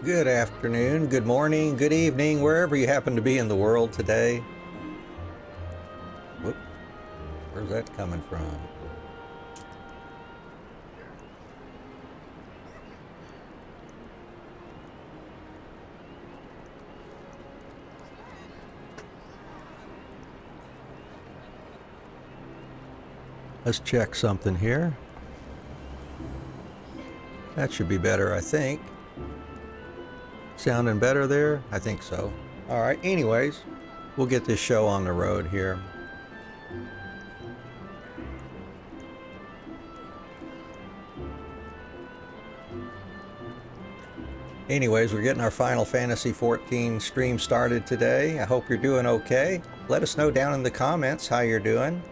Good afternoon, good morning, good evening, wherever you happen to be in the world today. Whoop, where's that coming from? Let's check something here. That should be better, I think. Sounding better there? I think so. All right, anyways, we'll get this show on the road here. Anyways, we're getting our Final Fantasy XIV stream started today. I hope you're doing okay. Let us know down in the comments how you're doing.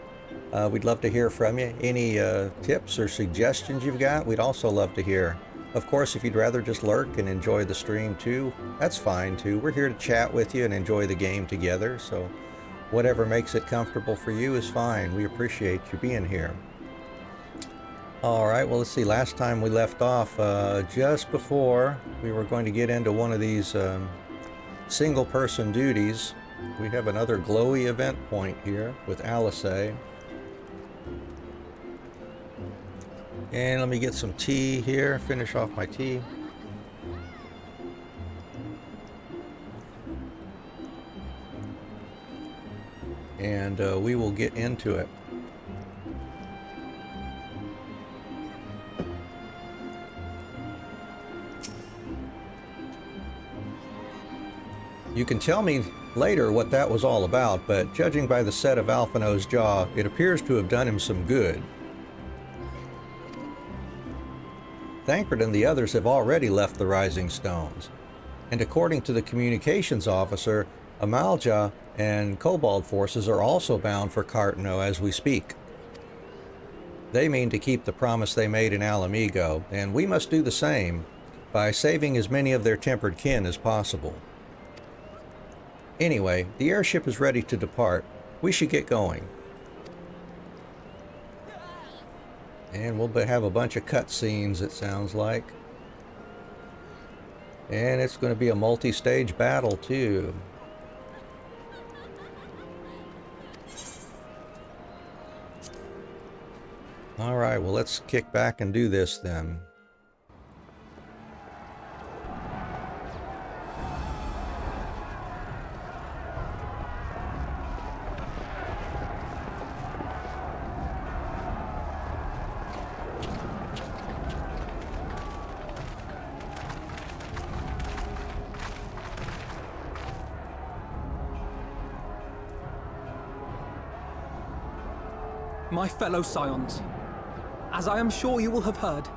We'd love to hear from you. Any tips or suggestions you've got, we'd also love to hear. Of course, if you'd rather just lurk and enjoy the stream too, that's fine too. We're here to chat with you and enjoy the game together, so whatever makes it comfortable for you is fine. We appreciate you being here. All right, well, let's see. Last time we left off, just before we were going to get into one of these single-person duties, we have another glowy event point here with Alice. And let me get some tea here, finish off my tea. And we will get into it. You can tell me later what that was all about, but judging by the set of Alphino's jaw, it appears to have done him some good. Thancred and the others have already left the Rising Stones, and according to the communications officer, Amalja and Kobold forces are also bound for Cartano as we speak. They mean to keep the promise they made in Alamigo, and we must do the same by saving as many of their tempered kin as possible. Anyway, the airship is ready to depart. We should get going. And we'll have a bunch of cutscenes, it sounds like. And it's going to be a multi-stage battle, too. All right, well, let's kick back and do this then. My fellow Scions, as I am sure you will have heard,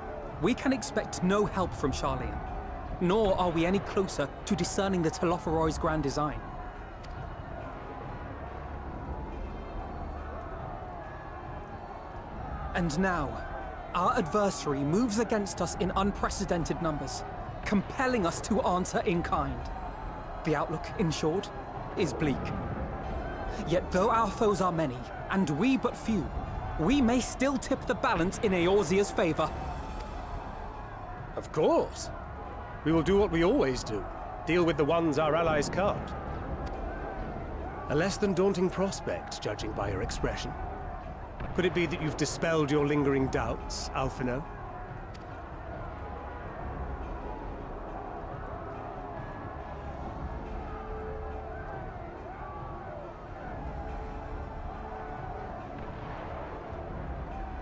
we can expect no help from Sharlayan, nor are we any closer to discerning the Telophoroi's grand design. And now, our adversary moves against us in unprecedented numbers, compelling us to answer in kind. The outlook, in short, is bleak. Yet though our foes are many, and we but few, we may still tip the balance in Eorzea's favor. Of course. We will do what we always do. Deal with the ones our allies can't. A less than daunting prospect, judging by your expression. Could it be that you've dispelled your lingering doubts, Alphino?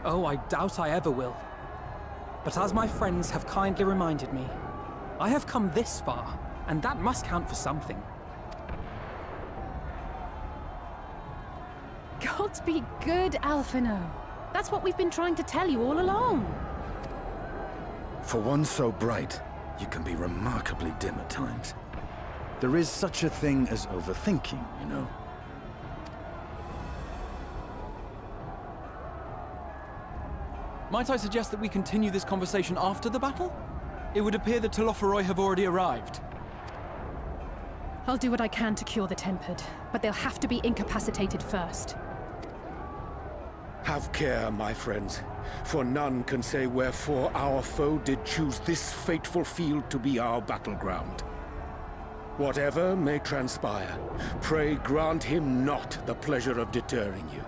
Oh, I doubt I ever will. But as my friends have kindly reminded me, I have come this far, and that must count for something. Gods be good, Alphino. That's what we've been trying to tell you all along. For one so bright, you can be remarkably dim at times. There is such a thing as overthinking, you know. Might I suggest that we continue this conversation after the battle? It would appear the Telophoroi have already arrived. I'll do what I can to cure the Tempered, but they'll have to be incapacitated first. Have care, my friends, for none can say wherefore our foe did choose this fateful field to be our battleground. Whatever may transpire, pray grant him not the pleasure of deterring you.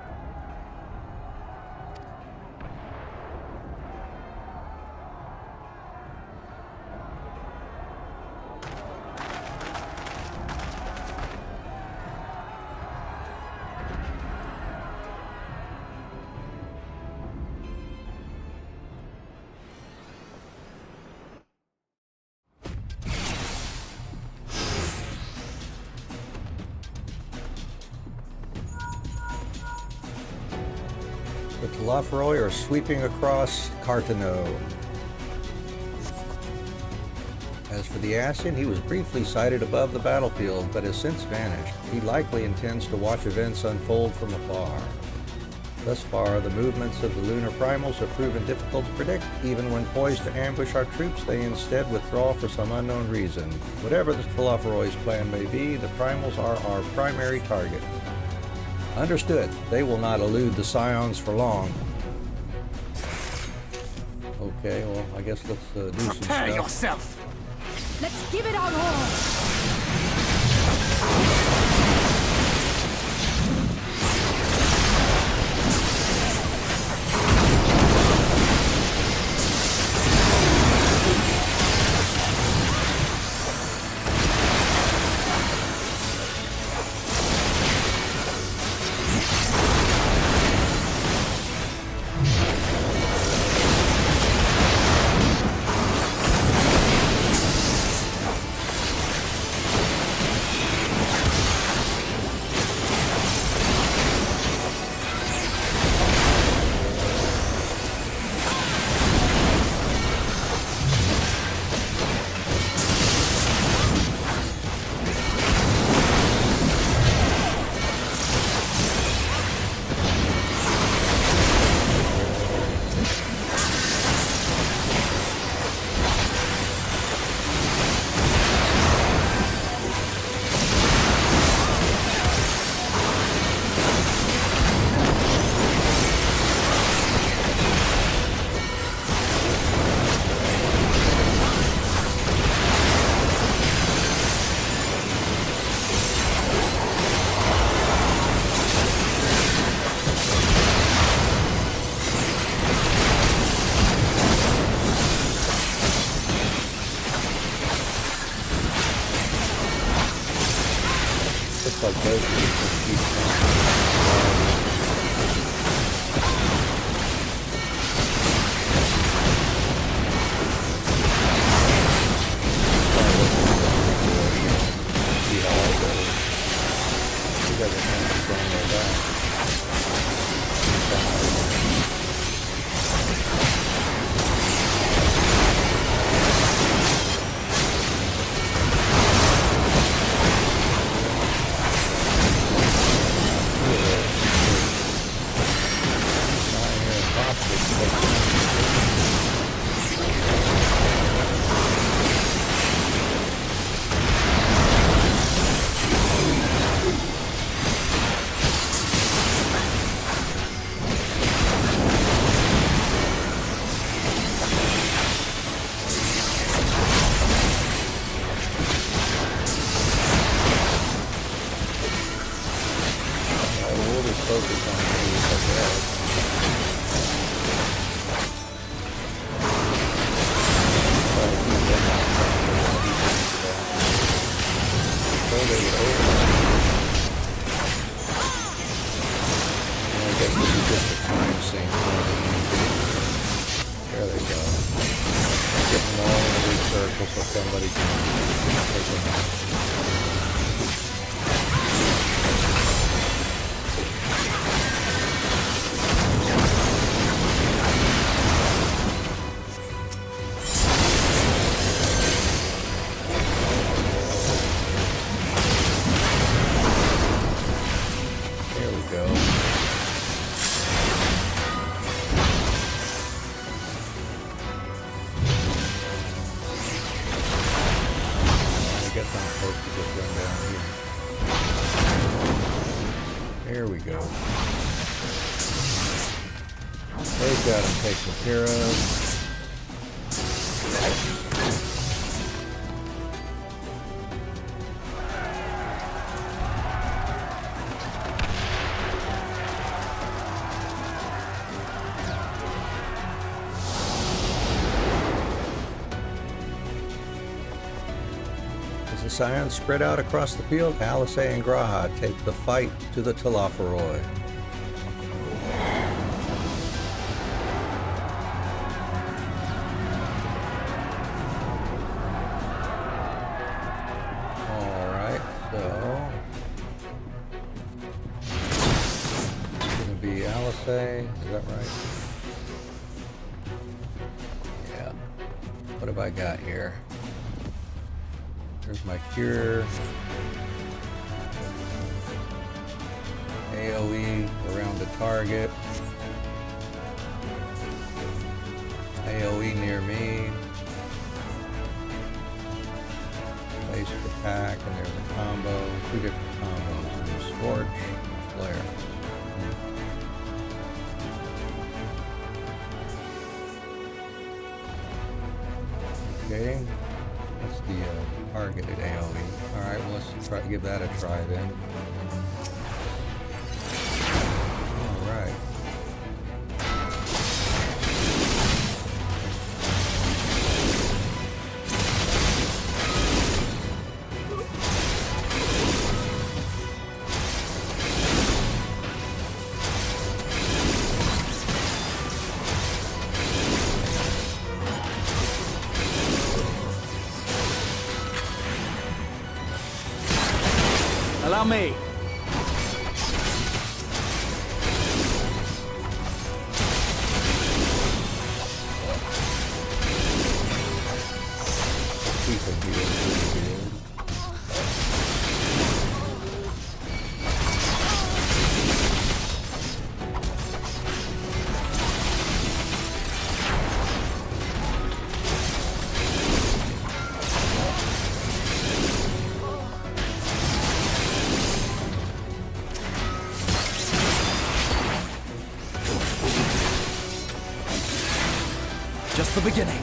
The Telafroi are sweeping across Cartano. As for the Ascian, he was briefly sighted above the battlefield, but has since vanished. He likely intends to watch events unfold from afar. Thus far, the movements of the Lunar Primals have proven difficult to predict. Even when poised to ambush our troops, they instead withdraw for some unknown reason. Whatever the Telafroi's plan may be, the Primals are our primary target. Understood. They will not elude the Scions for long. Okay, well, I guess let's do some stuff. Prepare yourself! Let's give it our all! Looks like those are just keep going. See how that goes. He doesn't have to stand there back. Focus on there they go. Get them all in a big circle so somebody can take them out. There we go. They've got them taken care of. As the Scions spread out across the field, Alisei and Graha take the fight to the Telophoroi. Alright, so it's going to be Alisei, is that right? Yeah. What have I got here? There's my cure. AoE around the target. AoE near me. Basic attack, and there's a combo. Two different combos. There's Scorch, Flare. Okay. That's the targeted AoE. Alright, well, let's try to give that a try then. Alright. Allow me. People do it. Just the beginning.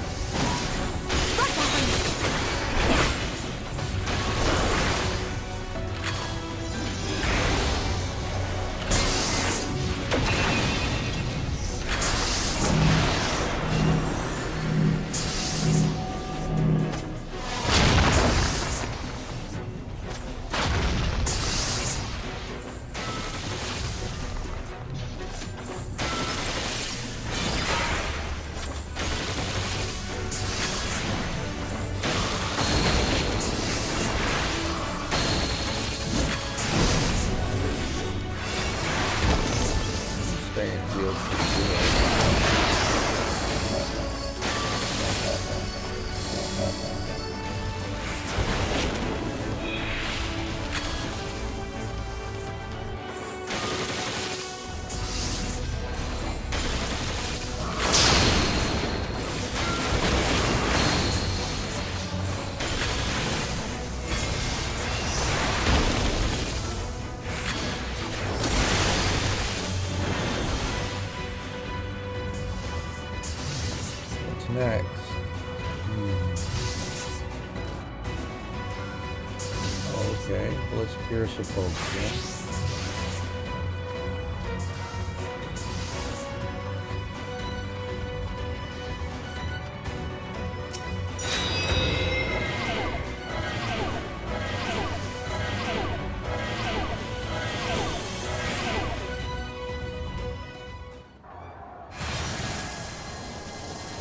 Next. Okay, let's cure Sepulchre.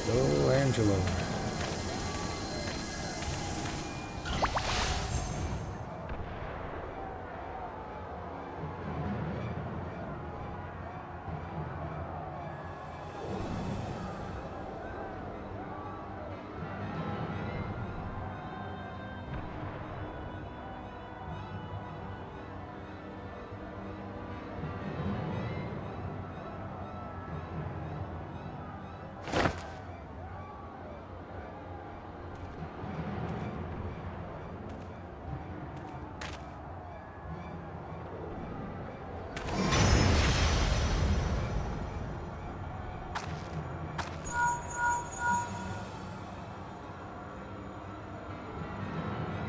Oh, Angelo.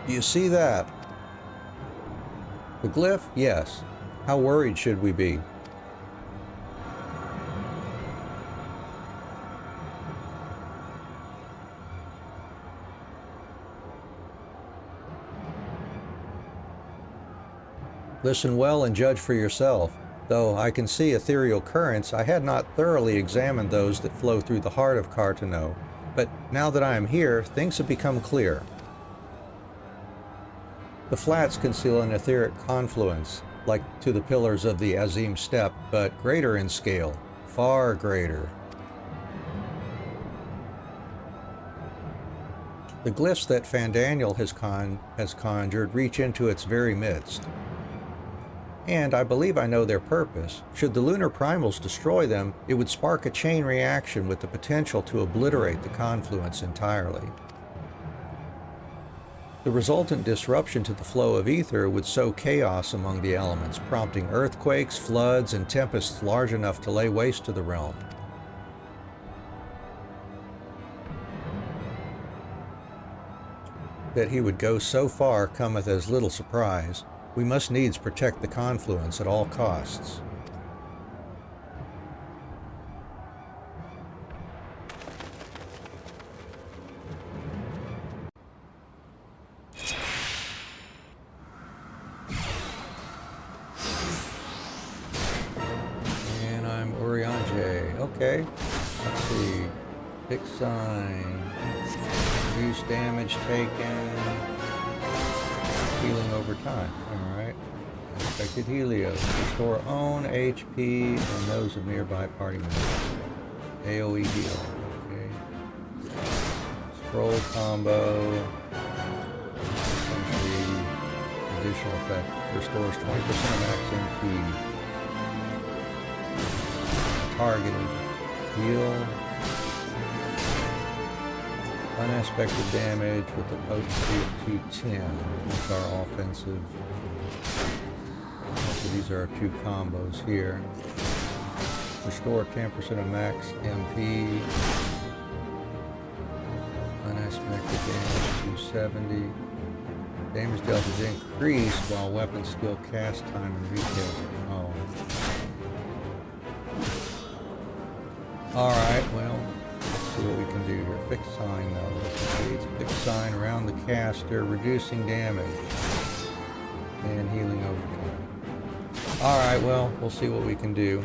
Do you see that? The glyph? Yes. How worried should we be? Listen well and judge for yourself. Though I can see ethereal currents, I had not thoroughly examined those that flow through the heart of Carteneau. But now that I am here, things have become clear. The flats conceal an etheric confluence, like to the pillars of the Azim Steppe, but greater in scale, far greater. The glyphs that Fandaniel has conjured reach into its very midst. And I believe I know their purpose. Should the Lunar Primals destroy them, it would spark a chain reaction with the potential to obliterate the confluence entirely. The resultant disruption to the flow of ether would sow chaos among the elements, prompting earthquakes, floods, and tempests large enough to lay waste to the realm. That he would go so far cometh as little surprise. We must needs protect the confluence at all costs. And I'm Urianje. Okay. Let's see. Pick sign. Reduce damage taken. Healing over time. Alright. Unexpected Helios. Restore own HP and those of nearby party members. AoE heal. Okay. Scroll combo. Additional effect. Restores 20% of max MP. Targeted. Heal. Unexpected damage with the potency of 210. These are offensive. So these are our two combos here. Restore 10% of max MP. Unexpected damage 270. Damage dealt is increased while weapon skill cast time and retail. Oh. Alright, well. See what we can do here. Fixed sign though. Fixed sign around the caster, reducing damage and healing over time. Alright, well, we'll see what we can do.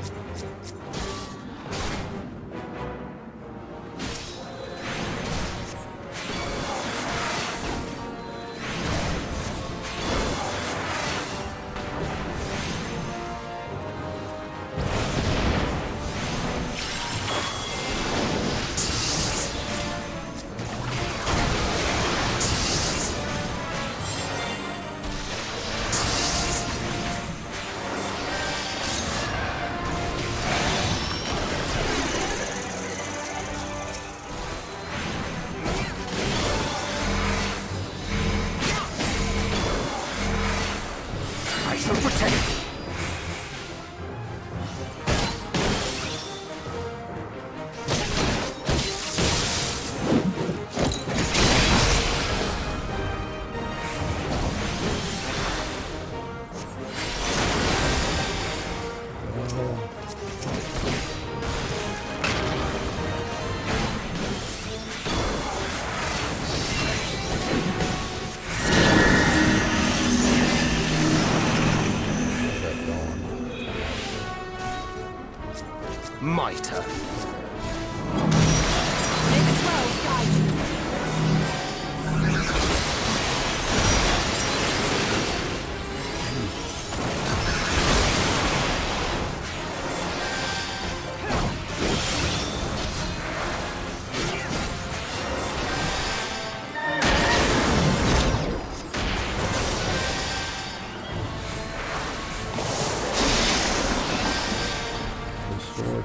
My turn.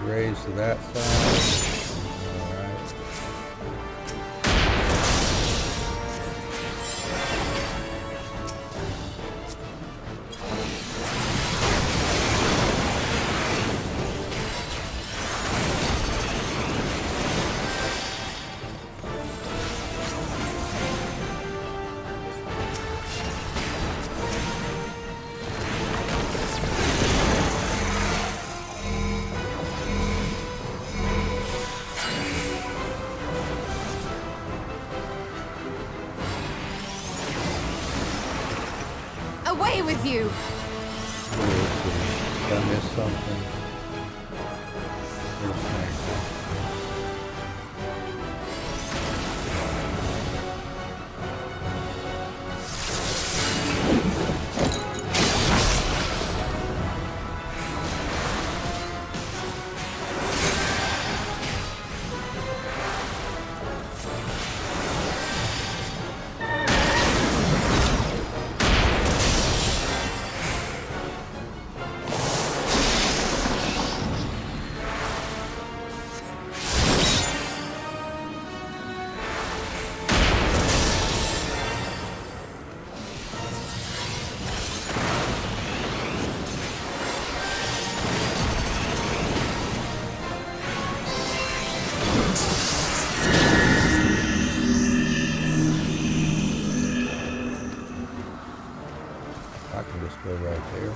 Raise to that side. Alright. away with you! Did I miss something? Here's next. I can just go right there.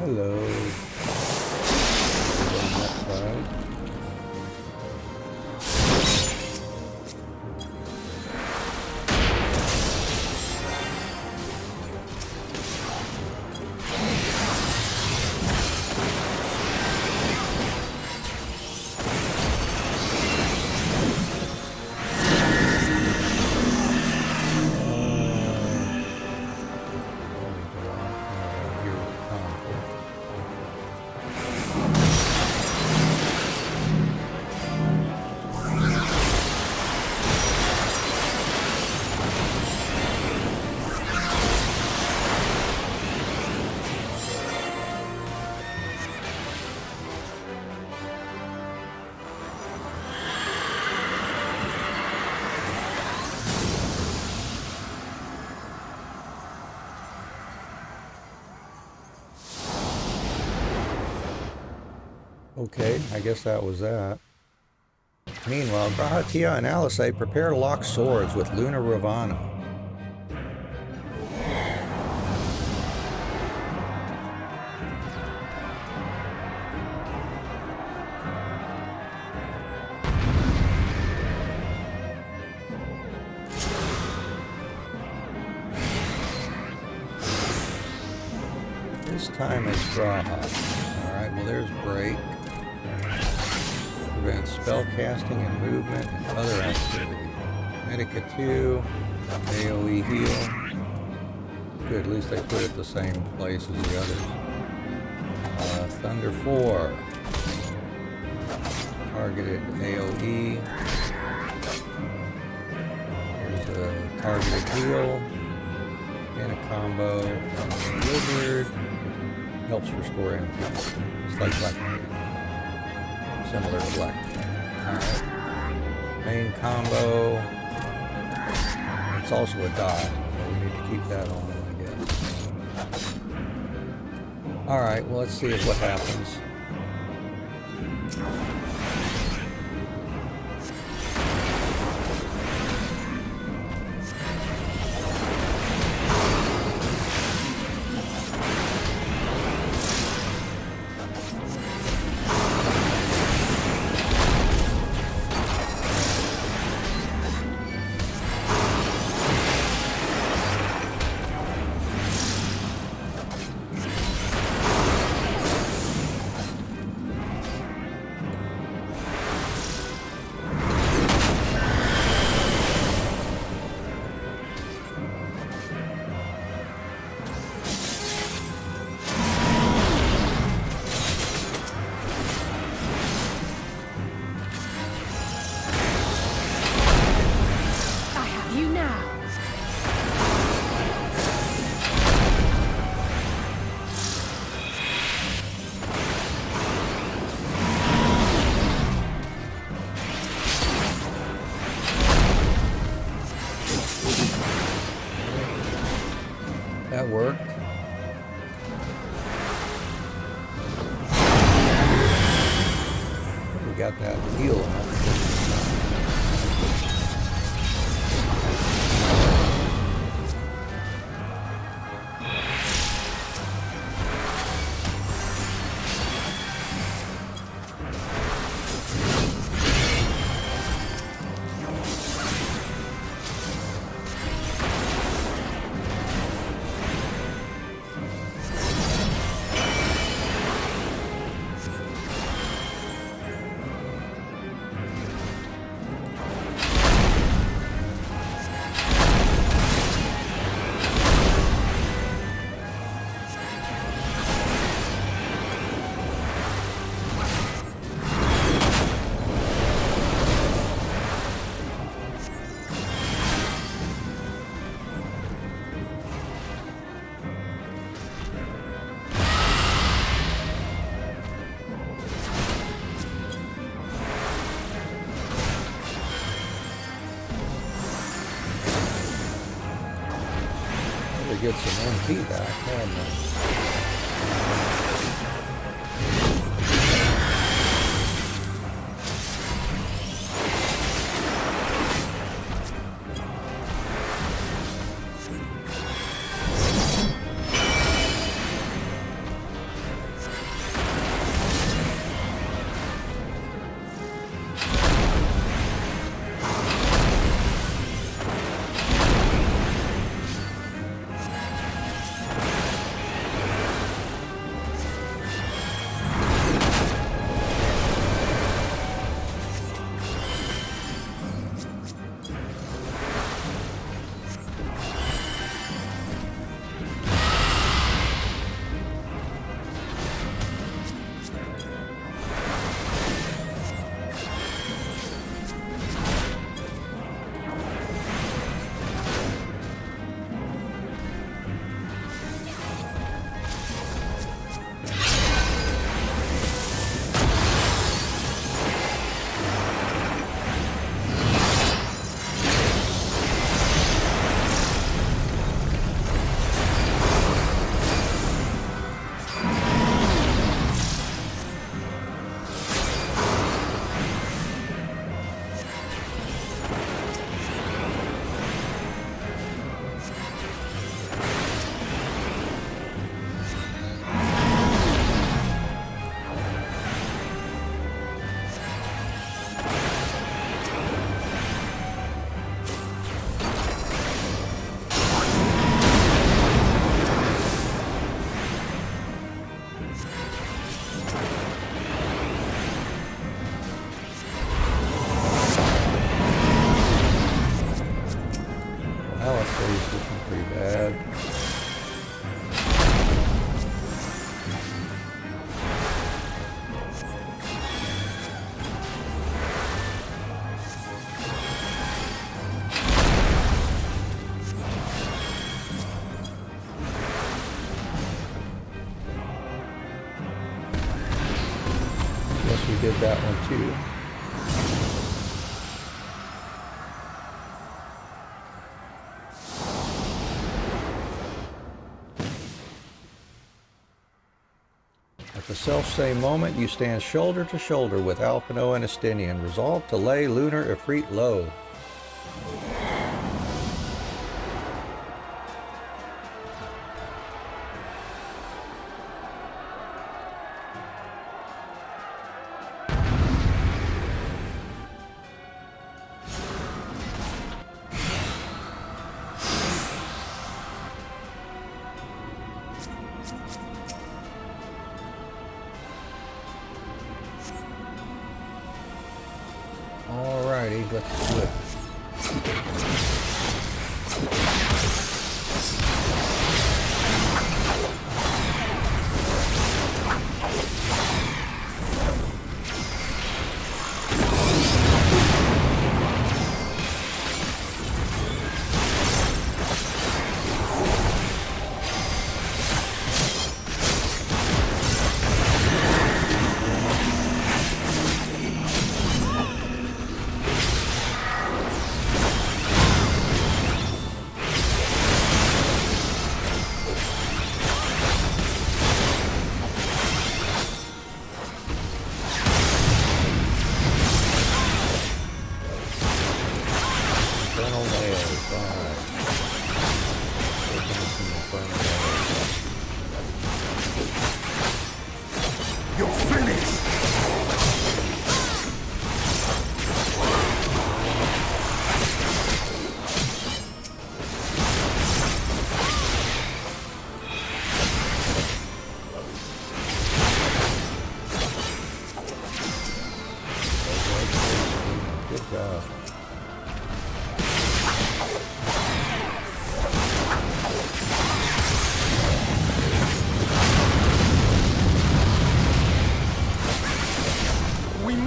Hello. On that side. Okay, I guess that was that. Meanwhile, Grahatia and Alice prepare to lock swords with Lunar Ravana. This time it's Graha. Alright, well there's break. Prevents spell casting and movement and other activity. Medica 2, AoE heal. Good, at least they put it the same place as the others. Thunder 4. Targeted AoE. Here's a targeted heal. And a combo. Wizard. Helps restore MP. It's like Black Magic. Similar to Black. Alright. Main combo. It's also a die, so we need to keep that on, I guess. Alright, well let's see what happens. got that heal on. Get some MP back, hadn't I? Did that one too. At the self-same moment, you stand shoulder to shoulder with Alphino and Estinian, resolved to lay Lunar Ifrit low. Alrighty, let's do it.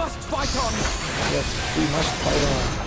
must fight on! Yes, we must fight on.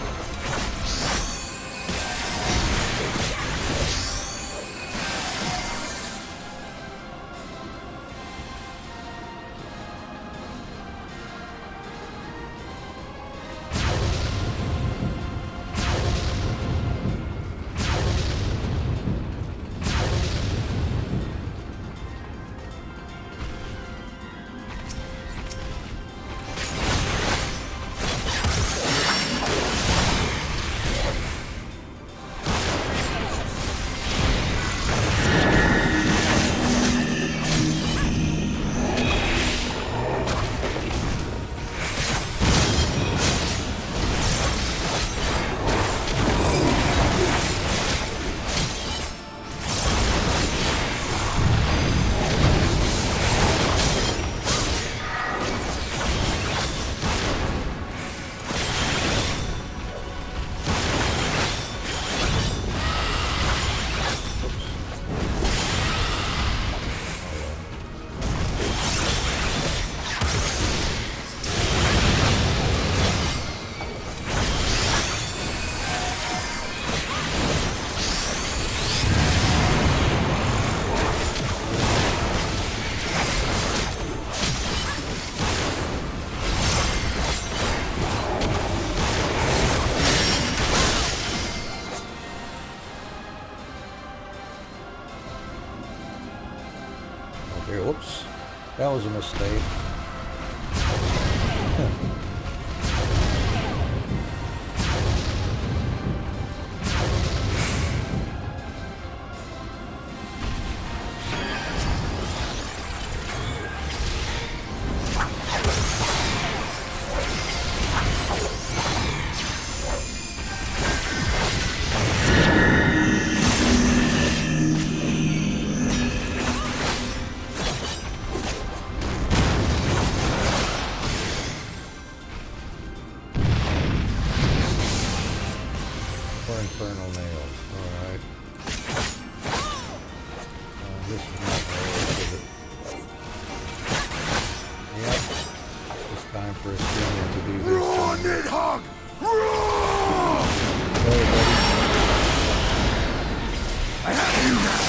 Okay, whoops. That was a mistake. Infernal nails. Alright. This is not gonna work, is it? Yep. It's time for a skillet to do this. Roar, Nidhogg! Hey, buddy. I have you now!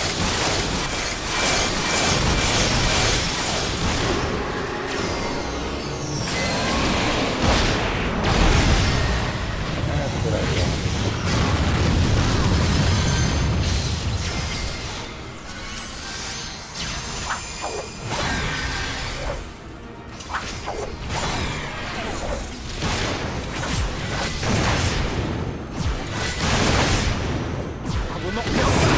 That's what I thought. I will not be outdone!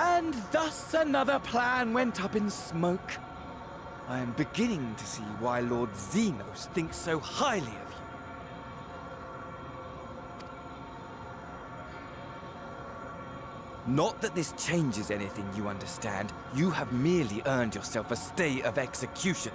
And thus another plan went up in smoke. I am beginning to see why Lord Xenos thinks so highly of you. Not that this changes anything, you understand. You have merely earned yourself a stay of execution.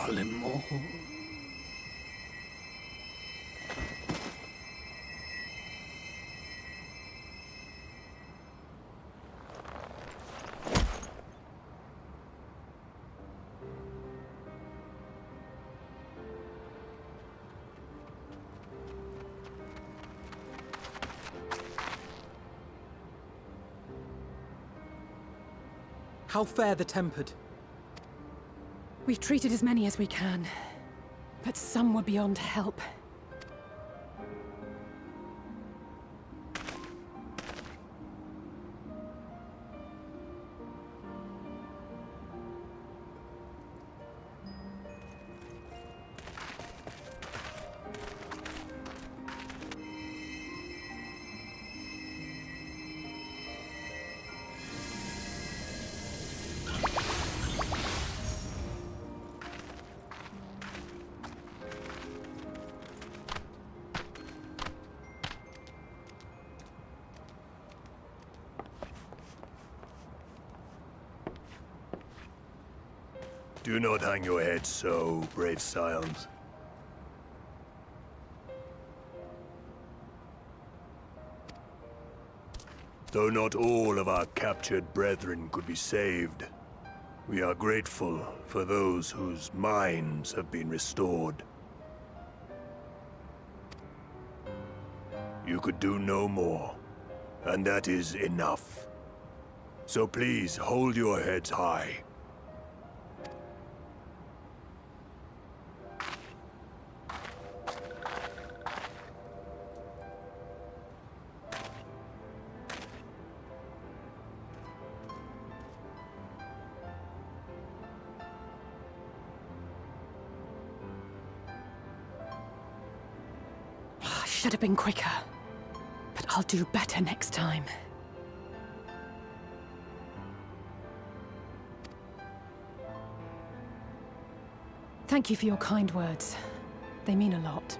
Alimo. How fare the Tempered? We've treated as many as we can, but some were beyond help. Do not hang your head so, brave scions. Though not all of our captured brethren could be saved, we are grateful for those whose minds have been restored. You could do no more, and that is enough. So please hold your heads high. Should have been quicker, but I'll do better next time. Thank you for your kind words. They mean a lot.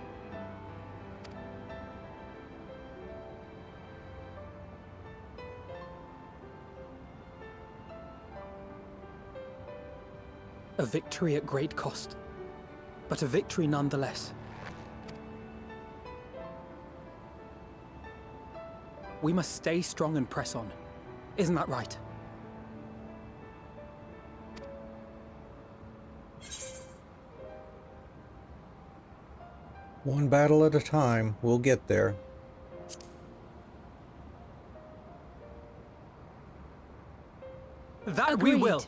A victory at great cost, but a victory nonetheless. We must stay strong and press on. Isn't that right? One battle at a time. We'll get there. That we will!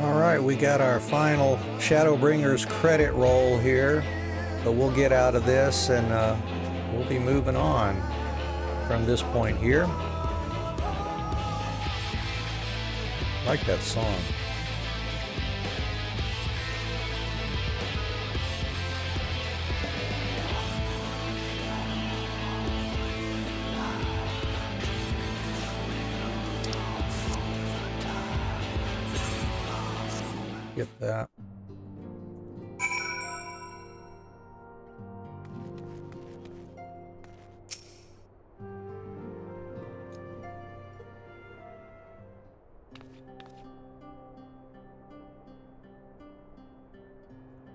Alright, we got our final Shadowbringers credit roll here, but we'll get out of this and we'll be moving on from this point here. I like that song. Get that.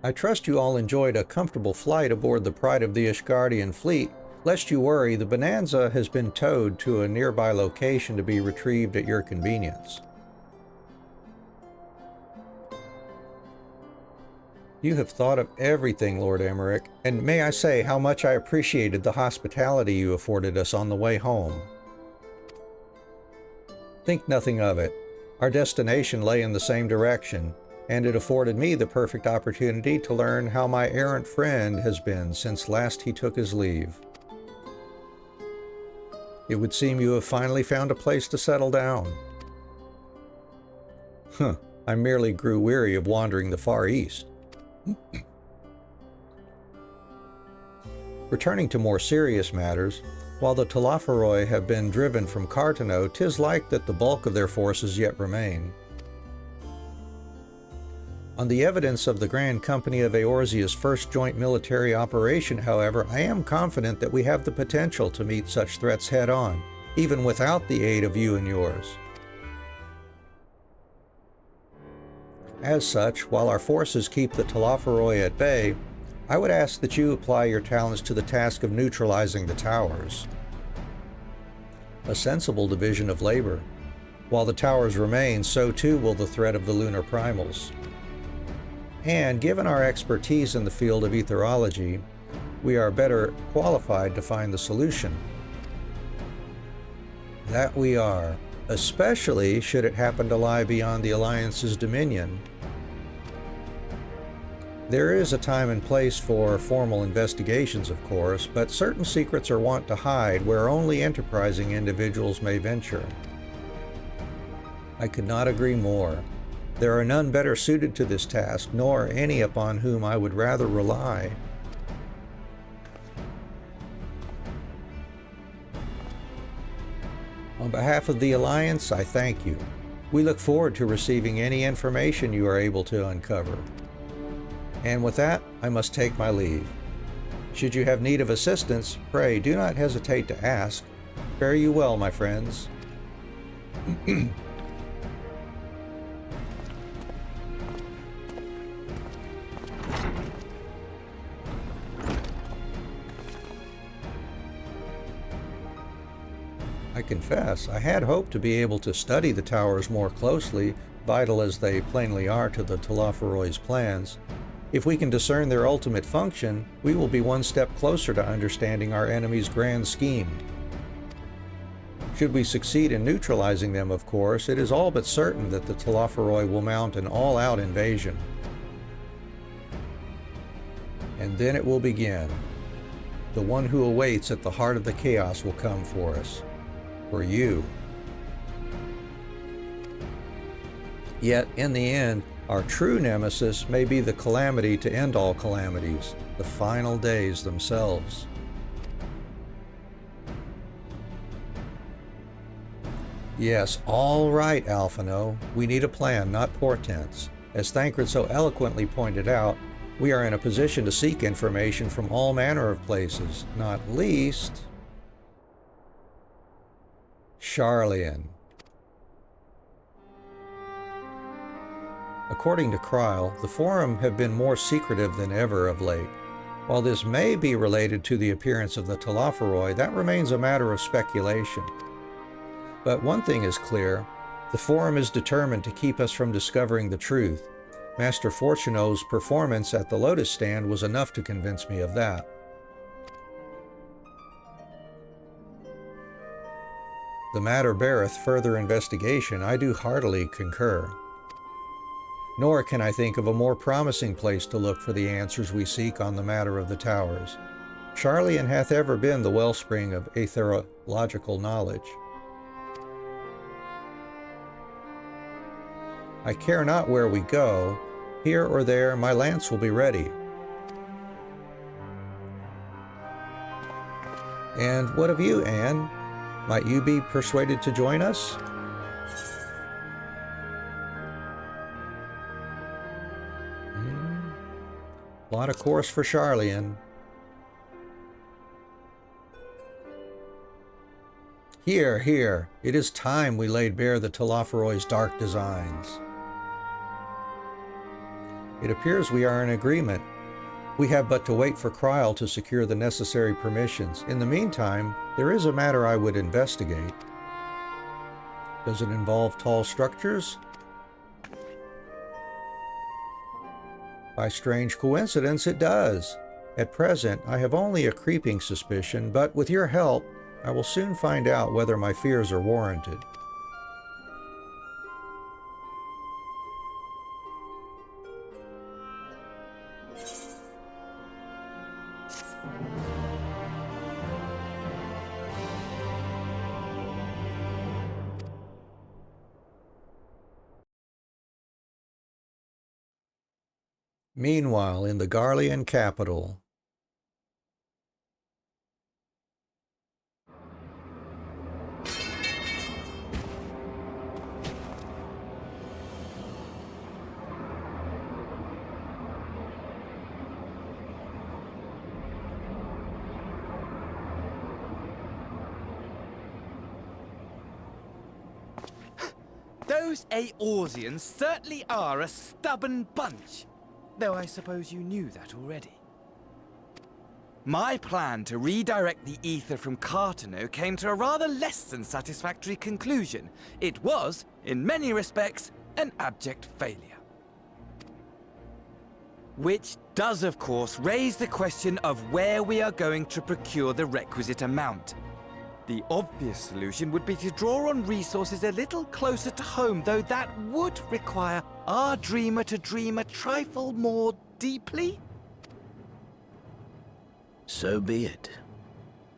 I trust you all enjoyed a comfortable flight aboard the Pride of the Ishgardian fleet. Lest you worry, the Bonanza has been towed to a nearby location to be retrieved at your convenience. You have thought of everything, Lord Emmerich, and may I say how much I appreciated the hospitality you afforded us on the way home. Think nothing of it. Our destination lay in the same direction, and it afforded me the perfect opportunity to learn how my errant friend has been since last he took his leave. It would seem you have finally found a place to settle down. I merely grew weary of wandering the Far East. Returning to more serious matters, while the Telophoroi have been driven from Cartano, 'tis like that the bulk of their forces yet remain. On the evidence of the Grand Company of Eorzea's first joint military operation, however, I am confident that we have the potential to meet such threats head-on, even without the aid of you and yours. As such, while our forces keep the Telophoroi at bay, I would ask that you apply your talents to the task of neutralizing the towers. A sensible division of labor. While the towers remain, so too will the threat of the Lunar Primals. And given our expertise in the field of etherology, we are better qualified to find the solution. That we are, especially should it happen to lie beyond the Alliance's dominion. There is a time and place for formal investigations, of course, but certain secrets are wont to hide where only enterprising individuals may venture. I could not agree more. There are none better suited to this task, nor any upon whom I would rather rely. On behalf of the Alliance, I thank you. We look forward to receiving any information you are able to uncover. And with that, I must take my leave. Should you have need of assistance, pray do not hesitate to ask. Fare you well, my friends. I confess, I had hoped to be able to study the towers more closely, vital as they plainly are to the Telophoroi's plans. If we can discern their ultimate function, we will be one step closer to understanding our enemy's grand scheme. Should we succeed in neutralizing them, of course, it is all but certain that the Telophoroi will mount an all-out invasion. And then it will begin. The one who awaits at the heart of the chaos will come for us. For you. Yet, in the end, our true nemesis may be the calamity to end all calamities, the final days themselves. Yes, all right, Alphino. We need a plan, not portents. As Thancred so eloquently pointed out, we are in a position to seek information from all manner of places, not least Sharlayan. According to Kryle, the Forum have been more secretive than ever of late. While this may be related to the appearance of the Telophoroi, that remains a matter of speculation. But one thing is clear, the Forum is determined to keep us from discovering the truth. Master Fortuno's performance at the Lotus Stand was enough to convince me of that. The matter beareth further investigation, I do heartily concur. Nor can I think of a more promising place to look for the answers we seek on the matter of the towers. Sharlayan hath ever been the wellspring of aetherological knowledge. I care not where we go, here or there my lance will be ready. And what of you, Anne? Might you be persuaded to join us? Lot of course for Sharlayan. Here, here, it is time we laid bare the Telophoroi's dark designs. It appears we are in agreement. We have but to wait for Kryl to secure the necessary permissions. In the meantime, there is a matter I would investigate. Does it involve tall structures? By strange coincidence, it does. At present, I have only a creeping suspicion, but with your help, I will soon find out whether my fears are warranted. Meanwhile, in the Garlean capital, Those Eorzeans certainly are a stubborn bunch. Though I suppose you knew that already. My plan to redirect the ether from Cartano came to a rather less than satisfactory conclusion. It was, in many respects, an abject failure. Which does, of course, raise the question of where we are going to procure the requisite amount. The obvious solution would be to draw on resources a little closer to home, though that would require our dreamer to dream a trifle more deeply. So be it.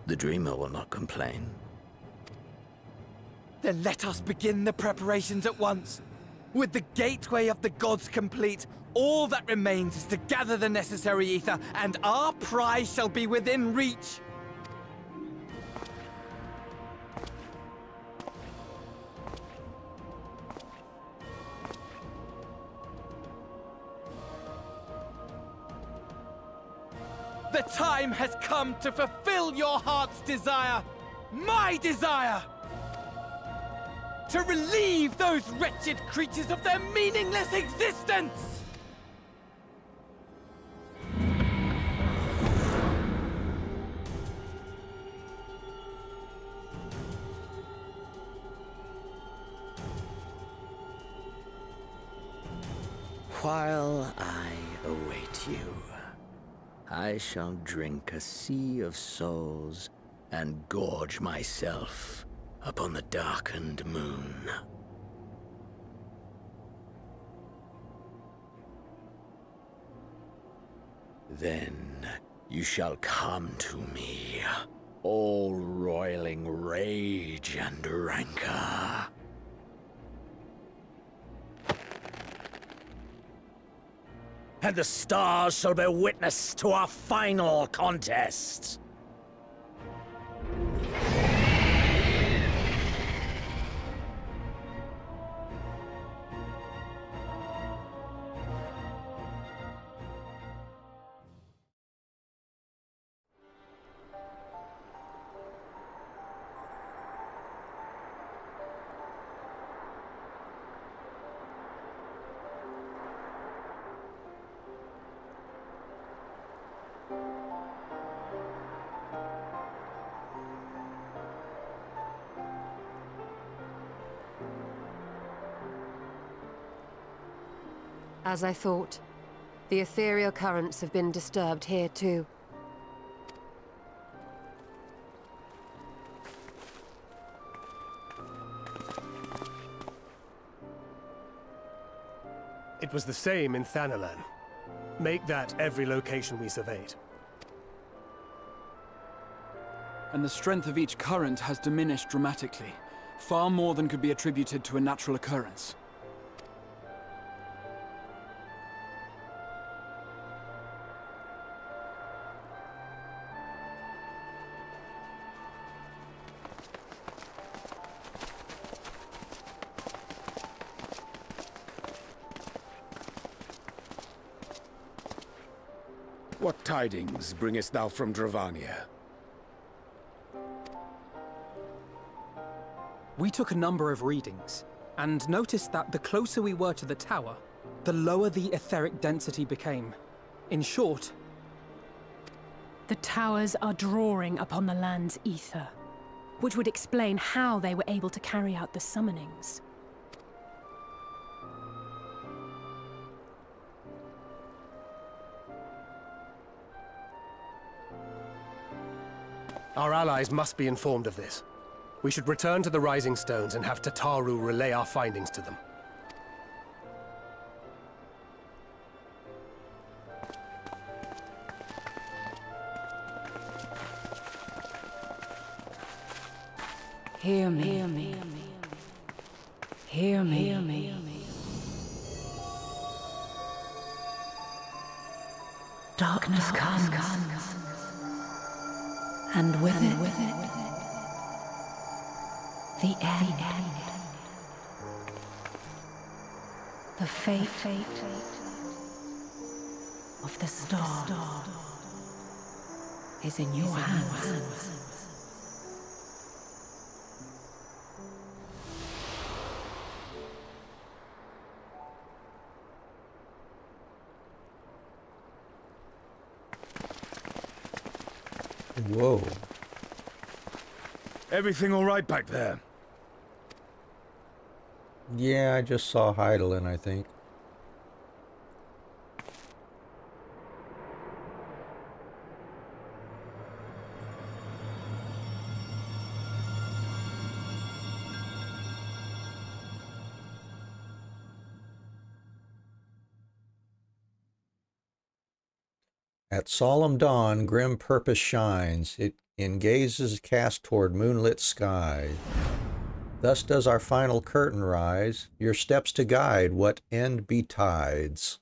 The dreamer will not complain. Then let us begin the preparations at once. With the gateway of the gods complete, all that remains is to gather the necessary ether, and our prize shall be within reach. The time has come to fulfill your heart's desire, my desire! To relieve those wretched creatures of their meaningless existence! While I await you, I shall drink a sea of souls and gorge myself upon the darkened moon. Then you shall come to me, all roiling rage and rancor. And the stars shall bear witness to our final contest. As I thought, the ethereal currents have been disturbed here too. It was the same in Thanalan. Make that every location we surveyed. And the strength of each current has diminished dramatically, far more than could be attributed to a natural occurrence. What tidings bringest thou from Dravania? We took a number of readings, and noticed that the closer we were to the tower, the lower the etheric density became. In short, The towers are drawing upon the land's ether, which would explain how they were able to carry out the summonings. Our allies must be informed of this. We should return to the Rising Stones and have Tataru relay our findings to them. Hear me. Hear me. Hear me. Hear me. Darkness comes, and with it, the end. The fate of the star is in your hands. Whoa. Everything all right back there? Yeah, I just saw Heidelin, I think. At solemn dawn, grim purpose shines. It in gazes cast toward moonlit sky. Thus does our final curtain rise, your steps to guide what end betides.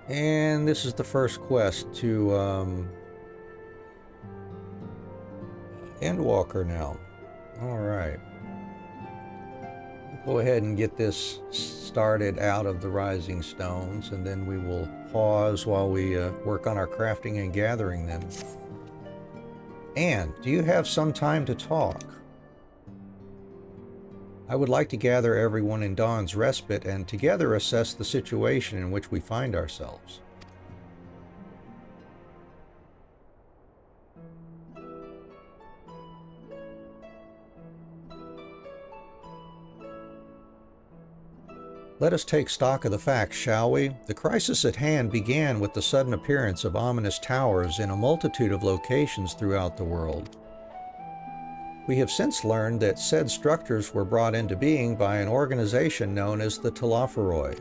And this is the first quest to Endwalker now. All right. Go ahead and get this started out of the Rising Stones, and then we will pause while we work on our crafting and gathering them. And do you have some time to talk? I would like to gather everyone in Dawn's Respite and together assess the situation in which we find ourselves. Let us take stock of the facts, shall we? The crisis at hand began with the sudden appearance of ominous towers in a multitude of locations throughout the world. We have since learned that said structures were brought into being by an organization known as the Telophoroi.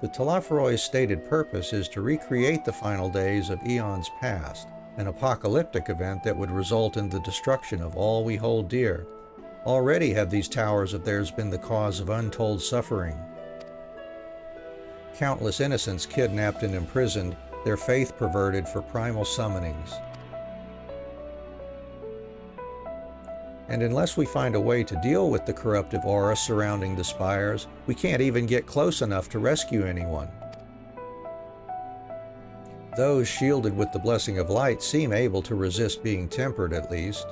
The Telophoroi's stated purpose is to recreate the final days of eons past, an apocalyptic event that would result in the destruction of all we hold dear. Already have these towers of theirs been the cause of untold suffering. Countless innocents kidnapped and imprisoned, their faith perverted for primal summonings. And unless we find a way to deal with the corruptive aura surrounding the spires, we can't even get close enough to rescue anyone. Those shielded with the blessing of light seem able to resist being tempered at least.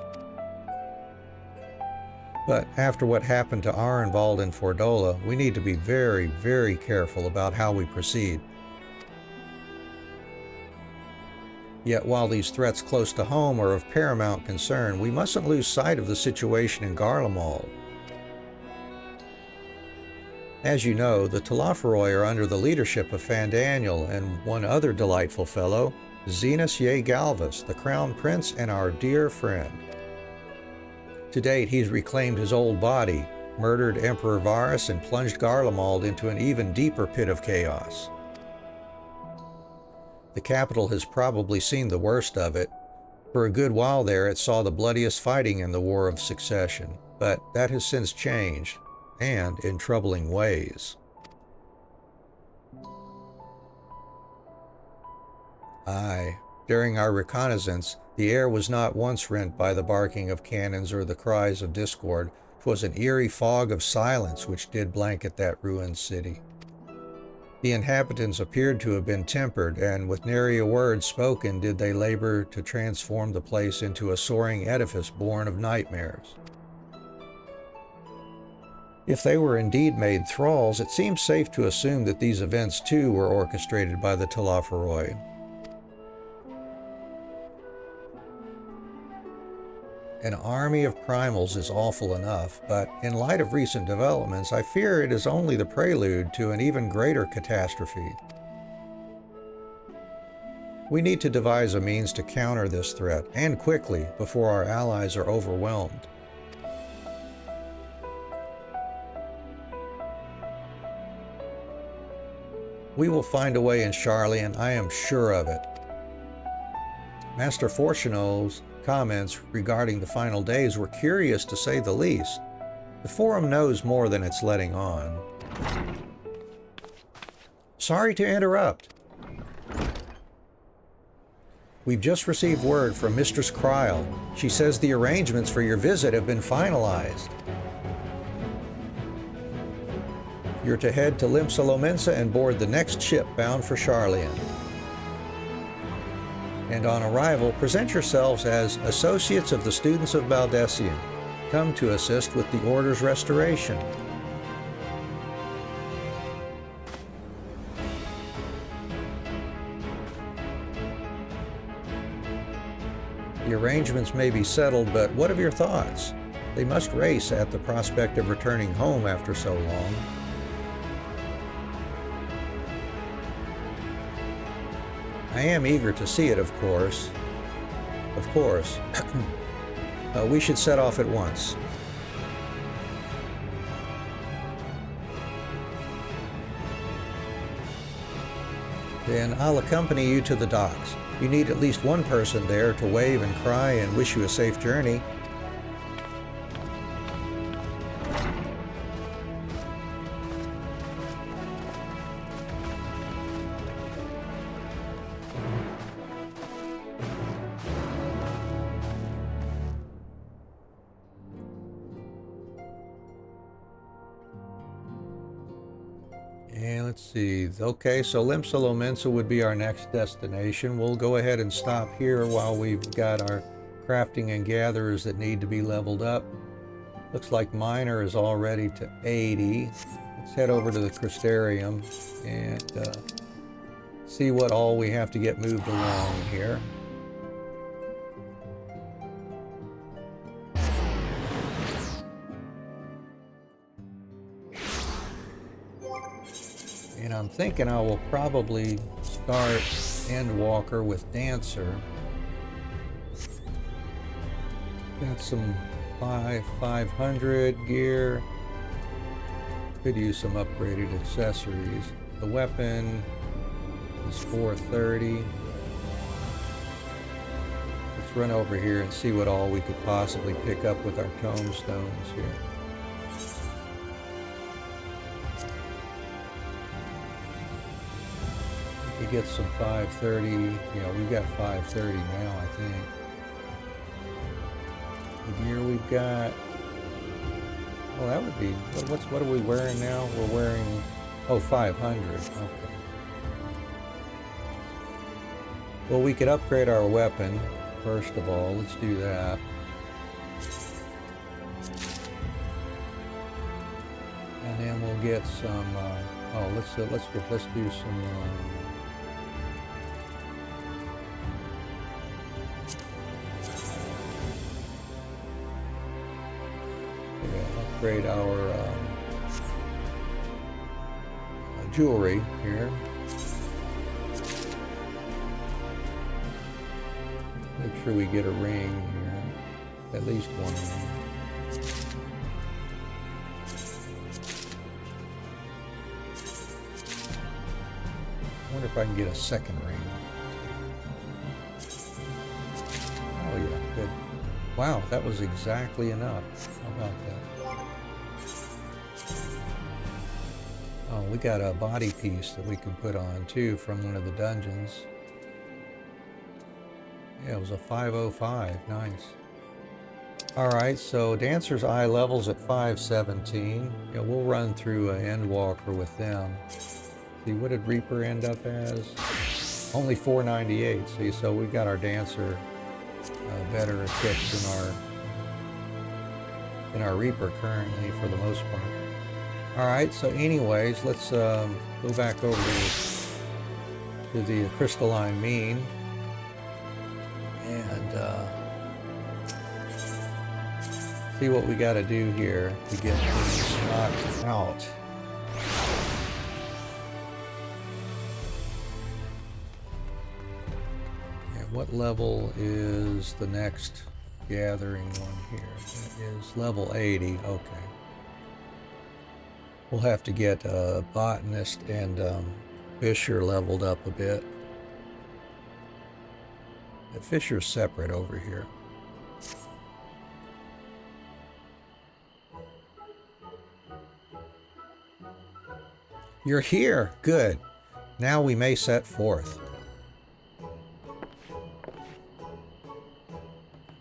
But after what happened to Arenvald and Fordola, we need to be very, very careful about how we proceed. Yet while these threats close to home are of paramount concern, we mustn't lose sight of the situation in Garlemald. As you know, the Telophoroi are under the leadership of Fandaniel and one other delightful fellow, Zenas Ye Galvus, the Crown Prince and our dear friend. To date, he's reclaimed his old body, murdered Emperor Varus, and plunged Garlemald into an even deeper pit of chaos. The capital has probably seen the worst of it. For a good while there, it saw the bloodiest fighting in the War of Succession, but that has since changed, and in troubling ways. Aye. During our reconnaissance, the air was not once rent by the barking of cannons or the cries of discord. 'Twas an eerie fog of silence which did blanket that ruined city. The inhabitants appeared to have been tempered, and with nary a word spoken did they labor to transform the place into a soaring edifice born of nightmares. If they were indeed made thralls, it seems safe to assume that these events too were orchestrated by the Talaferoi. An army of primals is awful enough, but in light of recent developments, I fear it is only the prelude to an even greater catastrophe. We need to devise a means to counter this threat, and quickly, before our allies are overwhelmed. We will find a way in Sharlayan, I am sure of it. Master Fortuno's comments regarding the final days were curious to say the least. The Forum knows more than it's letting on. Sorry to interrupt. We've just received word from Mistress Kryl. She says the arrangements for your visit have been finalized. You're to head to Limsa and board the next ship bound for Sharlayan. And on arrival, present yourselves as associates of the students of Baldessian, come to assist with the Order's restoration. The arrangements may be settled, but what of your thoughts? They must race at the prospect of returning home after so long. I am eager to see it, of course. Of course. We should set off at once. Then I'll accompany you to the docks. You need at least one person there to wave and cry and wish you a safe journey. And let's see. Okay, so Limsa would be our next destination. We'll go ahead and stop here while we've got our crafting and gatherers that need to be leveled up. Looks like Miner is already to 80. Let's head over to the Crystarium and see what all we have to get moved along here. And I'm thinking I will probably start Endwalker with Dancer. Got some 500 gear. Could use some upgraded accessories. The weapon is 430. Let's run over here and see what all we could possibly pick up with our tombstones here. We get some 530. Yeah, we've got 530 now, I think. The gear we've got. Well, that would be. What are we wearing now? We're wearing. Oh, 500. Okay. Well, we could upgrade our weapon first of all. Let's do that. And then we'll get some. Oh, let's do some. Upgrade our jewelry here. Make sure we get a ring here, at least one ring. I wonder if I can get a second ring. Oh yeah, good. Wow, that was exactly enough. How about that? Oh, we got a body piece that we can put on too from one of the dungeons. Yeah, it was a 505. Nice. Alright, so Dancer's eye level's at 517. Yeah, we'll run through Endwalker with them. See, what did Reaper end up as? Only 498. See, so we got our Dancer better equipped than our Reaper currently for the most part. Alright, so anyways, let's go back over to the crystalline mean and see what we got to do here to get these knocked out. And what level is the next gathering one here? That is level 80. Okay. We'll have to get Botanist and Fisher leveled up a bit. The Fisher's separate over here. You're here. Good. Now we may set forth.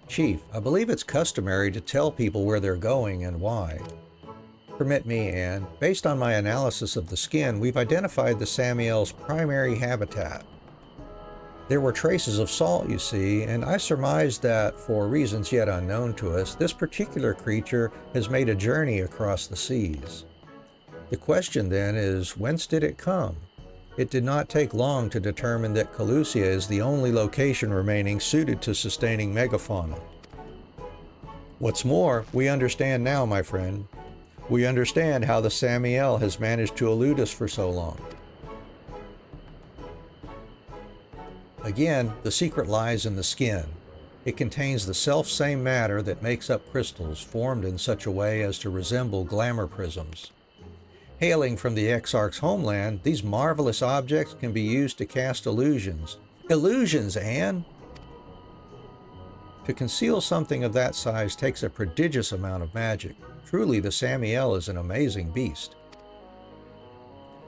Chief, I believe it's customary to tell people where they're going and why. Permit me, Anne. Based on my analysis of the skin, we've identified the Samiel's primary habitat. There were traces of salt, you see, and I surmised that, for reasons yet unknown to us, this particular creature has made a journey across the seas. The question then is, whence did it come? It did not take long to determine that Calusia is the only location remaining suited to sustaining megafauna. What's more, we understand now, my friend. We understand how the Samiel has managed to elude us for so long. Again, the secret lies in the skin. It contains the self-same matter that makes up crystals formed in such a way as to resemble glamour prisms. Hailing from the Exarch's homeland, these marvelous objects can be used to cast illusions. Illusions, Anne! To conceal something of that size takes a prodigious amount of magic. Truly, the Samiel is an amazing beast.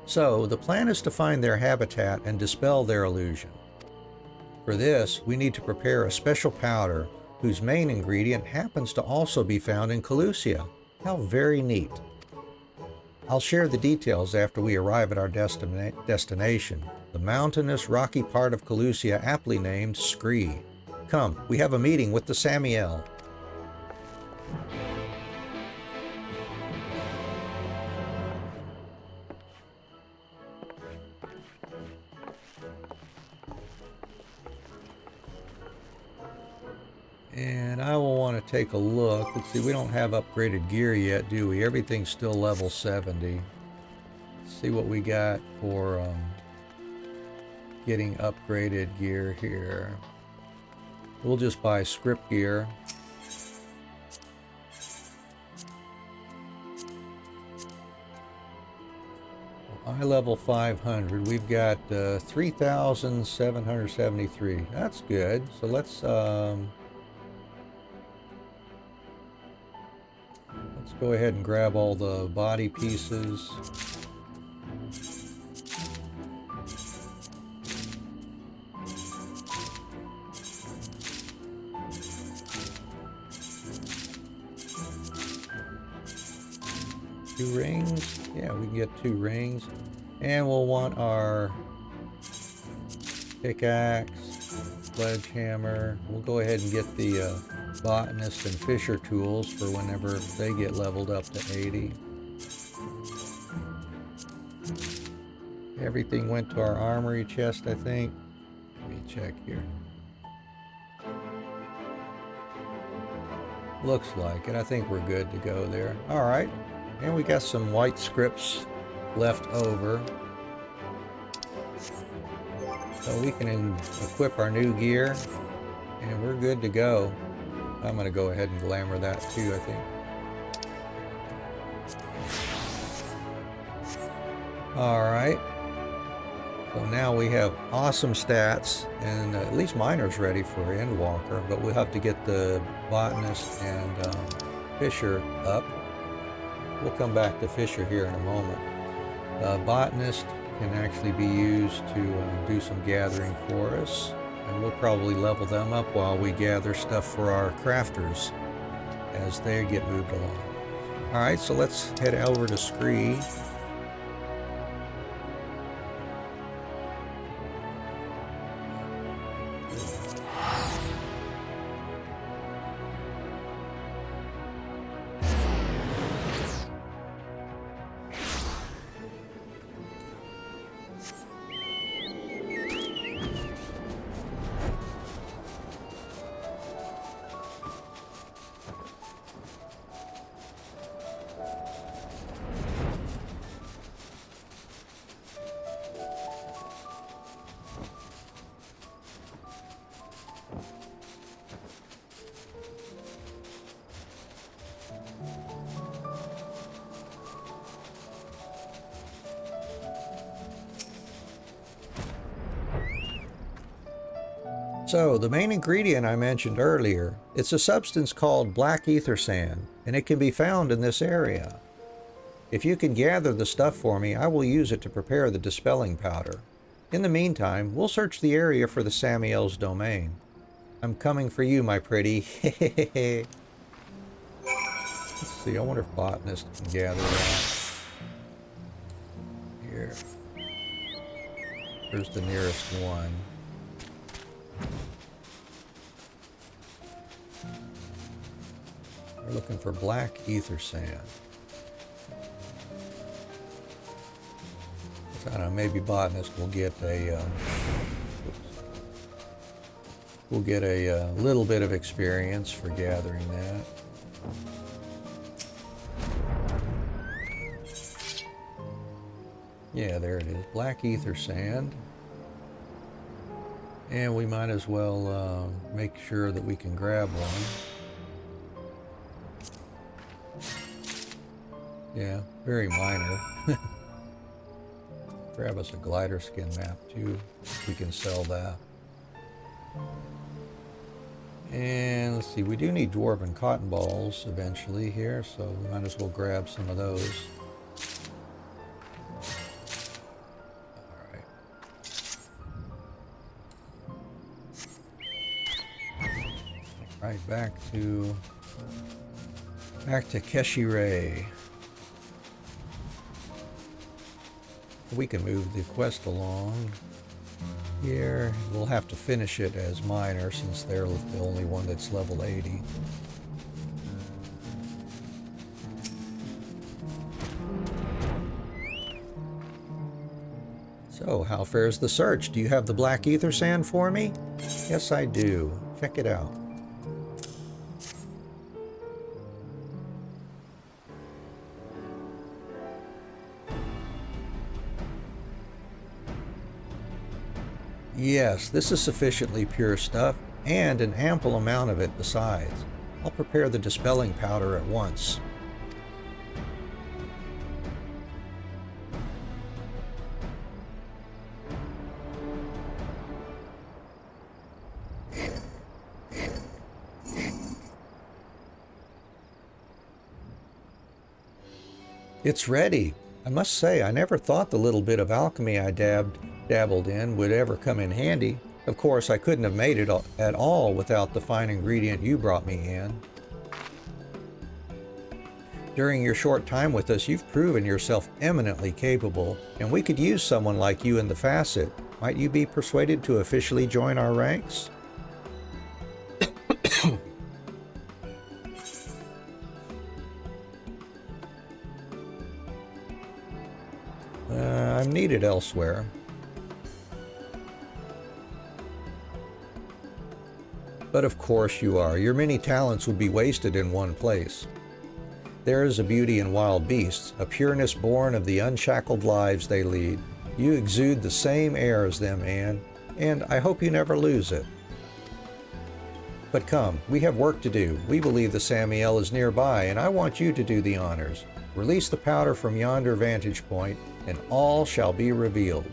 So, the plan is to find their habitat and dispel their illusion. For this, we need to prepare a special powder whose main ingredient happens to also be found in Calusia. How very neat. I'll share the details after we arrive at our destination, the mountainous, rocky part of Calusia aptly named Scree. Come, we have a meeting with the Samiel. And I will want to take a look. Let's see, we don't have upgraded gear yet, do we? Everything's still level 70. Let's see what we got for getting upgraded gear here. We'll just buy script gear. Eye level 500. We've got 3,773. That's good. So let's go ahead and grab all the body pieces. Two rings. Yeah, we can get 2 rings. And we'll want our pickaxe, sledgehammer. We'll go ahead and get the Botanist and Fisher tools for whenever they get leveled up to 80. Everything went to our armory chest, I think. Let me check here. Looks like it. I think we're good to go there. All right. And we got some white scripts left over. So we can equip our new gear and we're good to go. I'm going to go ahead and glamour that too, I think. Alright. So now we have awesome stats, and at least Miner's ready for Endwalker, but we'll have to get the Botanist and Fisher up. We'll come back to Fisher here in a moment. Botanist can actually be used to do some gathering for us. And we'll probably level them up while we gather stuff for our crafters as they get moved along. Alright, so let's head over to Scree. So, the main ingredient I mentioned earlier, it's a substance called black ether sand, and it can be found in this area. If you can gather the stuff for me, I will use it to prepare the dispelling powder. In the meantime, we'll search the area for the Samiel's domain. I'm coming for you, my pretty. Let's see, I wonder if botanists can gather that. Here. Here's the nearest one. We're looking for black ether sand. I don't know, maybe botanist will get a little bit of experience for gathering that. Yeah, there it is, black ether sand. And we might as well make sure that we can grab one. Yeah, very minor. Grab us a glider skin map too. We can sell that. And let's see, we do need dwarven cotton balls eventually here, so we might as well grab some of those. Alright. Right, back to Keshire. We can move the quest along here. We'll have to finish it as minor since they're the only one that's level 80. So, how fares the search? Do you have the black ether sand for me? Yes, I do. Check it out. Yes, this is sufficiently pure stuff, and an ample amount of it besides. I'll prepare the dispelling powder at once. It's ready. I must say, I never thought the little bit of alchemy I dabbled in would ever come in handy. Of course, I couldn't have made it at all without the fine ingredient you brought me in. During your short time with us, you've proven yourself eminently capable, and we could use someone like you in the Facet. Might you be persuaded to officially join our ranks? I'm needed elsewhere. But of course you are. Your many talents would be wasted in one place. There is a beauty in wild beasts, a pureness born of the unshackled lives they lead. You exude the same air as them, Anne, and I hope you never lose it. But come, we have work to do. We believe the Samiel is nearby, and I want you to do the honors. Release the powder from yonder vantage point, and all shall be revealed.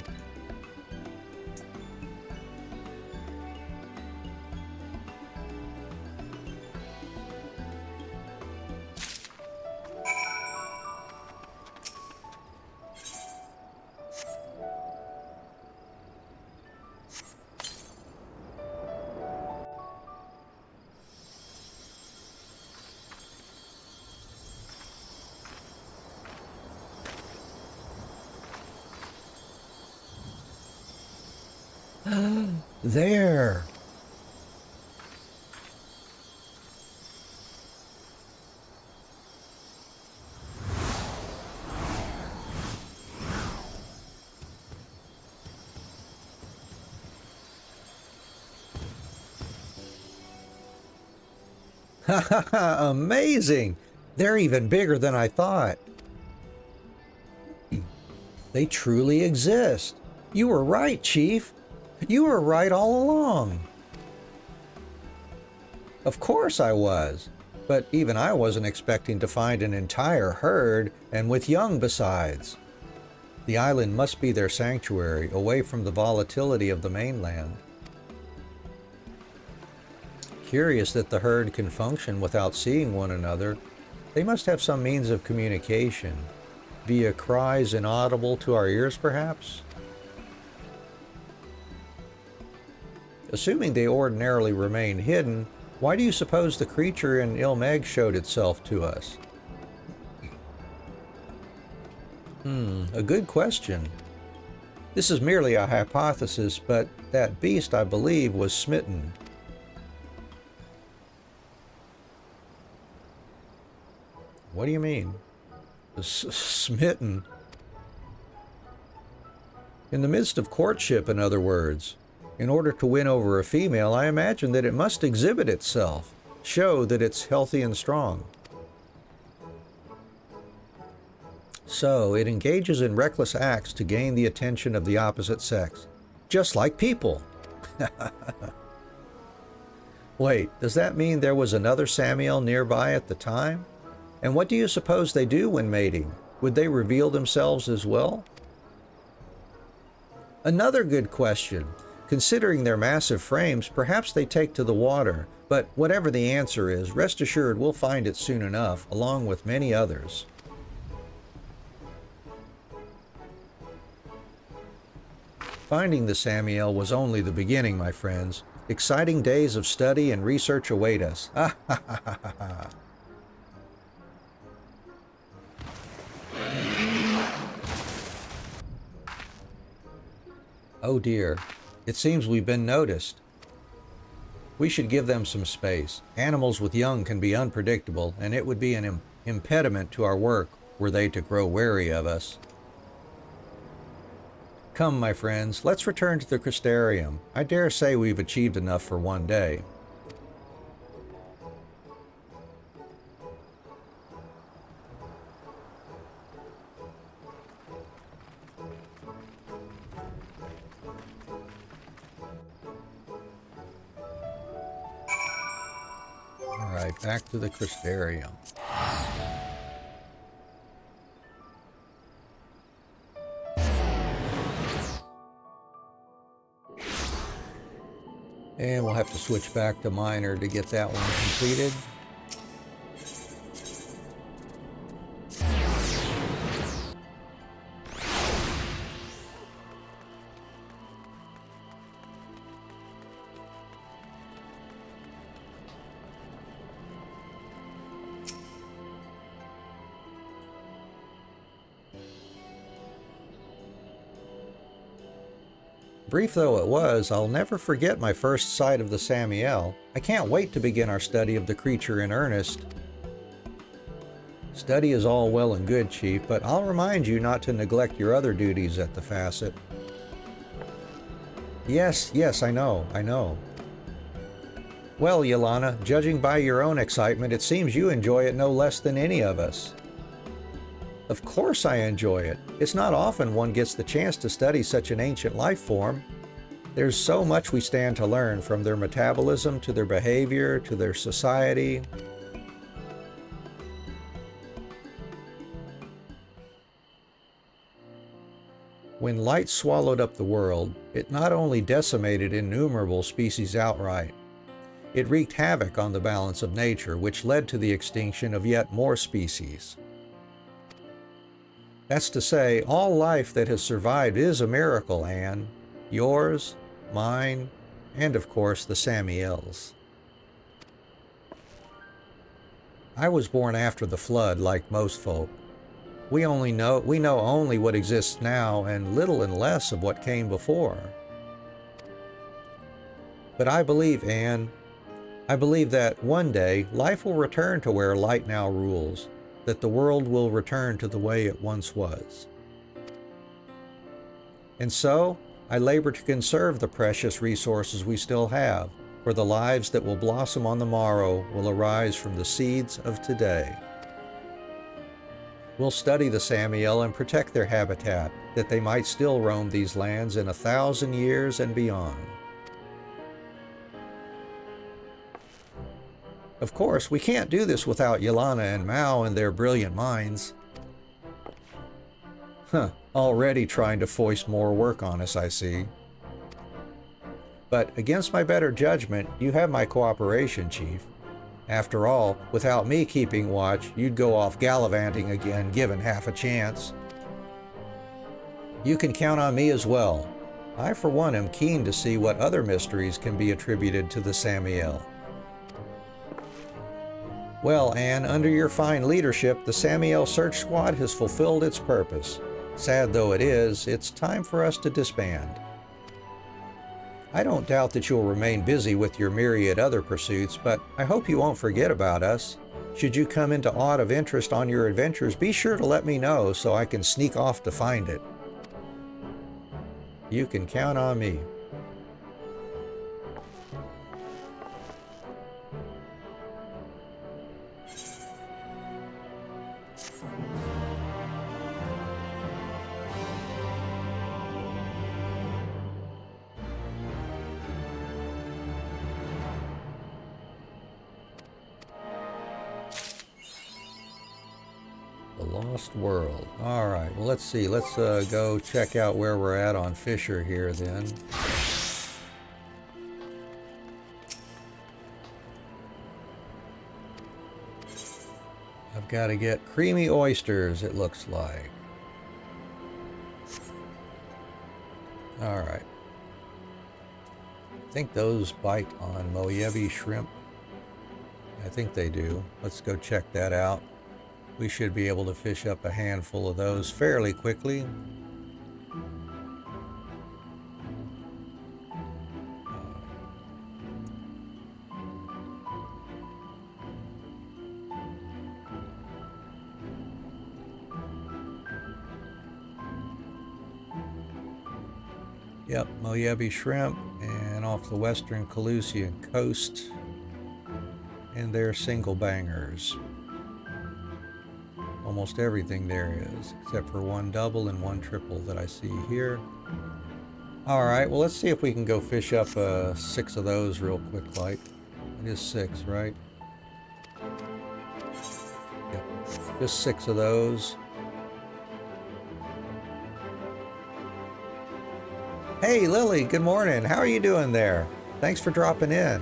There! Ha ha ha! Amazing! They're even bigger than I thought. They truly exist. You were right, Chief. You were right all along. Of course I was, but even I wasn't expecting to find an entire herd, and with young besides. The island must be their sanctuary, away from the volatility of the mainland. Curious that the herd can function without seeing one another. They must have some means of communication, via cries inaudible to our ears, perhaps? Assuming they ordinarily remain hidden, why do you suppose the creature in Ilmeg showed itself to us? A good question. This is merely a hypothesis, but that beast, I believe, was smitten. What do you mean? Smitten? In the midst of courtship, in other words. In order to win over a female, I imagine that it must exhibit itself, show that it's healthy and strong. So, it engages in reckless acts to gain the attention of the opposite sex. Just like people. Wait, does that mean there was another Samiel nearby at the time? And what do you suppose they do when mating? Would they reveal themselves as well? Another good question. Considering their massive frames, perhaps they take to the water, but whatever the answer is, rest assured we'll find it soon enough, along with many others. Finding the Samiel was only the beginning, my friends. Exciting days of study and research await us. Oh dear, it seems we've been noticed. We should give them some space. Animals with young can be unpredictable, and it would be an impediment to our work were they to grow wary of us. Come, my friends, let's return to the Crystarium. I dare say we've achieved enough for one day. Alright, back to the Crystarium. And we'll have to switch back to Miner to get that one completed. Brief though it was, I'll never forget my first sight of the Samiel. I can't wait to begin our study of the creature in earnest. Study is all well and good, Chief, but I'll remind you not to neglect your other duties at the facet. Yes, I know. Well, Yelana, judging by your own excitement, it seems you enjoy it no less than any of us. Of course I enjoy it. It's not often one gets the chance to study such an ancient life form. There's so much we stand to learn, from their metabolism to their behavior to their society. When light swallowed up the world, it not only decimated innumerable species outright, it wreaked havoc on the balance of nature, which led to the extinction of yet more species. That's to say, all life that has survived is a miracle, Anne. Yours, mine, and of course the Samiel's. I was born after the flood, like most folk. We know only what exists now, and little and less of what came before. But I believe, Anne, that one day life will return to where light now rules, that the world will return to the way it once was. And so, I labor to conserve the precious resources we still have, for the lives that will blossom on the morrow will arise from the seeds of today. We'll study the Samiel and protect their habitat, that they might still roam these lands in 1,000 years and beyond. Of course, we can't do this without Yelana and Mao and their brilliant minds. Already trying to foist more work on us, I see. But against my better judgment, you have my cooperation, Chief. After all, without me keeping watch, you'd go off gallivanting again, given half a chance. You can count on me as well. I, for one, am keen to see what other mysteries can be attributed to the Samiel. Well, Anne, under your fine leadership, the Samiel Search Squad has fulfilled its purpose. Sad though it is, it's time for us to disband. I don't doubt that you'll remain busy with your myriad other pursuits, but I hope you won't forget about us. Should you come into aught of interest on your adventures, be sure to let me know so I can sneak off to find it. You can count on me. Lost World. All right, well, let's see. Let's go check out where we're at on Fisher here then. I've got to get creamy oysters, it looks like. All right. I think those bite on Moyebi shrimp. I think they do. Let's go check that out. We should be able to fish up a handful of those fairly quickly. Yep, Moyebi shrimp, and off the western Calusian coast. And they're single bangers. Almost everything there is, except for one double and one triple that I see here. All right, well, let's see if we can go fish up 6 of those real quick like. It is 6, right? Yep, just 6 of those. Hey, Lily, good morning. How are you doing there? Thanks for dropping in.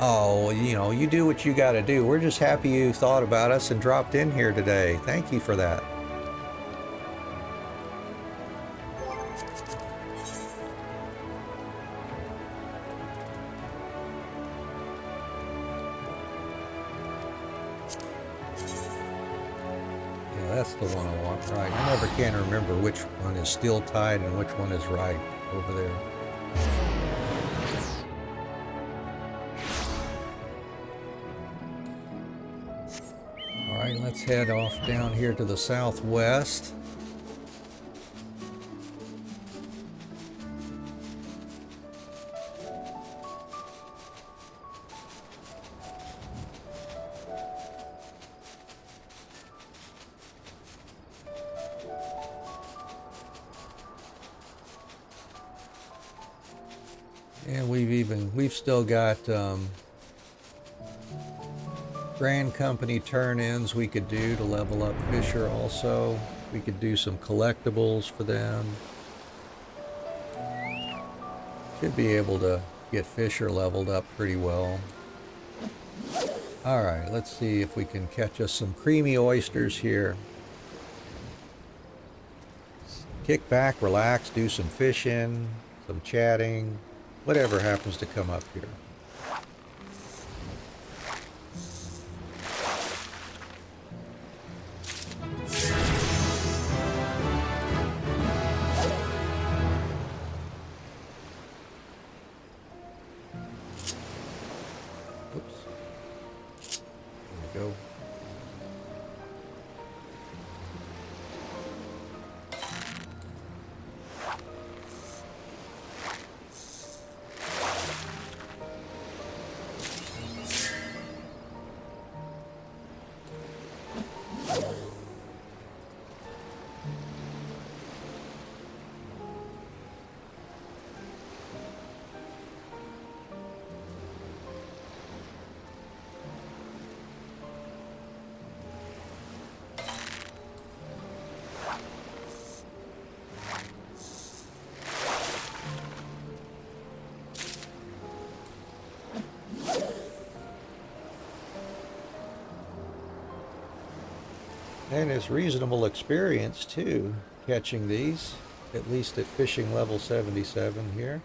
Oh, you know, you do what you got to do. We're just happy you thought about us and dropped in here today. Thank you for that. Yeah, that's the one I want, right? I never can remember which one is steel tied and which one is right over there. Let's head off down here to the southwest. And we've still got Grand Company turn-ins we could do to level up Fisher also. We could do some collectibles for them. Should be able to get Fisher leveled up pretty well. Alright, let's see if we can catch us some creamy oysters here. Kick back, relax, do some fishing, some chatting, whatever happens to come up here. And it's reasonable experience too, catching these, at least at fishing level 77 here.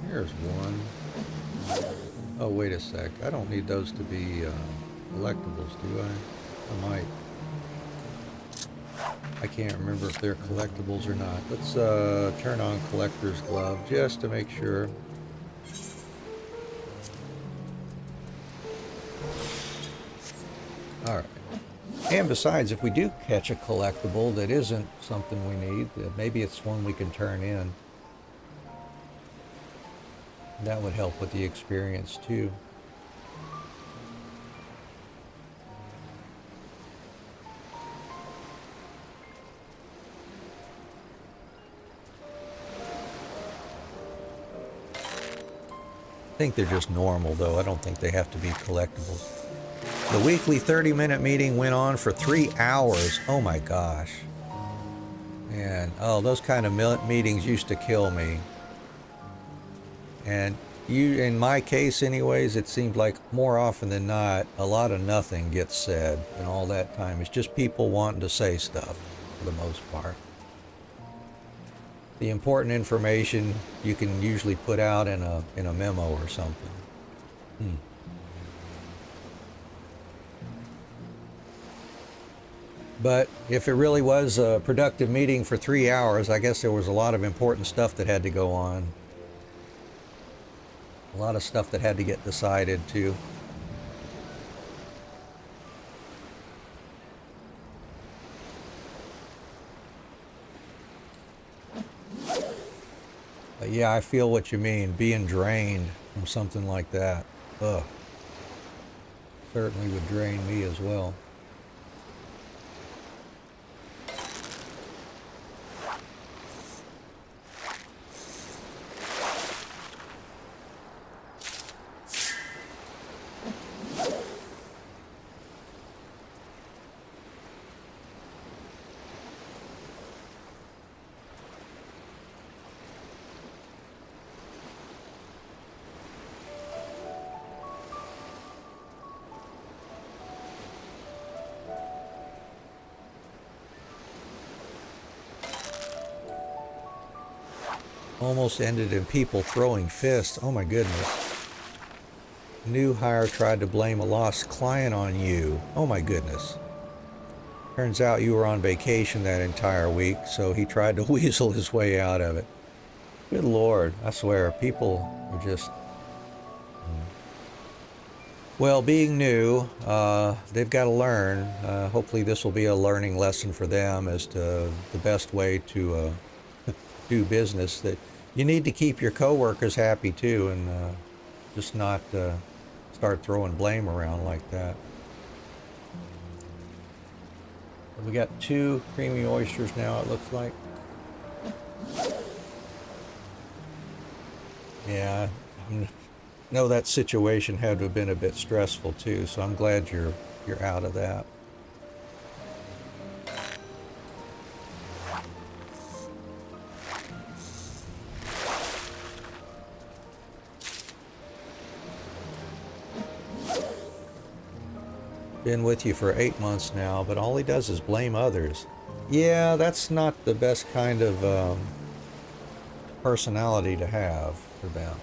Here's one. Oh, wait a sec. I don't need those to be collectibles, do I? I might. I can't remember if they're collectibles or not. Let's turn on Collector's Glove just to make sure. Alright. And besides, if we do catch a collectible that isn't something we need, maybe it's one we can turn in. That would help with the experience too. I think they're just normal though. I don't think they have to be collectibles. The weekly 30-minute meeting went on for 3 hours. Oh my gosh. Man, oh, those kind of meetings used to kill me. And in my case anyways, it seemed like more often than not, a lot of nothing gets said in all that time. It's just people wanting to say stuff for the most part. The important information you can usually put out in a memo or something. But if it really was a productive meeting for 3 hours, I guess there was a lot of important stuff that had to go on. A lot of stuff that had to get decided too. But yeah, I feel what you mean, being drained from something like that. Ugh. Certainly would drain me as well. Almost ended in people throwing fists. Oh my goodness. New hire tried to blame a lost client on you. Oh my goodness. Turns out you were on vacation that entire week, so he tried to weasel his way out of it. Good Lord, I swear, people are just... Well, being new, they've got to learn. Hopefully this will be a learning lesson for them as to the best way to do business. That you need to keep your coworkers happy too, and just not start throwing blame around like that. We got 2 creamy oysters now, it looks like. Yeah, I know that situation had to have been a bit stressful too, so I'm glad you're out of that. Been with you for 8 months now, but all he does is blame others. Yeah, that's not the best kind of personality to have for them.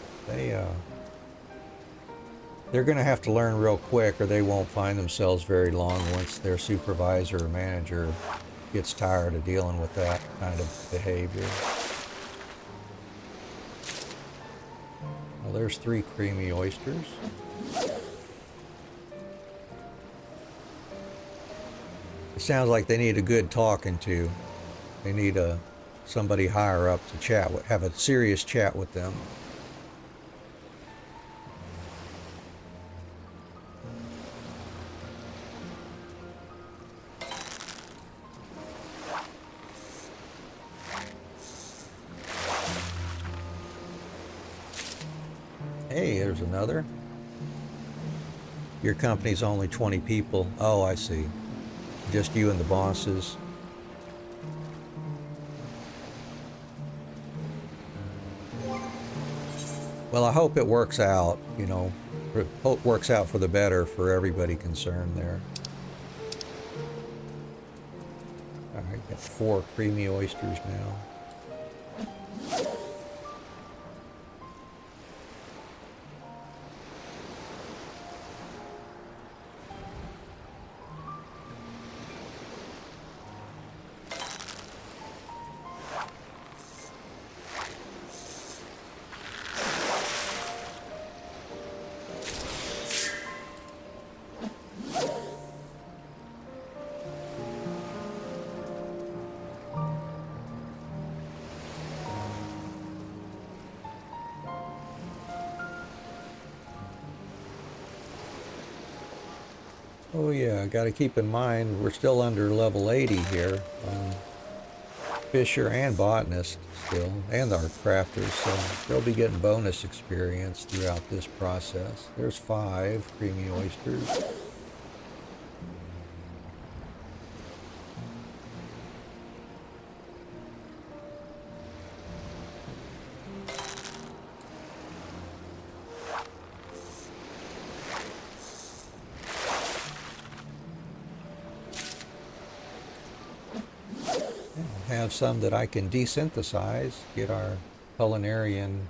They're going to have to learn real quick, or they won't find themselves very long once their supervisor or manager gets tired of dealing with that kind of behavior. Well, there's 3 creamy oysters. It sounds like they need a good talking to. They need somebody higher up to chat with, have a serious chat with them. Hey, there's another. Your company's only 20 people. Oh, I see. Just you and the bosses. Well, I hope it works out, you know. Hope it works out for the better for everybody concerned there. Alright, got 4 creamy oysters now. Oh yeah, got to keep in mind we're still under level 80 here. Fisher and botanist still, and our crafters, so they'll be getting bonus experience throughout this process. There's 5 creamy oysters. Have some that I can desynthesize, get our culinarian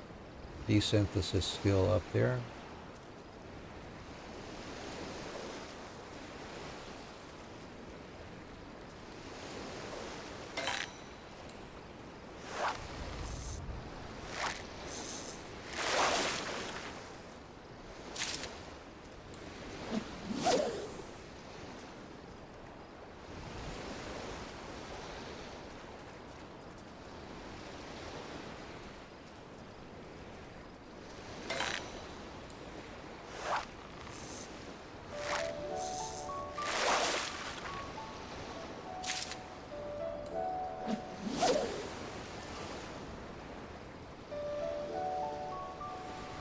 desynthesis skill up there.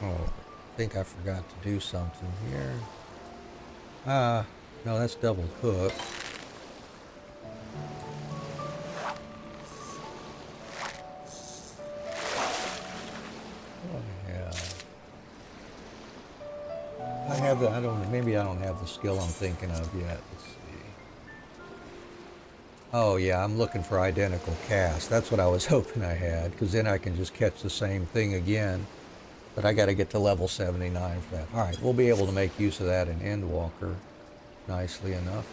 I think I forgot to do something here. No, that's double cook. Oh, yeah. I have the, maybe I don't have the skill I'm thinking of yet. Let's see. Oh, yeah, I'm looking for identical cast. That's what I was hoping I had, because then I can just catch the same thing again. But I got to get to level 79 for that. All right, we'll be able to make use of that in Endwalker nicely enough.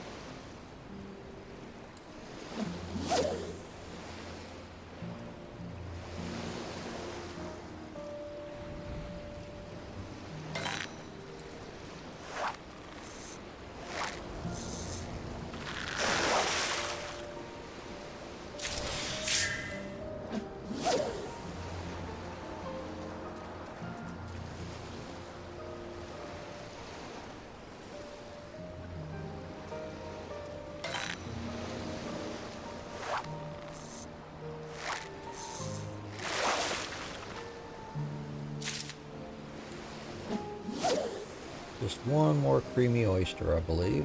Just one more creamy oyster, I believe.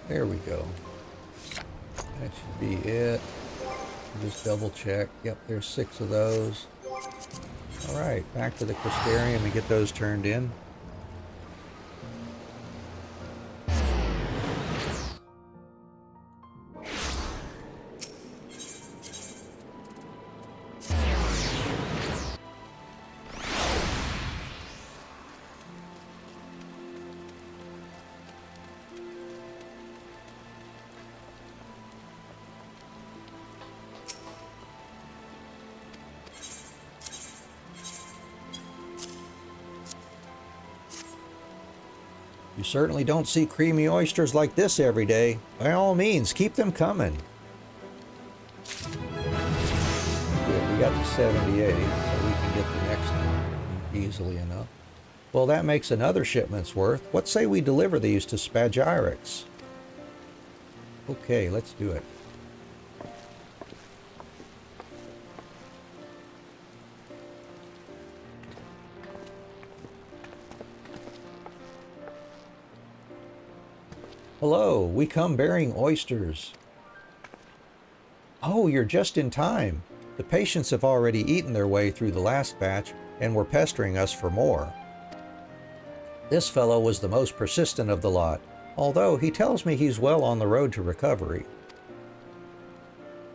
There we go. That should be it. Just double check. Yep, there's 6 of those. All right, back to the crystarium and get those turned in. You certainly don't see creamy oysters like this every day. By all means, keep them coming. Good, we got to 78, so we can get the next one easily enough. Well, that makes another shipment's worth. What say we deliver these to Spagyrix? Okay, let's do it. Hello, we come bearing oysters. Oh, you're just in time. The patients have already eaten their way through the last batch and were pestering us for more. This fellow was the most persistent of the lot, although he tells me he's well on the road to recovery.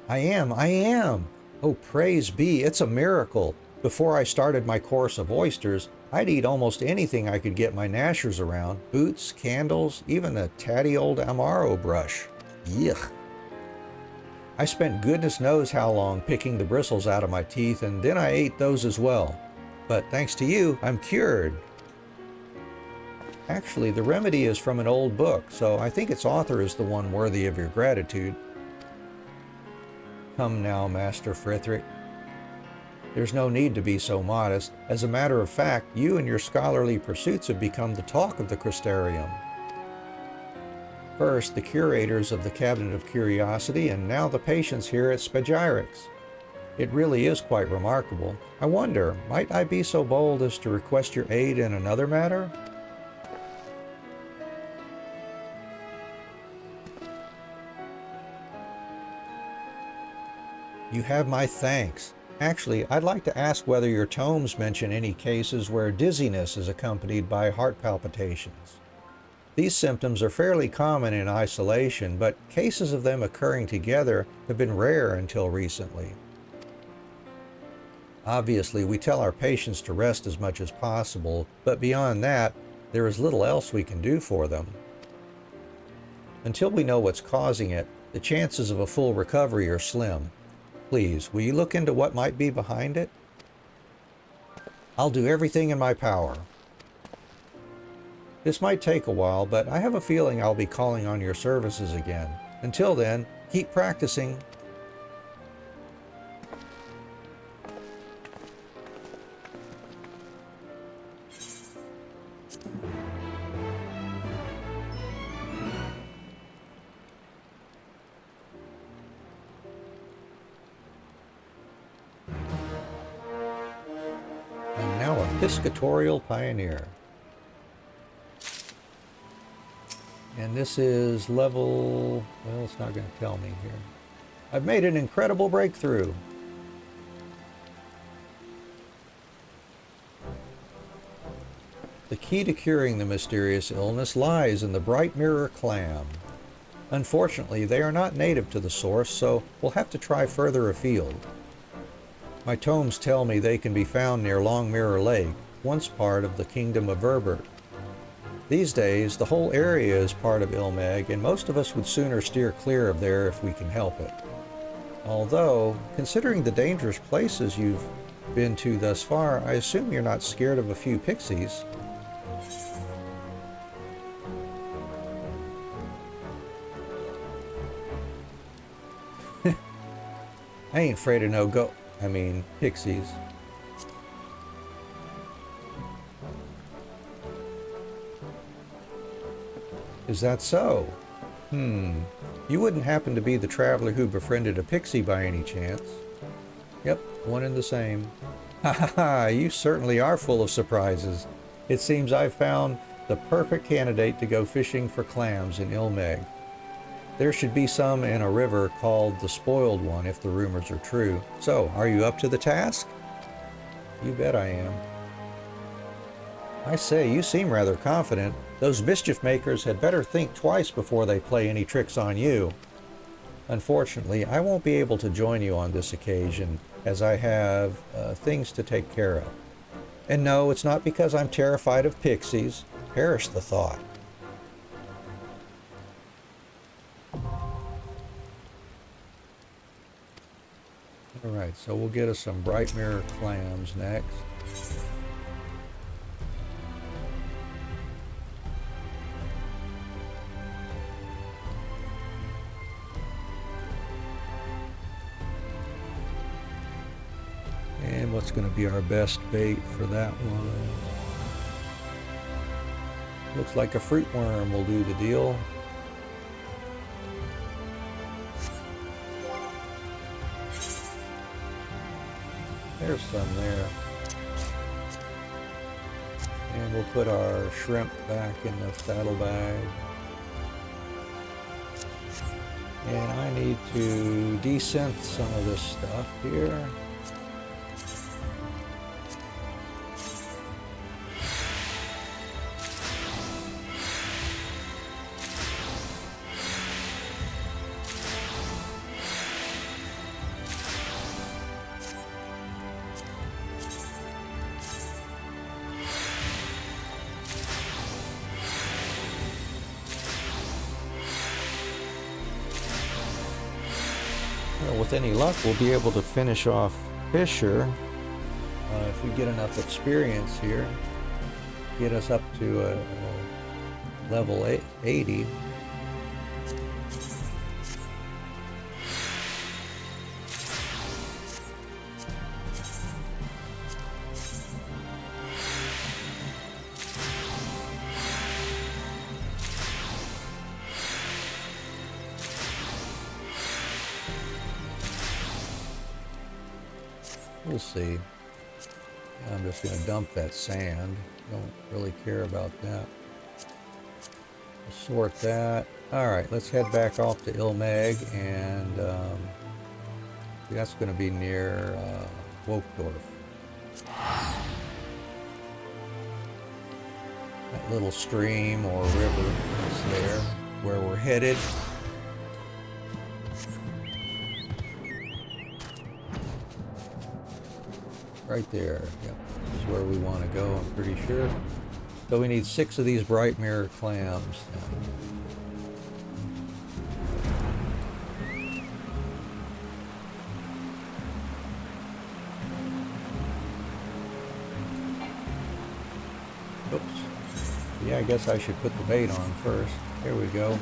I am. Oh, praise be, it's a miracle. Before I started my course of oysters, I'd eat almost anything I could get my gnashers around. Boots, candles, even a tatty old Amaro brush. Yuck. I spent goodness knows how long picking the bristles out of my teeth, and then I ate those as well. But thanks to you, I'm cured. Actually, the remedy is from an old book, so I think its author is the one worthy of your gratitude. Come now, Master Frithric. There's no need to be so modest. As a matter of fact, you and your scholarly pursuits have become the talk of the Crystarium. First, the curators of the Cabinet of Curiosity, and now the patients here at Spagyrix. It really is quite remarkable. I wonder, might I be so bold as to request your aid in another matter? You have my thanks. Actually, I'd like to ask whether your tomes mention any cases where dizziness is accompanied by heart palpitations. These symptoms are fairly common in isolation, but cases of them occurring together have been rare until recently. Obviously, we tell our patients to rest as much as possible, but beyond that, there is little else we can do for them. Until we know what's causing it, the chances of a full recovery are slim. Please, will you look into what might be behind it? I'll do everything in my power. This might take a while, but I have a feeling I'll be calling on your services again. Until then, keep practicing. I'm now a piscatorial pioneer. And this is level, well, it's not going to tell me here. I've made an incredible breakthrough. The key to curing the mysterious illness lies in the bright mirror clam. Unfortunately, they are not native to the source, so we'll have to try further afield. My tomes tell me they can be found near Long Mirror Lake, once part of the Kingdom of Verbert. These days, the whole area is part of Ilmeg, and most of us would sooner steer clear of there if we can help it. Although, considering the dangerous places you've been to thus far, I assume you're not scared of a few pixies. I ain't afraid of pixies. Is that so? You wouldn't happen to be the traveler who befriended a pixie by any chance? Yep, one and the same. Ha ha ha, you certainly are full of surprises. It seems I've found the perfect candidate to go fishing for clams in Ilmeg. There should be some in a river called the Spoiled One if the rumors are true. So, are you up to the task? You bet I am. I say, you seem rather confident. Those mischief makers had better think twice before they play any tricks on you. Unfortunately, I won't be able to join you on this occasion, as I have things to take care of. And no, it's not because I'm terrified of pixies. Perish the thought. Alright, so we'll get us some bright mirror clams next. And what's going to be our best bait for that one? Looks like a fruit worm will do the deal. There's some there. And we'll put our shrimp back in the saddlebag. And I need to desynth some of this stuff here. With any luck, we'll be able to finish off Fisher if we get enough experience here. Get us up to level 80. We'll see. I'm just going to dump that sand. Don't really care about that. We'll sort that. Alright, let's head back off to Ilmeg, and that's going to be near Wokdorf. That little stream or river is there where we're headed. Right there, yep, this is where we want to go, I'm pretty sure. So we need 6 of these bright mirror clams now. Oops. Yeah, I guess I should put the bait on first. Here we go.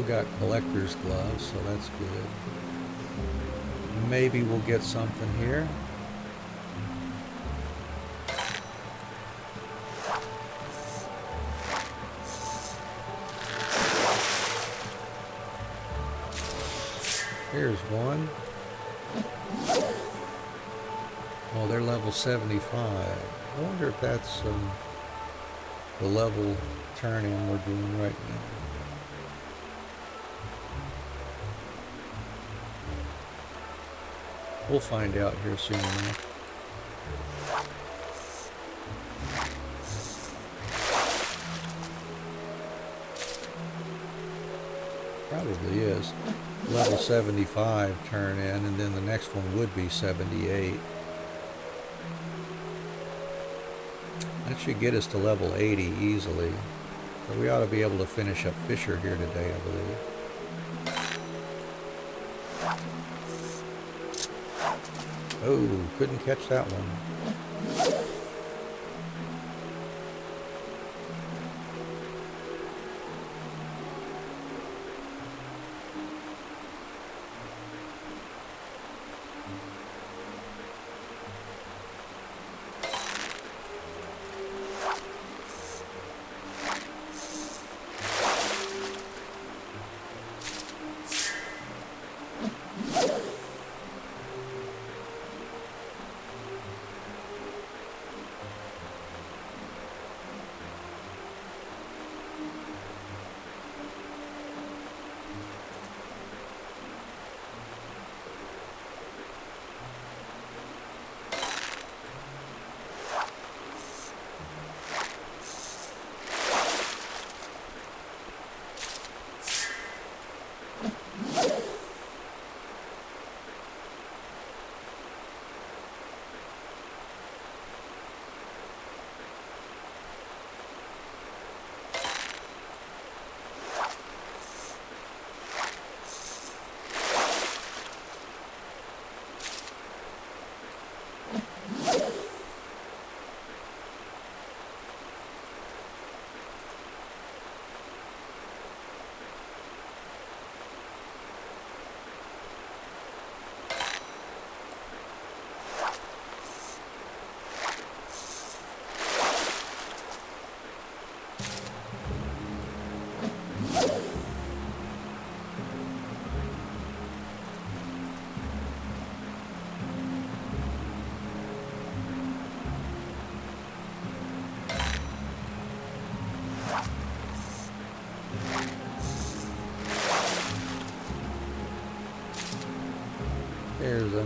Got collector's gloves, so that's good. Maybe we'll get something here. Here's one. Oh, they're level 75. I wonder if that's the level turn-in we're doing right now. We'll find out here soon enough. Probably is. Level 75 turn in, and then the next one would be 78. That should get us to level 80 easily. So we ought to be able to finish up Fisher here today, I believe. Oh, couldn't catch that one.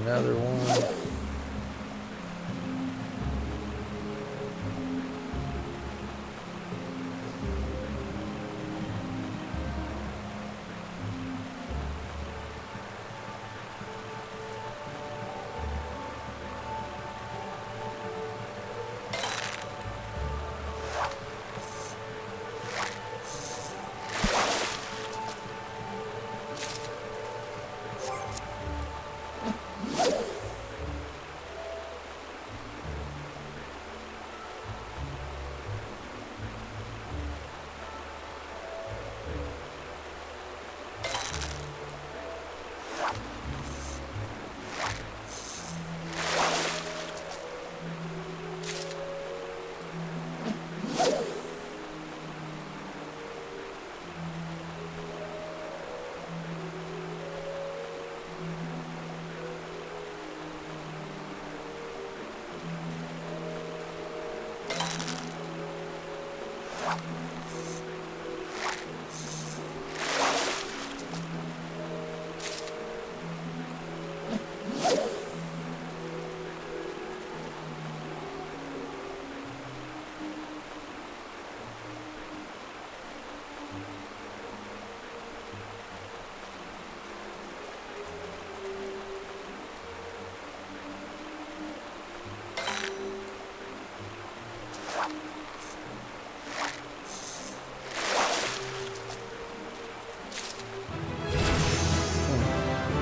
another one.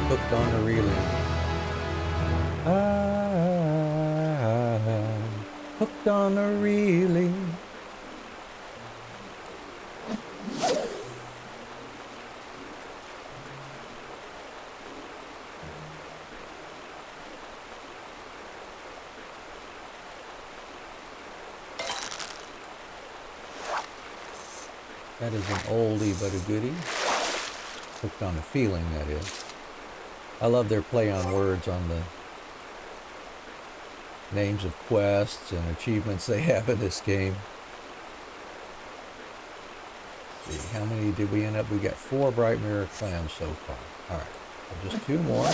Hooked on a reeling. Hooked on a reeling. That is an oldie but a goodie. Hooked on a feeling, that is. I love their play on words on the names of quests and achievements they have in this game. Let's see, how many did we end up? We got 4 bright mirror clams so far. Alright, so just 2 more.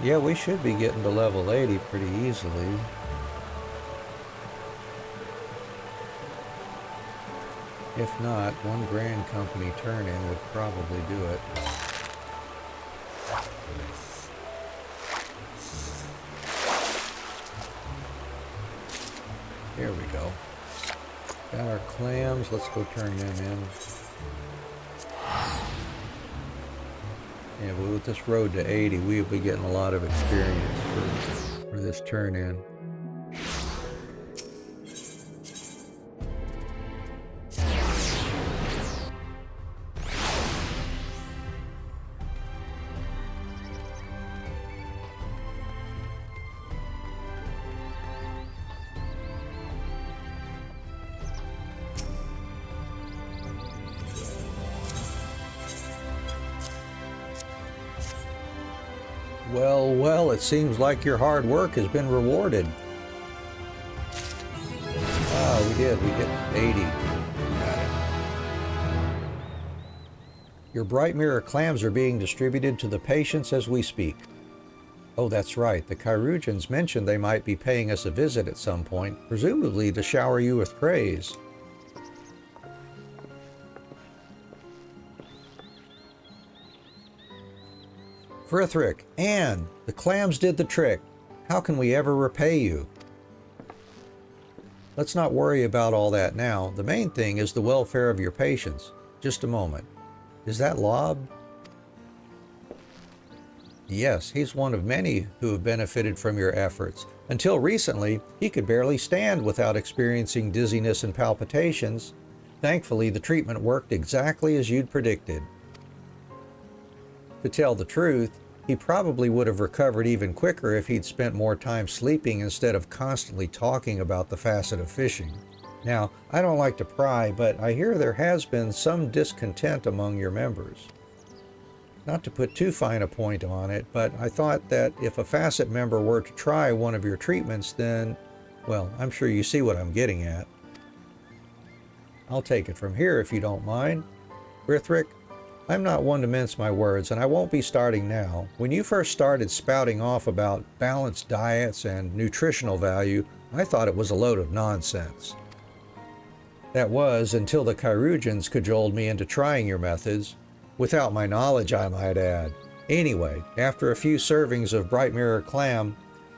Yeah, we should be getting to level 80 pretty easily. If not, one Grand Company turn-in would probably do it. Here we go. Got our clams, let's go turn them in. Yeah, but with this road to 80, we'll be getting a lot of experience for this turn-in. Well, it seems like your hard work has been rewarded. Ah, we did. We hit 80. Got it. Your bright mirror clams are being distributed to the patients as we speak. Oh, that's right. The Kyrugians mentioned they might be paying us a visit at some point, presumably to shower you with praise. Frithric, Anne, the clams did the trick. How can we ever repay you? let's not worry about all that now. The main thing is the welfare of your patients. Just a moment. Is that Lob? Yes, he's one of many who have benefited from your efforts. Until recently, he could barely stand without experiencing dizziness and palpitations. Thankfully, the treatment worked exactly as you'd predicted. To tell the truth, he probably would have recovered even quicker if he'd spent more time sleeping instead of constantly talking about the facet of fishing. Now, I don't like to pry, but I hear there has been some discontent among your members. Not to put too fine a point on it, but I thought that if a facet member were to try one of your treatments, then, well, I'm sure you see what I'm getting at. I'll take it from here if you don't mind. Brithric, I'm not one to mince my words, and I won't be starting now. When you first started spouting off about balanced diets and nutritional value, I thought it was a load of nonsense. That was until the Chirurgeons cajoled me into trying your methods. Without my knowledge, I might add. Anyway, after a few servings of bright mirror clam,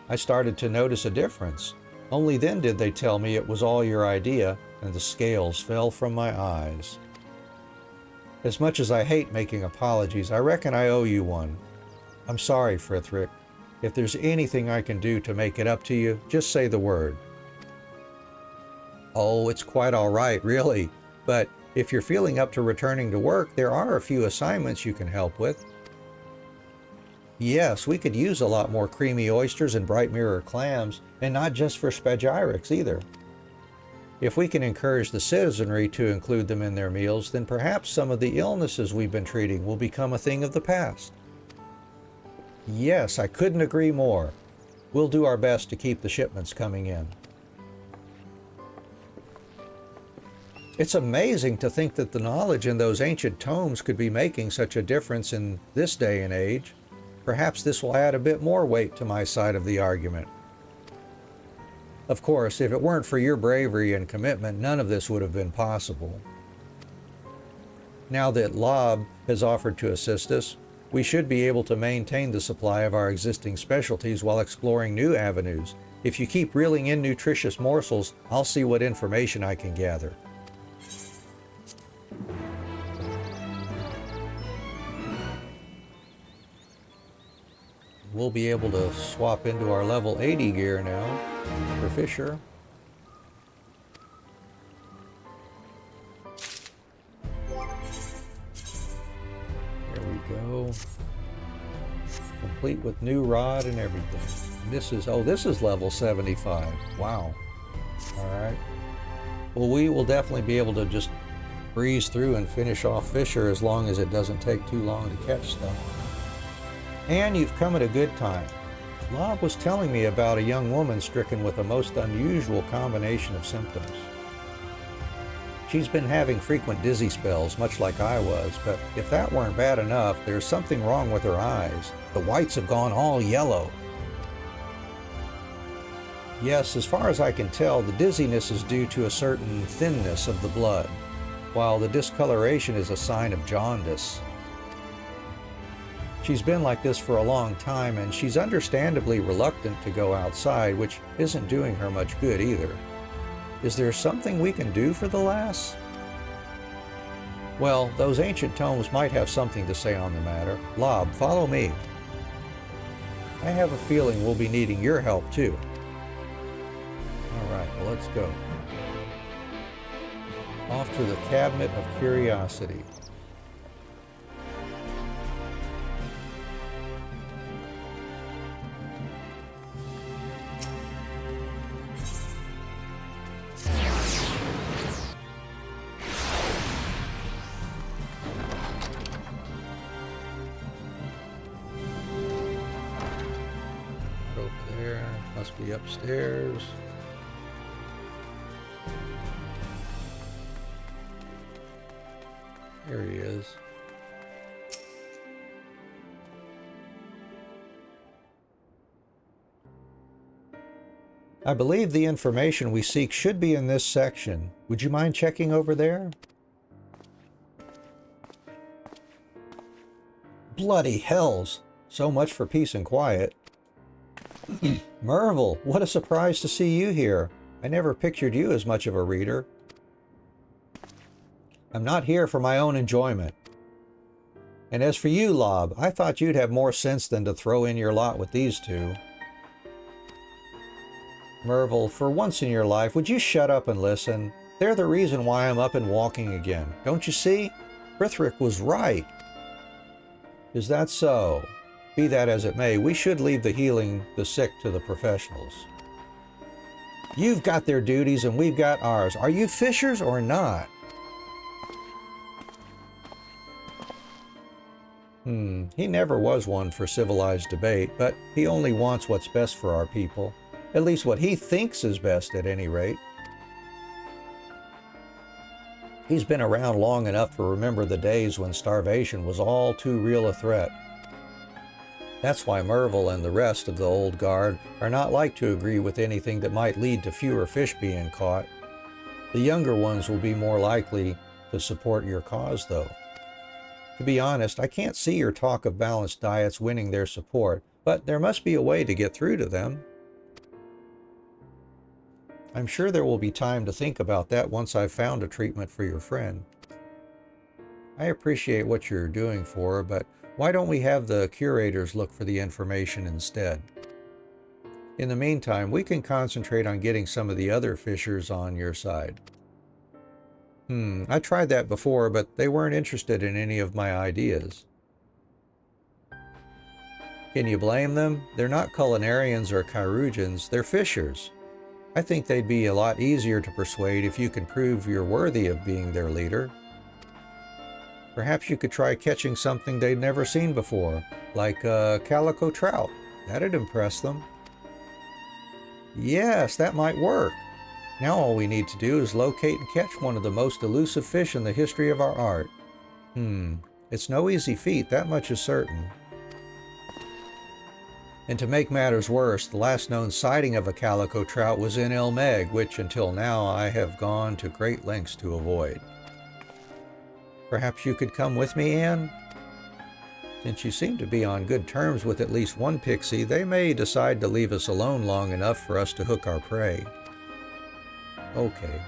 I started to notice a difference. Only then did they tell me it was all your idea, and the scales fell from my eyes. As much as I hate making apologies, I reckon I owe you one. I'm sorry, Frithric. If there's anything I can do to make it up to you, just say the word. Oh, it's quite all right, really. But if you're feeling up to returning to work, there are a few assignments you can help with. Yes, we could use a lot more creamy oysters and bright mirror clams, and not just for spagyrics either. If we can encourage the citizenry to include them in their meals, then perhaps some of the illnesses we've been treating will become a thing of the past. Yes, I couldn't agree more. We'll do our best to keep the shipments coming in. It's amazing to think that the knowledge in those ancient tomes could be making such a difference in this day and age. Perhaps this will add a bit more weight to my side of the argument. Of course, if it weren't for your bravery and commitment, none of this would have been possible. Now that Lob has offered to assist us, we should be able to maintain the supply of our existing specialties while exploring new avenues. If you keep reeling in nutritious morsels, I'll see what information I can gather. We'll be able to swap into our level 80 gear now for Fisher. There we go. Complete with new rod and everything. This is level 75. Wow. Alright. Well, we will definitely be able to just breeze through and finish off Fisher as long as it doesn't take too long to catch stuff. And you've come at a good time. Lob was telling me about a young woman stricken with a most unusual combination of symptoms. She's been having frequent dizzy spells, much like I was, but if that weren't bad enough, there's something wrong with her eyes. The whites have gone all yellow. Yes, as far as I can tell, the dizziness is due to a certain thinness of the blood, while the discoloration is a sign of jaundice. She's been like this for a long time, and she's understandably reluctant to go outside, which isn't doing her much good either. Is there something we can do for the lass? Well, those ancient tomes might have something to say on the matter. Lob, follow me. I have a feeling we'll be needing your help too. Alright, well, let's go. Off to the Cabinet of Curiosity. Must be upstairs. There he is. I believe the information we seek should be in this section. Would you mind checking over there? Bloody hells! So much for peace and quiet. Merville, what a surprise to see you here. I never pictured you as much of a reader. I'm not here for my own enjoyment. And as for you, Lob, I thought you'd have more sense than to throw in your lot with these two. Mervil, for once in your life, would you shut up and listen? They're the reason why I'm up and walking again. Don't you see? Frithric was right. Is that so? Be that as it may, we should leave the healing the sick to the professionals. You've got their duties and we've got ours. Are you fishers or not? He never was one for civilized debate, but he only wants what's best for our people. At least what he thinks is best, at any rate. He's been around long enough to remember the days when starvation was all too real a threat. That's why Mervil and the rest of the old guard are not like to agree with anything that might lead to fewer fish being caught. The younger ones will be more likely to support your cause, though. To be honest, I can't see your talk of balanced diets winning their support, but there must be a way to get through to them. I'm sure there will be time to think about that once I've found a treatment for your friend. I appreciate what you're doing for her, but why don't we have the curators look for the information instead? In the meantime, we can concentrate on getting some of the other fishers on your side. I tried that before, but they weren't interested in any of my ideas. Can you blame them? They're not culinarians or chirurgeons, they're fishers. I think they'd be a lot easier to persuade if you can prove you're worthy of being their leader. Perhaps you could try catching something they'd never seen before, like a calico trout. That'd impress them. Yes, that might work. Now all we need to do is locate and catch one of the most elusive fish in the history of our art. It's no easy feat, that much is certain. And to make matters worse, the last known sighting of a calico trout was in El Meg, which until now I have gone to great lengths to avoid. Perhaps you could come with me, Anne? Since you seem to be on good terms with at least one pixie, they may decide to leave us alone long enough for us to hook our prey. Okay.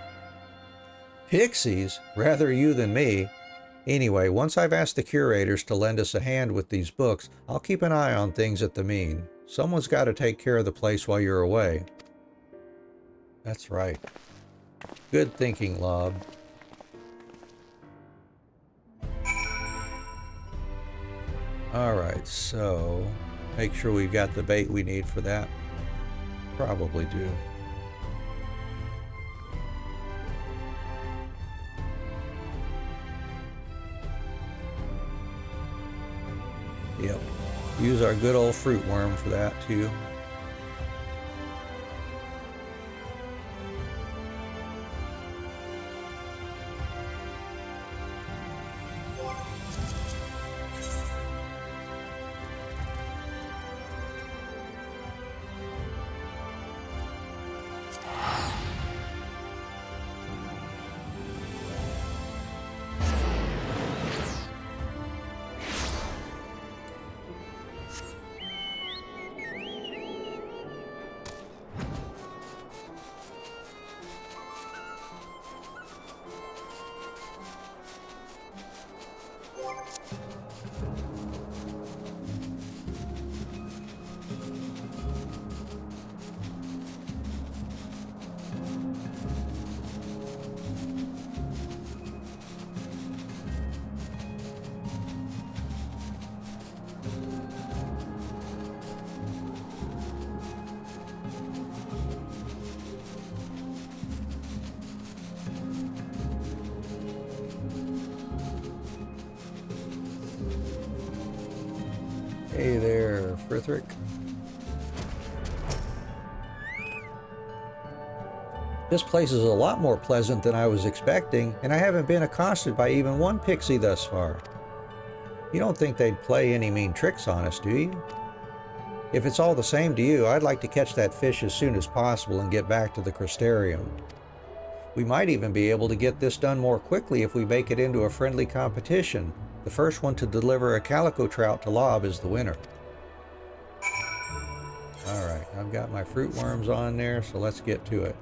Pixies? Rather you than me. Anyway, once I've asked the curators to lend us a hand with these books, I'll keep an eye on things at the Mean. Someone's got to take care of the place while you're away. That's right. Good thinking, Lob. Alright, so make sure we've got the bait we need for that. Probably do. Yep. Use our good old fruit worm for that too. Hey there, Frithric. This place is a lot more pleasant than I was expecting, and I haven't been accosted by even one pixie thus far. You don't think they'd play any mean tricks on us, do you? If it's all the same to you, I'd like to catch that fish as soon as possible and get back to the Crystarium. We might even be able to get this done more quickly if we make it into a friendly competition. The first one to deliver a calico trout to Lob is the winner. Alright, I've got my fruit worms on there, so let's get to it.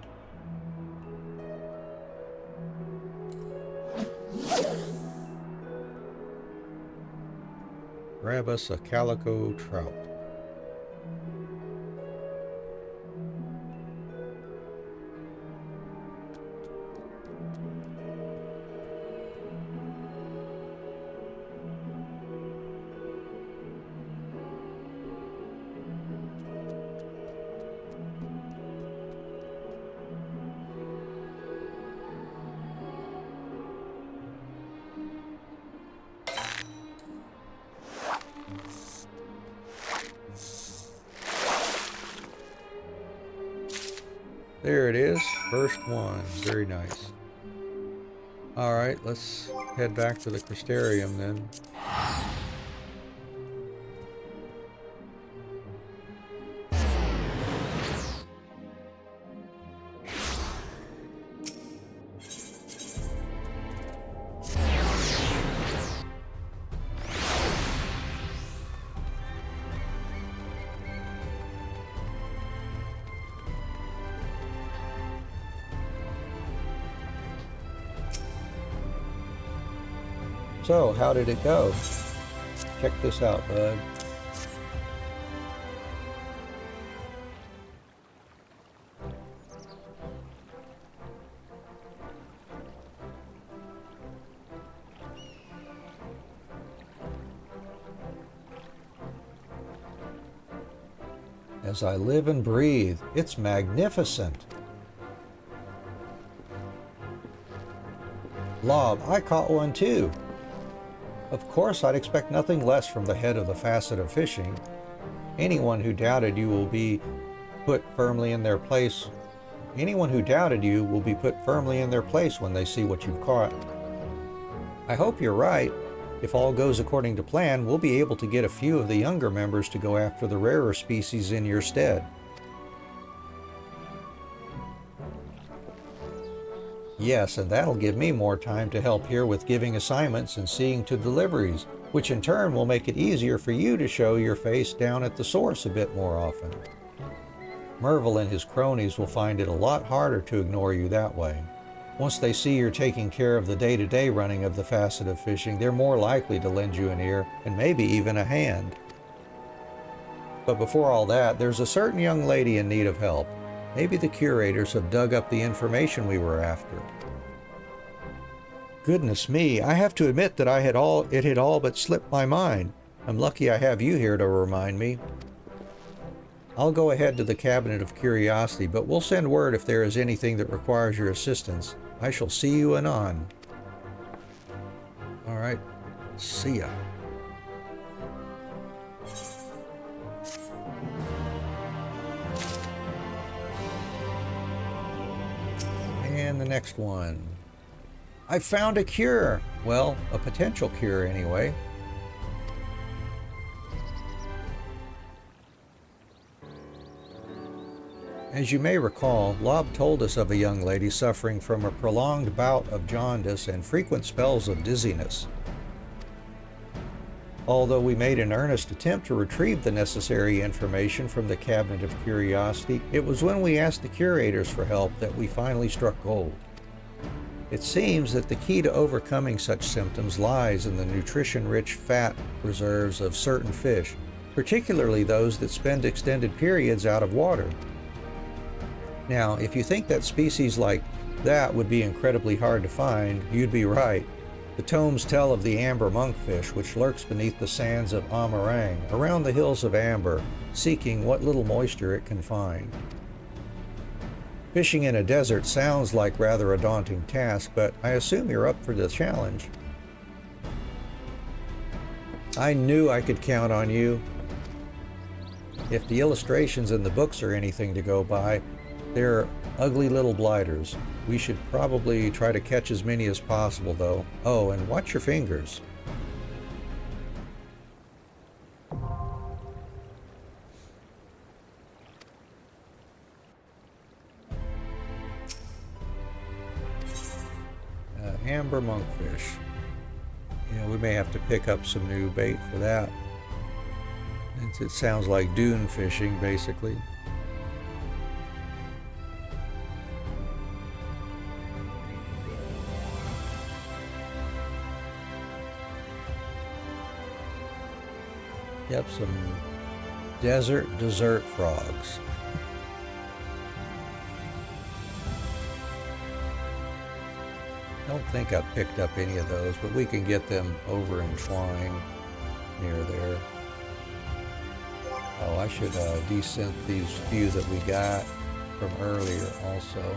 Grab us a calico trout. There it is, first one. Very nice. Alright, let's head back to the Crystarium then. So, how did it go? Check this out, bud. As I live and breathe, it's magnificent. Lob, I caught one too. Of course, I'd expect nothing less from the head of the facet of fishing. Anyone who doubted you will be put firmly in their place. Anyone who doubted you will be put firmly in their place when they see what you've caught. I hope you're right. If all goes according to plan, we'll be able to get a few of the younger members to go after the rarer species in your stead. Yes, and that'll give me more time to help here with giving assignments and seeing to deliveries, which in turn will make it easier for you to show your face down at the source a bit more often. Mervil and his cronies will find it a lot harder to ignore you that way. Once they see you're taking care of the day-to-day running of the facet of fishing, they're more likely to lend you an ear and maybe even a hand. But before all that, there's a certain young lady in need of help. Maybe the curators have dug up the information we were after. Goodness me, I have to admit that it had all but slipped my mind. I'm lucky I have you here to remind me. I'll go ahead to the Cabinet of Curiosity, but we'll send word if there is anything that requires your assistance. I shall see you anon. All right, see ya. And the next one. I found a cure. Well, a potential cure anyway. As you may recall, Lob told us of a young lady suffering from a prolonged bout of jaundice and frequent spells of dizziness. Although we made an earnest attempt to retrieve the necessary information from the Cabinet of Curiosity, it was when we asked the curators for help that we finally struck gold. It seems that the key to overcoming such symptoms lies in the nutrition-rich fat reserves of certain fish, particularly those that spend extended periods out of water. Now, if you think that species like that would be incredibly hard to find, you'd be right. The tomes tell of the amber monkfish, which lurks beneath the sands of Amarang, around the hills of Amber, seeking what little moisture it can find. Fishing in a desert sounds like rather a daunting task, but I assume you're up for the challenge. I knew I could count on you. If the illustrations in the books are anything to go by, they're ugly little blighters. We should probably try to catch as many as possible, though. Oh, and watch your fingers. Amber monkfish. Yeah, we may have to pick up some new bait for that. It sounds like dune fishing, basically. Yep, some desert frogs. Don't think I've picked up any of those, but we can get them over in Twine near there. Oh, I should descent these few that we got from earlier also.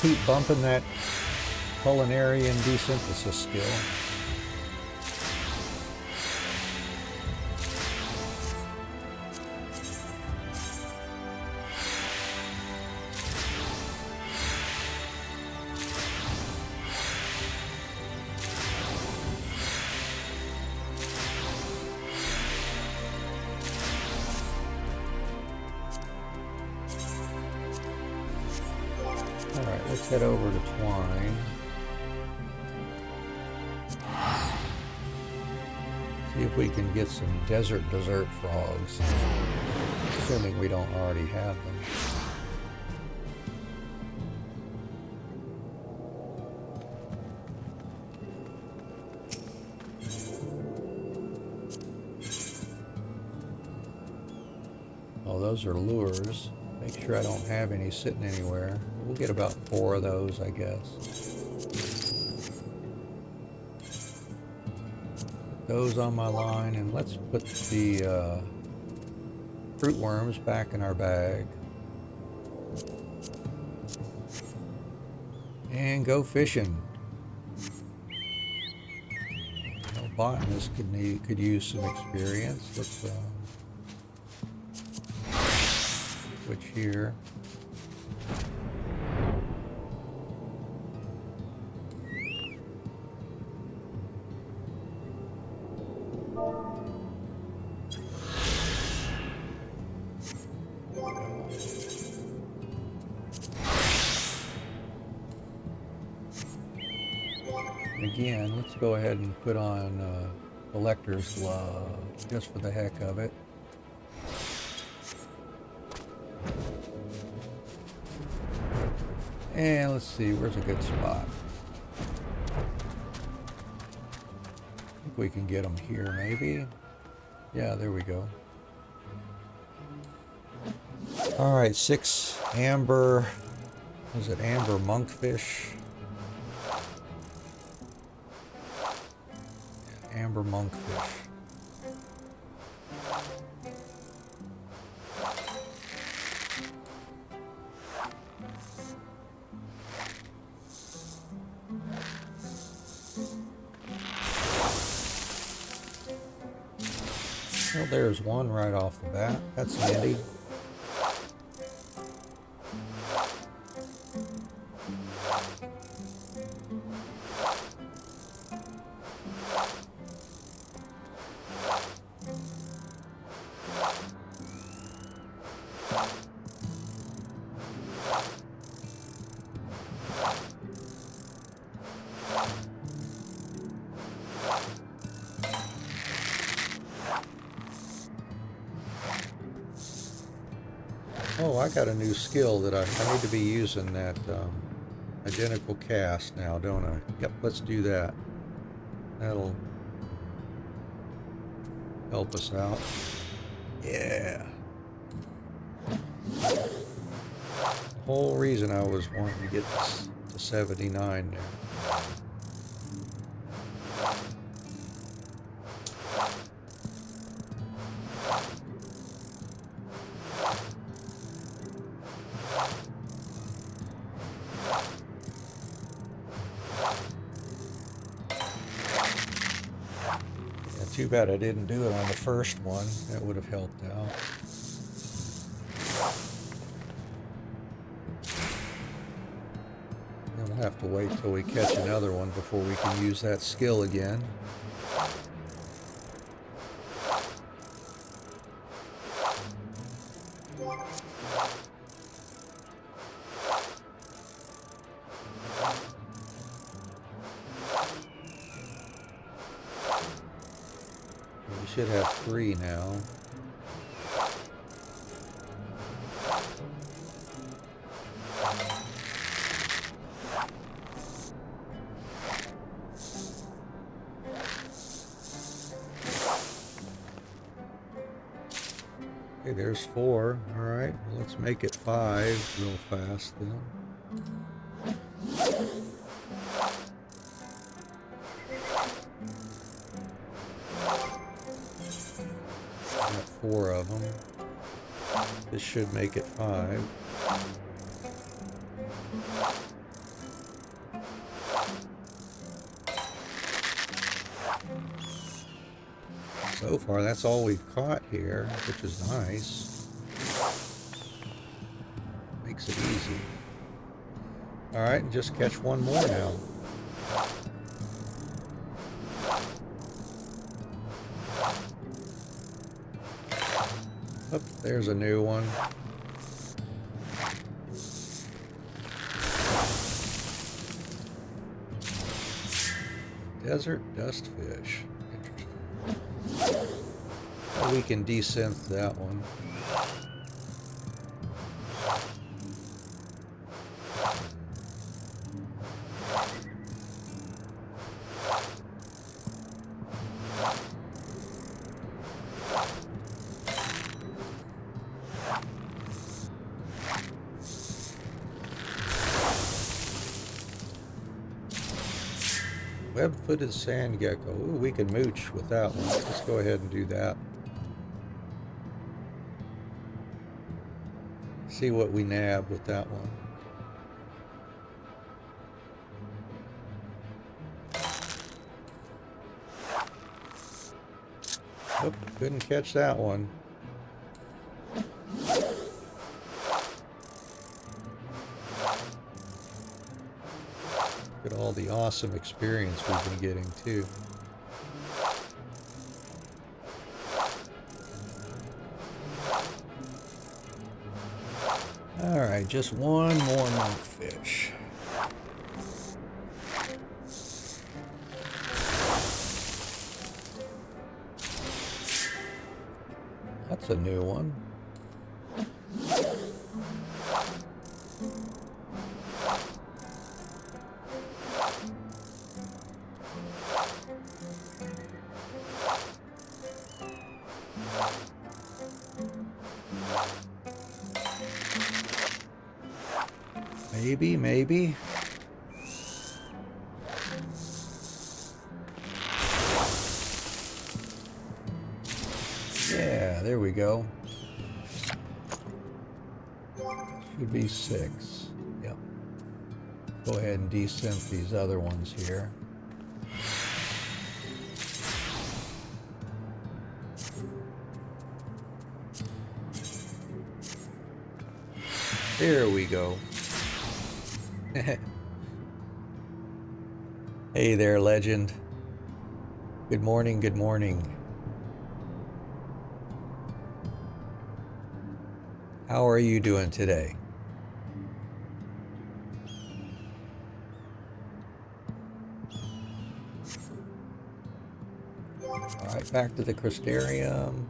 Keep bumping that culinarian desynthesis skill. Alright, let's head over to Twine. See if we can get some desert frogs. Assuming we don't already have them. Oh, those are lures. Make sure I don't have any sitting anywhere. We'll get about 4 of those, I guess. Put those on my line, and let's put the fruit worms back in our bag. And go fishing. No botanist could use some experience. Let's switch here. Again, let's go ahead and put on collector's glove just for the heck of it. And let's see, where's a good spot? I think we can get them here, maybe. Yeah, there we go. All right, 6 amber, is it amber monkfish? Yeah, amber monkfish. Well, there's one right off the bat. That's handy. Oh, I got a new skill that I need to be using that identical cast now, don't I? Yep, let's do that. That'll help us out. Yeah. Whole reason I was wanting to get this to 79 there. Too bad I didn't do it on the first one. That would have helped out. Then we'll have to wait till we catch another one before we can use that skill again. Should have 3 now. Okay, there's 4. All right, well, let's make it 5 real fast then. Got 4 of them. This should make it 5. So far, that's all we've caught here, which is nice. Makes it easy. Alright, and just catch one more now. Oh, there's a new one. Desert dustfish. Interesting. Well, we can desynth that one. Web-footed sand gecko. Ooh, we can mooch with that one. Let's go ahead and do that. See what we nab with that one. Oh, couldn't catch that one. Look at all the awesome experience we've been getting too. Alright, just one more monkfish. That's a new one. Maybe. Yeah, there we go. Should be 6. Yep. Go ahead and desynth these other ones here. There we go. Hey there, legend. Good morning, good morning. How are you doing today? Alright, back to the crystarium.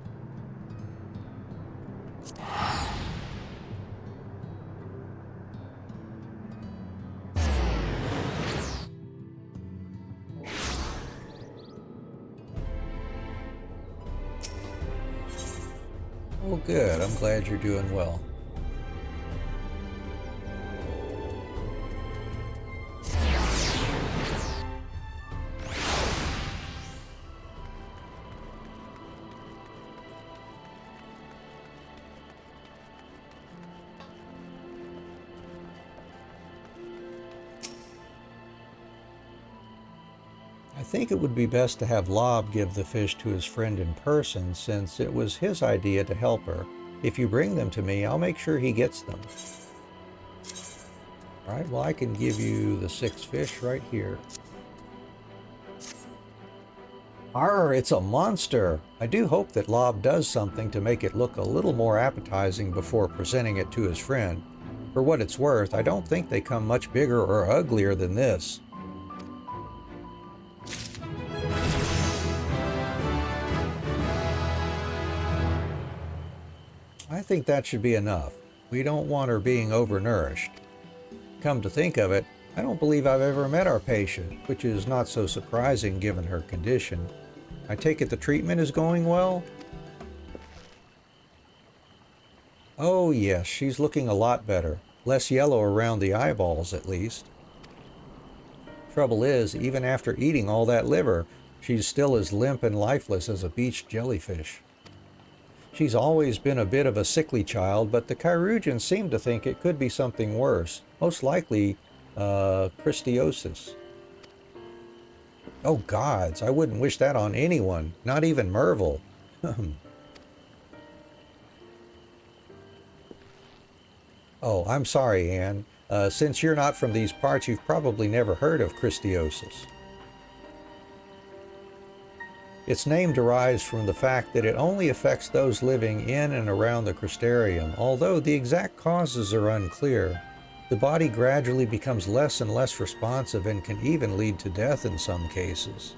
Well, good. I'm glad you're doing well. I think it would be best to have Lob give the fish to his friend in person, since it was his idea to help her. If you bring them to me, I'll make sure he gets them. Alright, well, I can give you the 6 fish right here. Arr, it's a monster! I do hope that Lob does something to make it look a little more appetizing before presenting it to his friend. For what it's worth, I don't think they come much bigger or uglier than this. I think that should be enough. We don't want her being overnourished. Come to think of it, I don't believe I've ever met our patient, which is not so surprising given her condition. I take it the treatment is going well? Oh yes, she's looking a lot better. Less yellow around the eyeballs, at least. Trouble is, even after eating all that liver, she's still as limp and lifeless as a beach jellyfish. She's always been a bit of a sickly child, but the Chirurgeons seem to think it could be something worse. Most likely, Christiosis. Oh gods, I wouldn't wish that on anyone, not even Merville. Oh, I'm sorry, Anne. Since you're not from these parts, you've probably never heard of Christiosis. Its name derives from the fact that it only affects those living in and around the crystarium. Although the exact causes are unclear, the body gradually becomes less and less responsive and can even lead to death in some cases.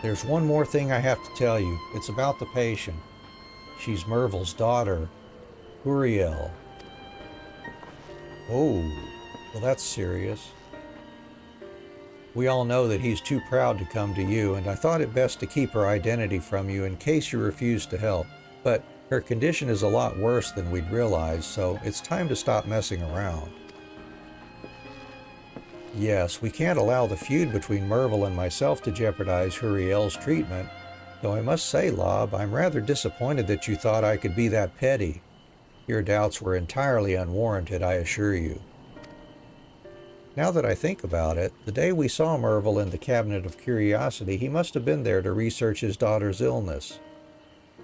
There's one more thing I have to tell you. It's about the patient. She's Merville's daughter, Uriel. Oh, well that's serious. We all know that he's too proud to come to you, and I thought it best to keep her identity from you in case you refuse to help. But her condition is a lot worse than we'd realized, so it's time to stop messing around. Yes, we can't allow the feud between Merville and myself to jeopardize Uriel's treatment, though I must say, Lob, I'm rather disappointed that you thought I could be that petty. Your doubts were entirely unwarranted, I assure you. Now that I think about it, the day we saw Merville in the Cabinet of Curiosity, he must have been there to research his daughter's illness.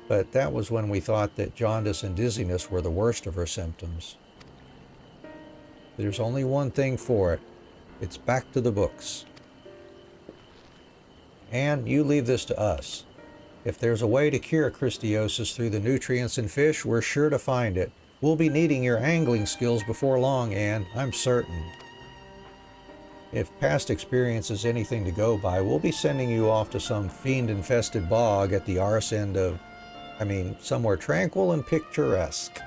But that was when we thought that jaundice and dizziness were the worst of her symptoms. There's only one thing for it. It's back to the books. And you leave this to us. If there's a way to cure Christiosis through the nutrients in fish, we're sure to find it. We'll be needing your angling skills before long, Anne, I'm certain. If past experience is anything to go by, we'll be sending you off to some fiend-infested bog at the arse end of, somewhere tranquil and picturesque.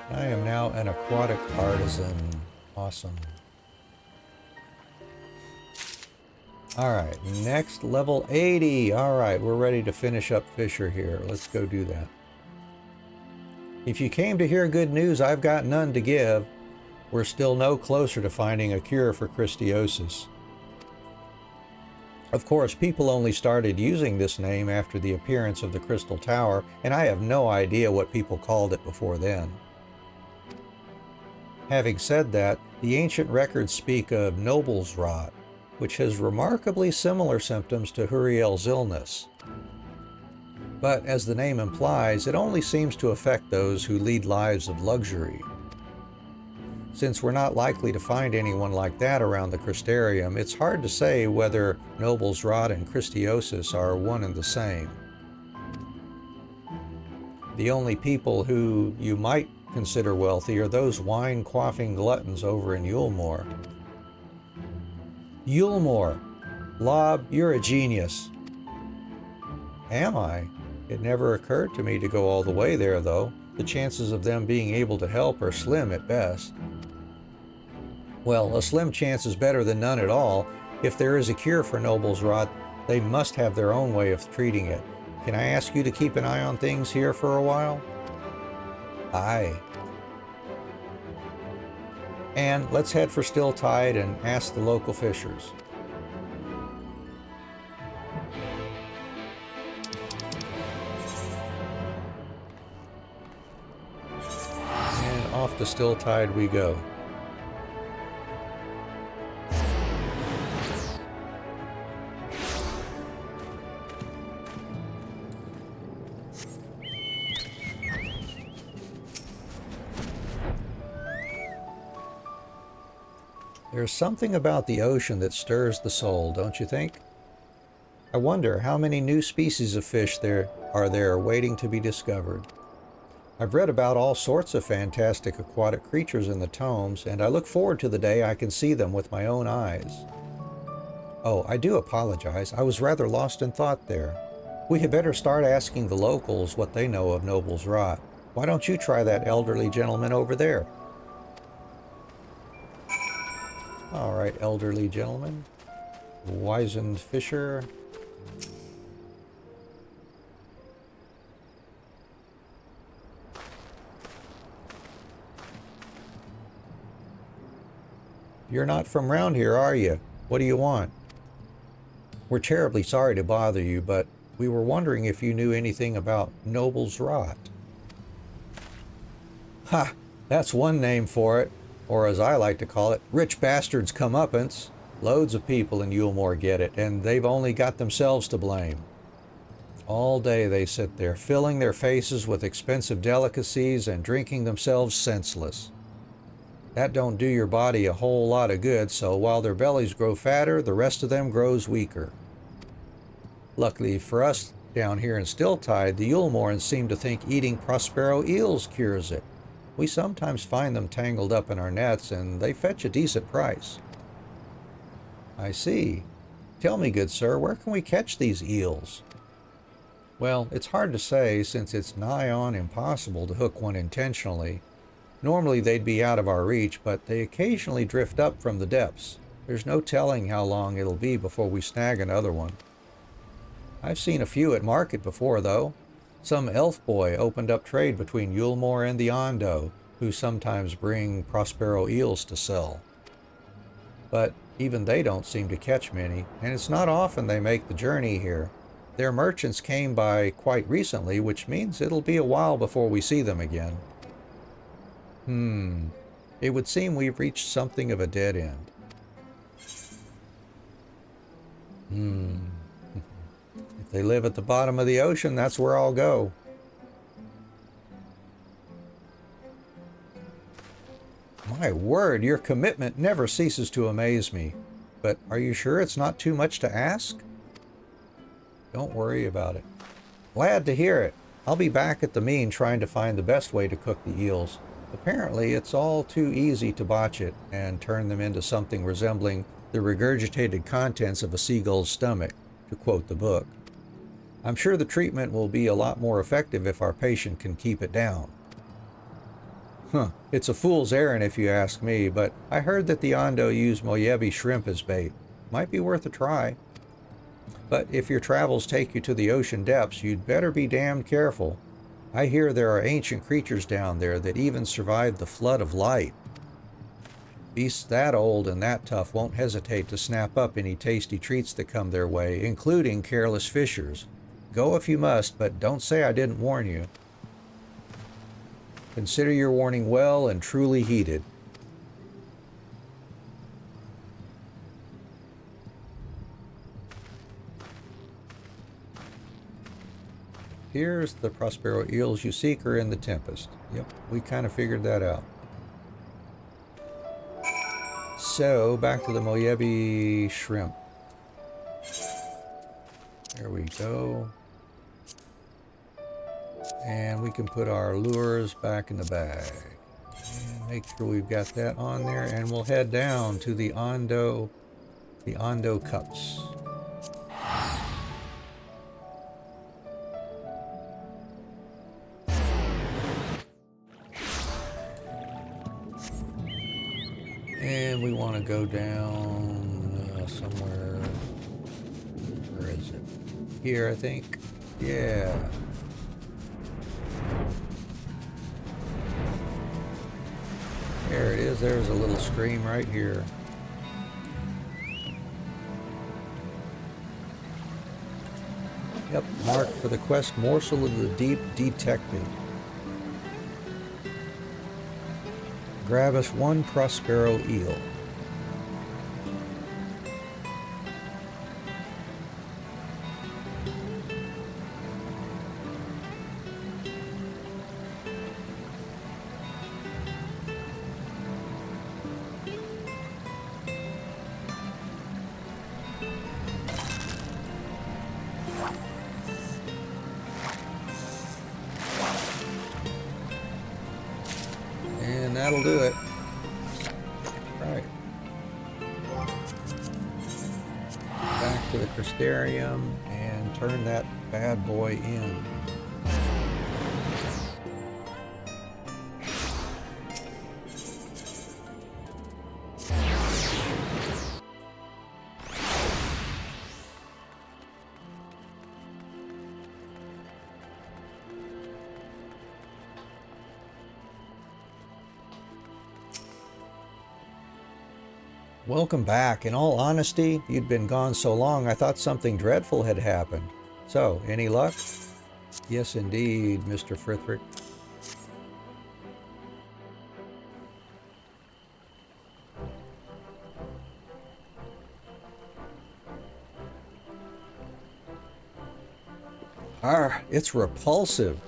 I am now an aquatic artisan. Awesome. Alright, next level 80. Alright, we're ready to finish up Fisher here. Let's go do that. If you came to hear good news, I've got none to give. We're still no closer to finding a cure for Christiosis. Of course, people only started using this name after the appearance of the Crystal Tower, and I have no idea what people called it before then. Having said that, the ancient records speak of Noble's Rot, which has remarkably similar symptoms to Uriel's illness. But as the name implies, it only seems to affect those who lead lives of luxury. Since we're not likely to find anyone like that around the crystarium, it's hard to say whether Noble's Rot and Christiosis are one and the same. The only people who you might consider wealthy are those wine-quaffing gluttons over in Yulmore. Yulmore! Lob, you're a genius. Am I? It never occurred to me to go all the way there, though. The chances of them being able to help are slim at best. Well, a slim chance is better than none at all. If there is a cure for Noble's Rot, they must have their own way of treating it. Can I ask you to keep an eye on things here for a while? Aye. And let's head for Still Tide and ask the local fishers. And off to Still Tide we go. There's something about the ocean that stirs the soul, don't you think? I wonder how many new species of fish there are waiting to be discovered. I've read about all sorts of fantastic aquatic creatures in the tomes, and I look forward to the day I can see them with my own eyes. Oh, I do apologize. I was rather lost in thought there. We had better start asking the locals what they know of Noble's Rot. Why don't you try that elderly gentleman over there? All right, elderly gentleman. Wizened Fisher. You're not from round here, are you? What do you want? We're terribly sorry to bother you, but we were wondering if you knew anything about Noble's Rot. Ha! That's one name for it. Or as I like to call it, rich bastards comeuppance. Loads of people in Yulmore get it, and they've only got themselves to blame. All day they sit there, filling their faces with expensive delicacies and drinking themselves senseless. That don't do your body a whole lot of good, so while their bellies grow fatter, the rest of them grows weaker. Luckily for us down here in Stilltide, the Yulmorans seem to think eating Prospero eels cures it. We sometimes find them tangled up in our nets, and they fetch a decent price. I see. Tell me, good sir, where can we catch these eels? Well, it's hard to say, since it's nigh on impossible to hook one intentionally. Normally they'd be out of our reach, but they occasionally drift up from the depths. There's no telling how long it'll be before we snag another one. I've seen a few at market before, though. Some elf boy opened up trade between Yulmore and the Ondo, who sometimes bring Prospero eels to sell. But even they don't seem to catch many, and it's not often they make the journey here. Their merchants came by quite recently, which means it'll be a while before we see them again. It would seem we've reached something of a dead end. If they live at the bottom of the ocean, that's where I'll go. My word, your commitment never ceases to amaze me. But are you sure it's not too much to ask? Don't worry about it. Glad to hear it. I'll be back at the Mean trying to find the best way to cook the eels. Apparently, it's all too easy to botch it and turn them into something resembling the regurgitated contents of a seagull's stomach, to quote the book. I'm sure the treatment will be a lot more effective if our patient can keep it down. It's a fool's errand if you ask me, but I heard that the Ondo use Moyebi shrimp as bait. Might be worth a try. But if your travels take you to the ocean depths, you'd better be damned careful. I hear there are ancient creatures down there that even survived the flood of light. Beasts that old and that tough won't hesitate to snap up any tasty treats that come their way, including careless fishers. Go if you must, but don't say I didn't warn you. Consider your warning well and truly heeded. Here's the Prospero eels you seek are in the Tempest. Yep, we kind of figured that out. So, back to the Moyebi shrimp. There we go. And we can put our lures back in the bag. And make sure we've got that on there. And we'll head down to the Ondo cups. And we want to go down somewhere. Where is it? Here, I think. Yeah. There it is. There's a little stream right here. Yep, marked for the quest Morsel of the Deep detected. Grab us one Prospero eel. And that'll do it. Right. Back to the Crystarium and turn that bad boy in. Welcome back. In all honesty, you'd been gone so long I thought something dreadful had happened. So, any luck? Yes, indeed, Mr. Frithric. It's repulsive,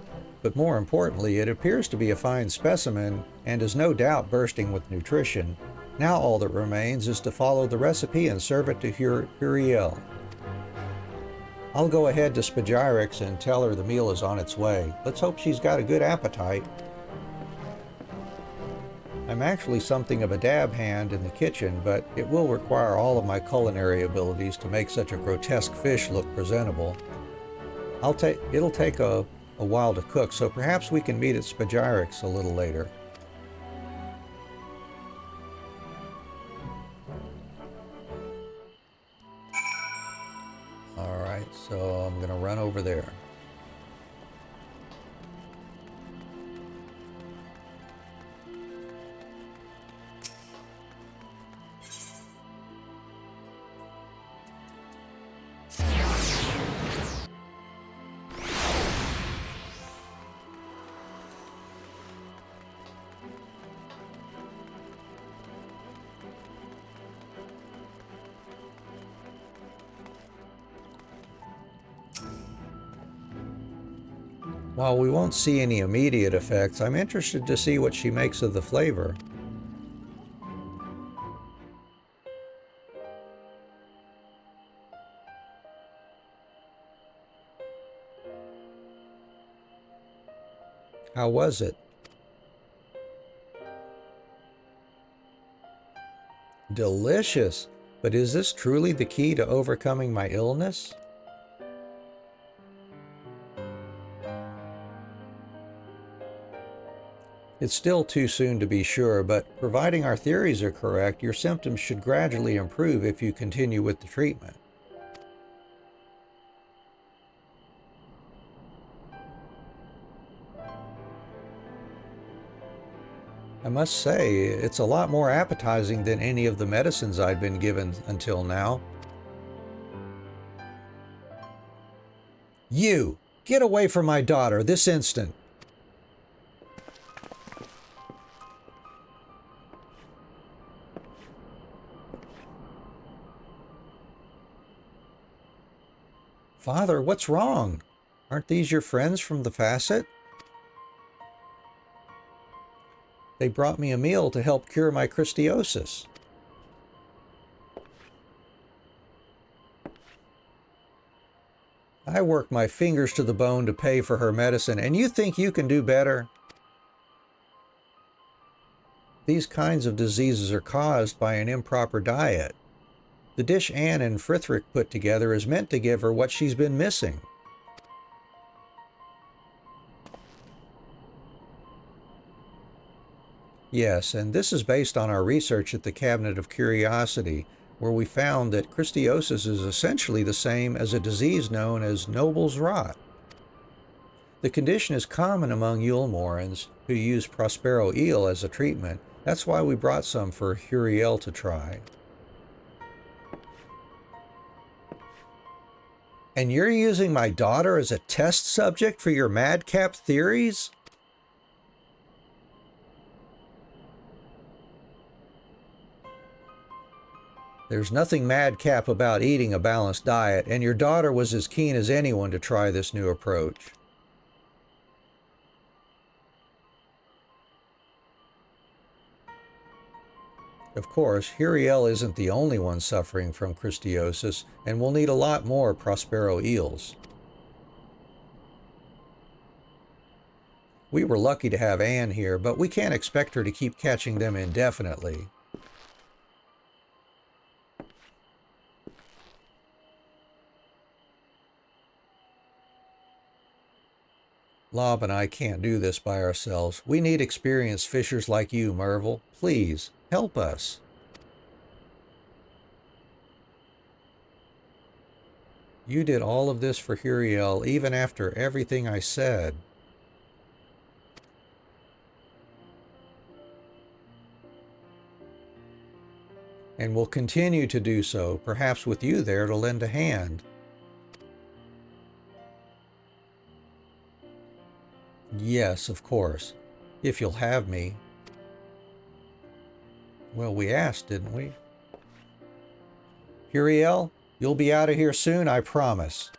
but more importantly, it appears to be a fine specimen and is no doubt bursting with nutrition. Now all that remains is to follow the recipe and serve it to Huriel. I'll go ahead to Spagyrix and tell her the meal is on its way. Let's hope she's got a good appetite. I'm actually something of a dab hand in the kitchen, but it will require all of my culinary abilities to make such a grotesque fish look presentable. It'll take a while to cook, so perhaps we can meet at Spagyrix a little later. Alright, so I'm gonna run over there. While we won't see any immediate effects, I'm interested to see what she makes of the flavor. How was it? Delicious! But is this truly the key to overcoming my illness? It's still too soon to be sure, but providing our theories are correct, your symptoms should gradually improve if you continue with the treatment. I must say, it's a lot more appetizing than any of the medicines I'd been given until now. You! Get away from my daughter this instant! Father, what's wrong? Aren't these your friends from the Facet? They brought me a meal to help cure my Christiosis. I work my fingers to the bone to pay for her medicine, and you think you can do better? These kinds of diseases are caused by an improper diet. The dish Anne and Frithric put together is meant to give her what she's been missing. Yes, and this is based on our research at the Cabinet of Curiosity, where we found that Christiosis is essentially the same as a disease known as Noble's Rot. The condition is common among Yulmorans who use Prospero eel as a treatment. That's why we brought some for Huriel to try. And you're using my daughter as a test subject for your madcap theories? There's nothing madcap about eating a balanced diet, and your daughter was as keen as anyone to try this new approach. Of course, Huriel isn't the only one suffering from Christiosis, and we'll need a lot more Prospero eels. We were lucky to have Anne here, but we can't expect her to keep catching them indefinitely. Lob and I can't do this by ourselves. We need experienced fishers like you, Merville. Please, help us. You did all of this for Huriel, even after everything I said. And will continue to do so, perhaps with you there to lend a hand. Yes, of course. If you'll have me. Well, we asked, didn't we? Huriel, you'll be out of here soon, I promise.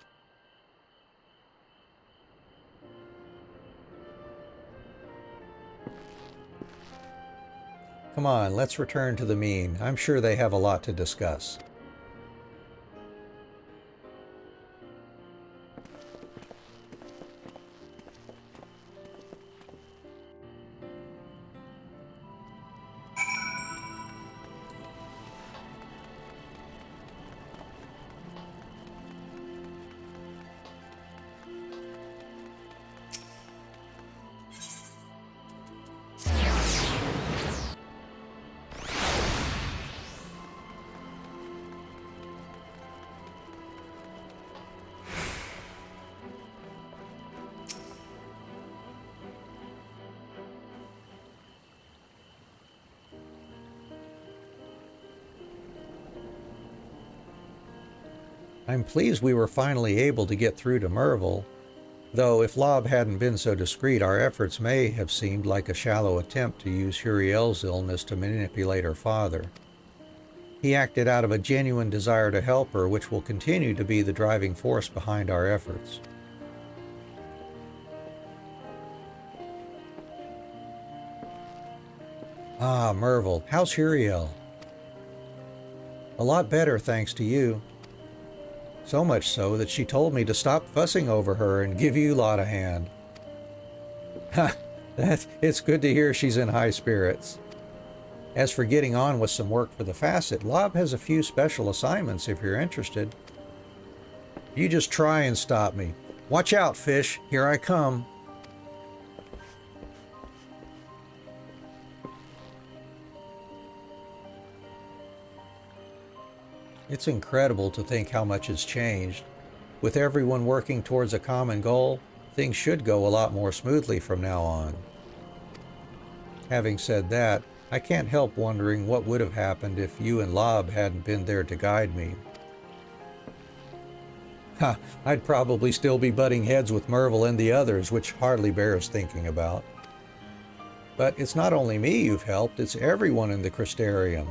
Come on, let's return to the mean. I'm sure they have a lot to discuss. I'm pleased we were finally able to get through to Merville, though if Lob hadn't been so discreet, our efforts may have seemed like a shallow attempt to use Huriel's illness to manipulate her father. He acted out of a genuine desire to help her, which will continue to be the driving force behind our efforts. Ah, Merville, how's Huriel? A lot better, thanks to you. So much so that she told me to stop fussing over her and give you lot a hand. Ha! It's good to hear she's in high spirits. As for getting on with some work for the Facet, Lob has a few special assignments if you're interested. You just try and stop me. Watch out, fish. Here I come. It's incredible to think how much has changed. With everyone working towards a common goal, things should go a lot more smoothly from now on. Having said that, I can't help wondering what would have happened if you and Lob hadn't been there to guide me. Ha! I'd probably still be butting heads with Merville and the others, which hardly bears thinking about. But it's not only me you've helped, it's everyone in the Crystarium.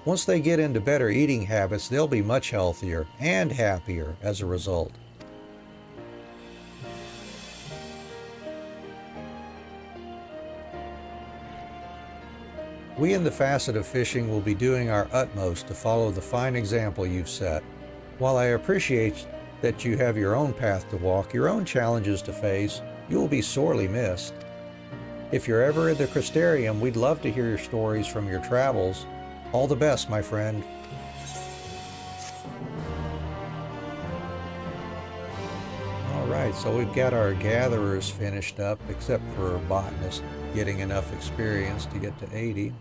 Once they get into better eating habits, they'll be much healthier and happier as a result. We in the Facet of Fishing will be doing our utmost to follow the fine example you've set. While I appreciate that you have your own path to walk, your own challenges to face, you will be sorely missed. If you're ever in the Crystarium, we'd love to hear your stories from your travels. All the best, my friend. All right, so we've got our gatherers finished up, except for Botanist getting enough experience to get to 80.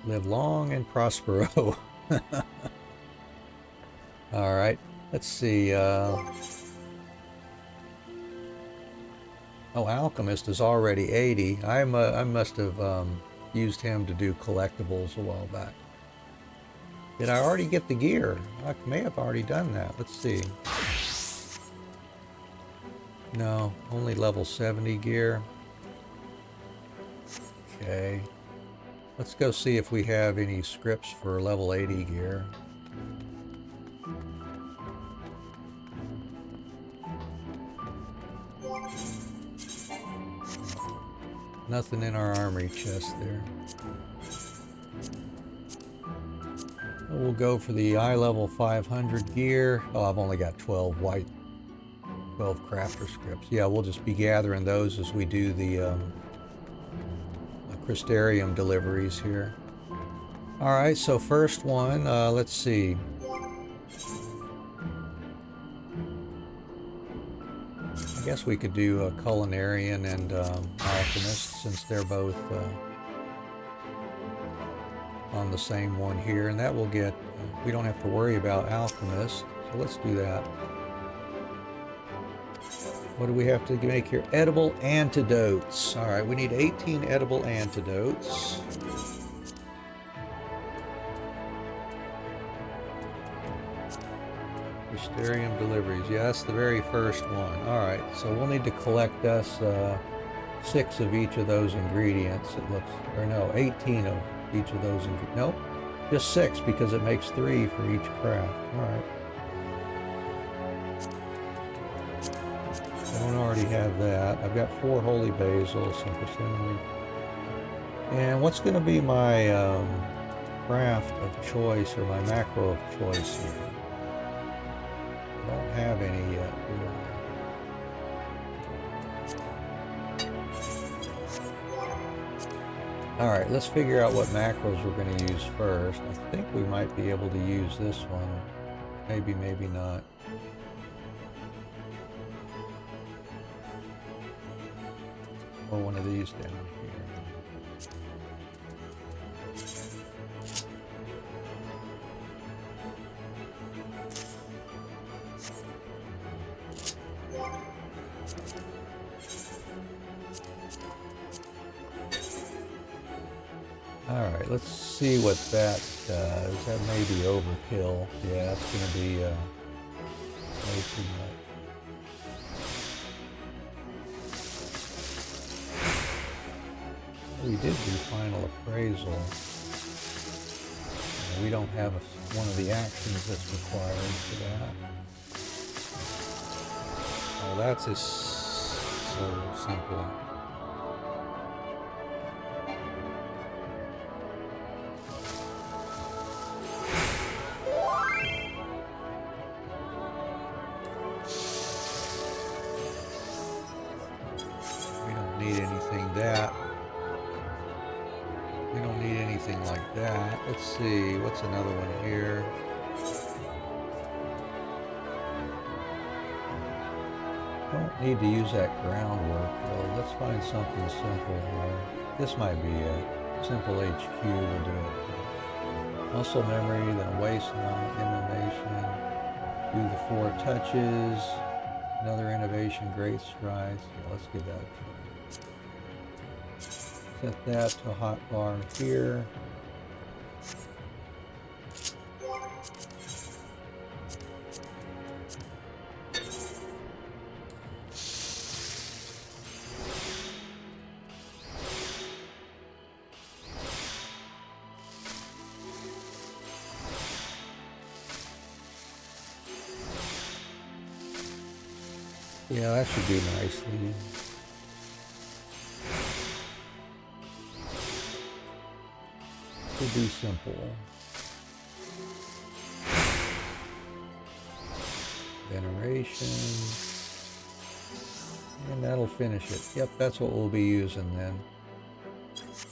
Live long and prospero. All right, let's see. Oh, Alchemist is already 80. I must have used him to do collectibles a while back. Did I already get the gear? I may have already done that. Let's see. No, only level 70 gear. Okay. Let's go see if we have any scripts for level 80 gear. Nothing in our armory chest there. We'll go for the eye level 500 gear. Oh, I've only got 12 crafter scripts. Yeah, we'll just be gathering those as we do the Crystarium deliveries here. All right, so first one, let's see. I guess we could do a Culinarian and Alchemist, since they're both on the same one here, and that will get, we don't have to worry about Alchemist, so let's do that. What do we have to make here? Edible antidotes. All right, we need 18 edible antidotes. Mysterium deliveries. Yeah, that's the very first one. All right, so we'll need to collect us 6 of each of those ingredients. It looks, or no, 18 of each of those. Nope, just 6 because it makes 3 for each craft. All right. I don't already have that. I've got 4 holy basil, some persimmon. And what's going to be my craft of choice or my macro of choice here? I don't have any yet. All right, let's figure out what macros we're going to use first. I think we might be able to use this one. Maybe, maybe not. Or one of these down here. Alright, let's see what that does. That may be overkill. Yeah, that's going to be way too much. We did do final appraisal. We don't have one of the actions that's required for that. Oh, that's just so simple. We don't need anything that. We don't need anything like that. Let's see, what's another one here? Don't need to use that groundwork though. Let's find something simple here. This might be it. Simple HQ will do it. Muscle memory, then waistline, innovation. Do the 4 touches. Another innovation, great strides. Yeah, let's give that a try. Set that to hotbar here. Yeah, that should do nicely. Should be simple. Veneration. And that'll finish it. Yep, that's what we'll be using then.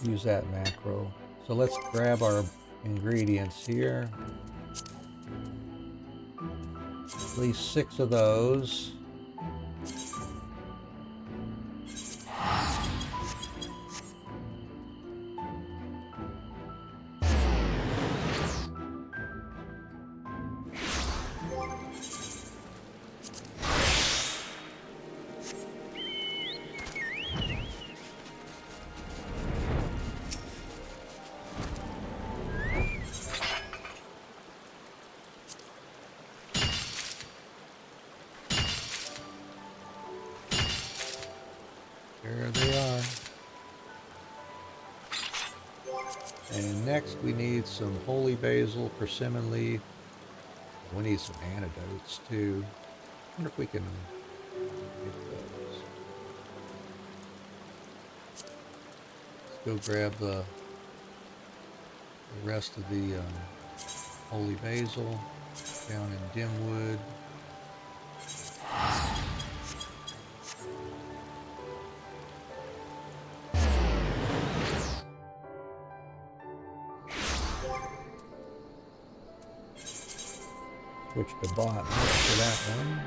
Use that macro. So let's grab our ingredients here. At least 6 of those. There they are. And next we need some holy basil, persimmon leaf. We need some antidotes too. I wonder if we can get those. Let's go grab the rest of the holy basil down in Dimwood. Switch to bot for that one.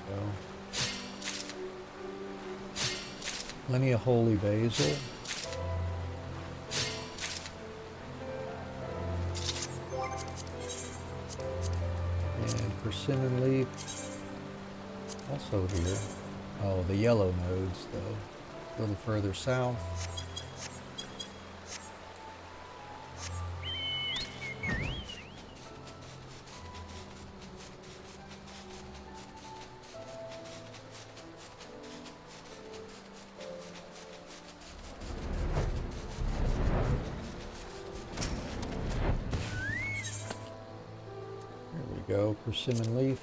go. Plenty of holy basil. And persimmon leaf. Also here. Oh, the yellow nodes, though. A little further south. There we go, persimmon leaf.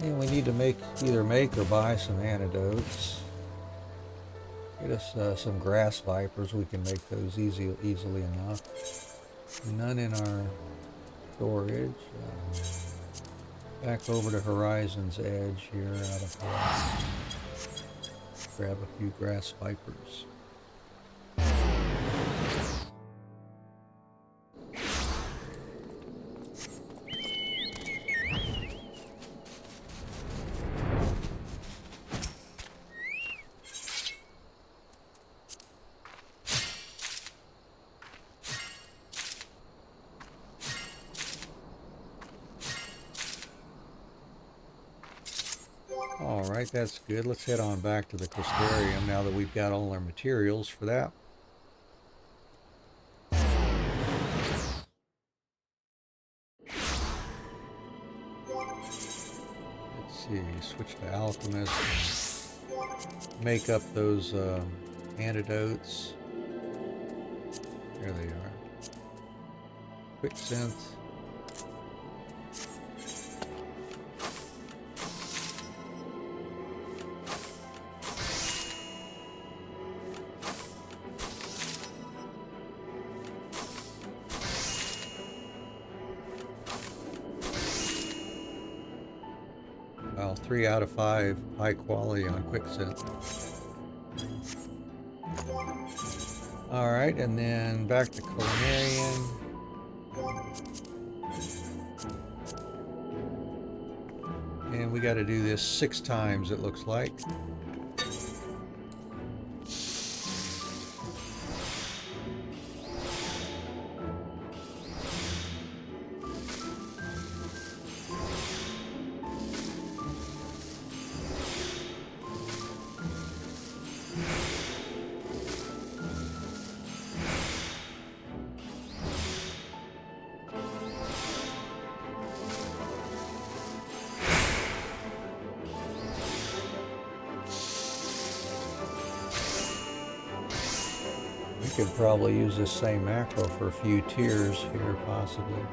And we need to either make or buy some antidotes. Get us some grass vipers. We can make those easily enough. None in our storage. Back over to Horizon's Edge here out of grab a few grass vipers. Alright, that's good. Let's head on back to the Crystarium now that we've got all our materials for that. Let's see, switch to Alchemist. Make up those antidotes. There they are. Quick Synth. Well, 3 out of 5 high quality on Quick Synth. Alright, and then back to Culinarian. And we got to do this 6 times, it looks like. We could probably use this same macro for a few tiers here, possibly.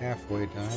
Halfway done.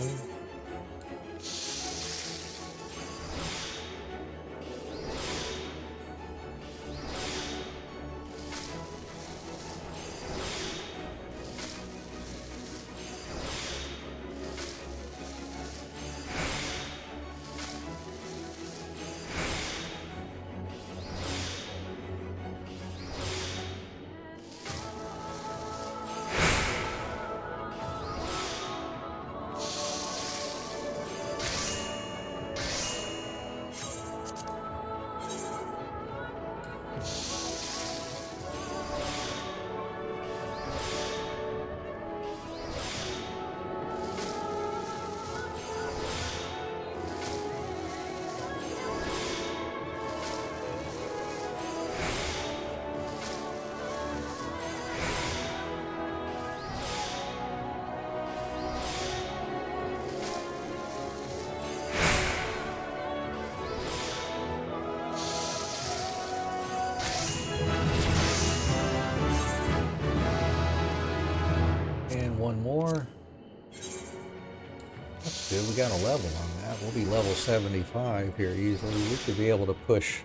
one more. That's good. We got a level on that. We'll be level 75 here easily. We should be able to push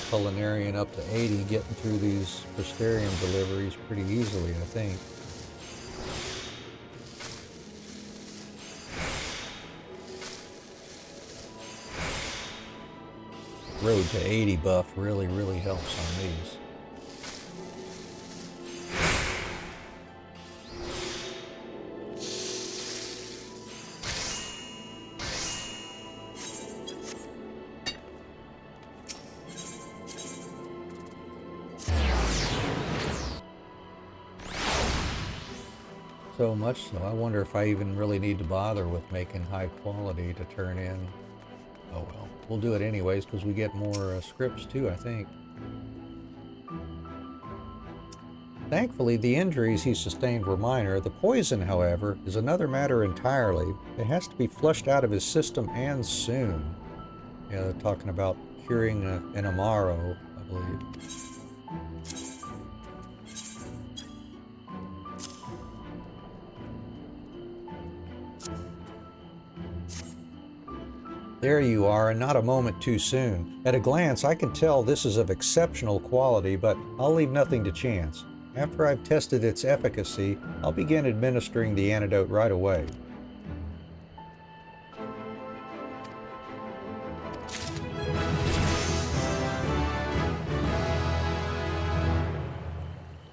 Culinarian up to 80, getting through these Crystarium deliveries pretty easily, I think. Road to 80 buff really helps on these. So much so, I wonder if I even really need to bother with making high quality to turn in. Oh well, we'll do it anyways because we get more scripts too, I think. Thankfully, the injuries he sustained were minor. The poison, however, is another matter entirely. It has to be flushed out of his system and soon. Yeah, talking about curing an Amaro, I believe. There you are, and not a moment too soon. At a glance, I can tell this is of exceptional quality, but I'll leave nothing to chance. After I've tested its efficacy, I'll begin administering the antidote right away.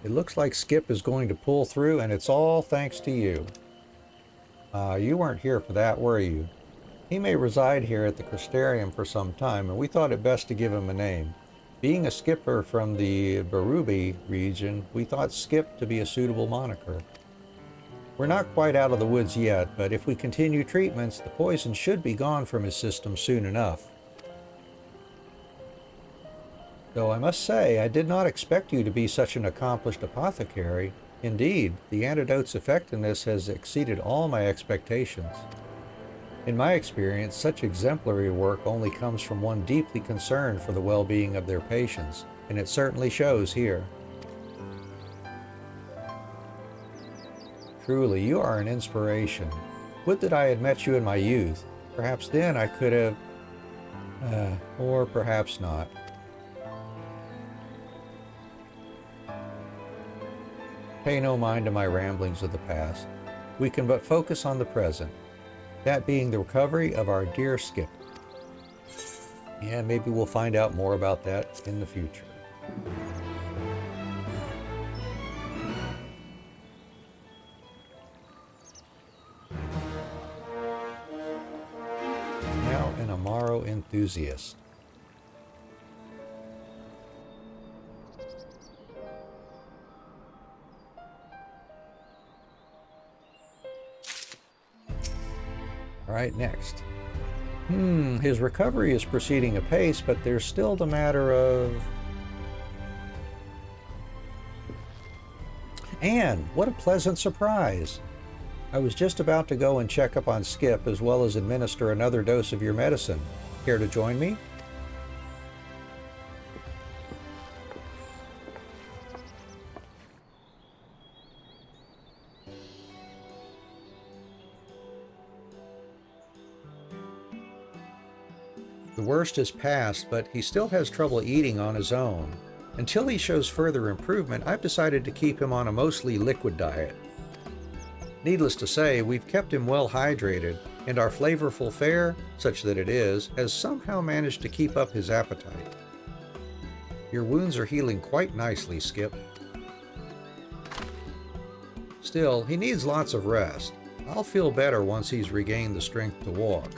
It looks like Skip is going to pull through, and it's all thanks to you. You weren't here for that, were you? He may reside here at the Crystarium for some time, and we thought it best to give him a name. Being a skipper from the Barubi region, we thought Skip to be a suitable moniker. We're not quite out of the woods yet, but if we continue treatments, the poison should be gone from his system soon enough. Though I must say, I did not expect you to be such an accomplished apothecary. Indeed, the antidote's effectiveness has exceeded all my expectations. In my experience, such exemplary work only comes from one deeply concerned for the well-being of their patients, and it certainly shows here. Truly, you are an inspiration. Would that I had met you in my youth. Perhaps then I could have... or perhaps not. Pay no mind to my ramblings of the past. We can but focus on the present. That being the recovery of our dear Skip. Yeah, maybe we'll find out more about that in the future. Now an Amaro enthusiast. All right, next. His recovery is proceeding apace, but there's still the matter of... Anne, what a pleasant surprise! I was just about to go and check up on Skip, as well as administer another dose of your medicine. Care to join me? The worst is past, but he still has trouble eating on his own. Until he shows further improvement, I've decided to keep him on a mostly liquid diet. Needless to say, we've kept him well hydrated, and our flavorful fare, such that it is, has somehow managed to keep up his appetite. Your wounds are healing quite nicely, Skip. Still, he needs lots of rest. I'll feel better once he's regained the strength to walk.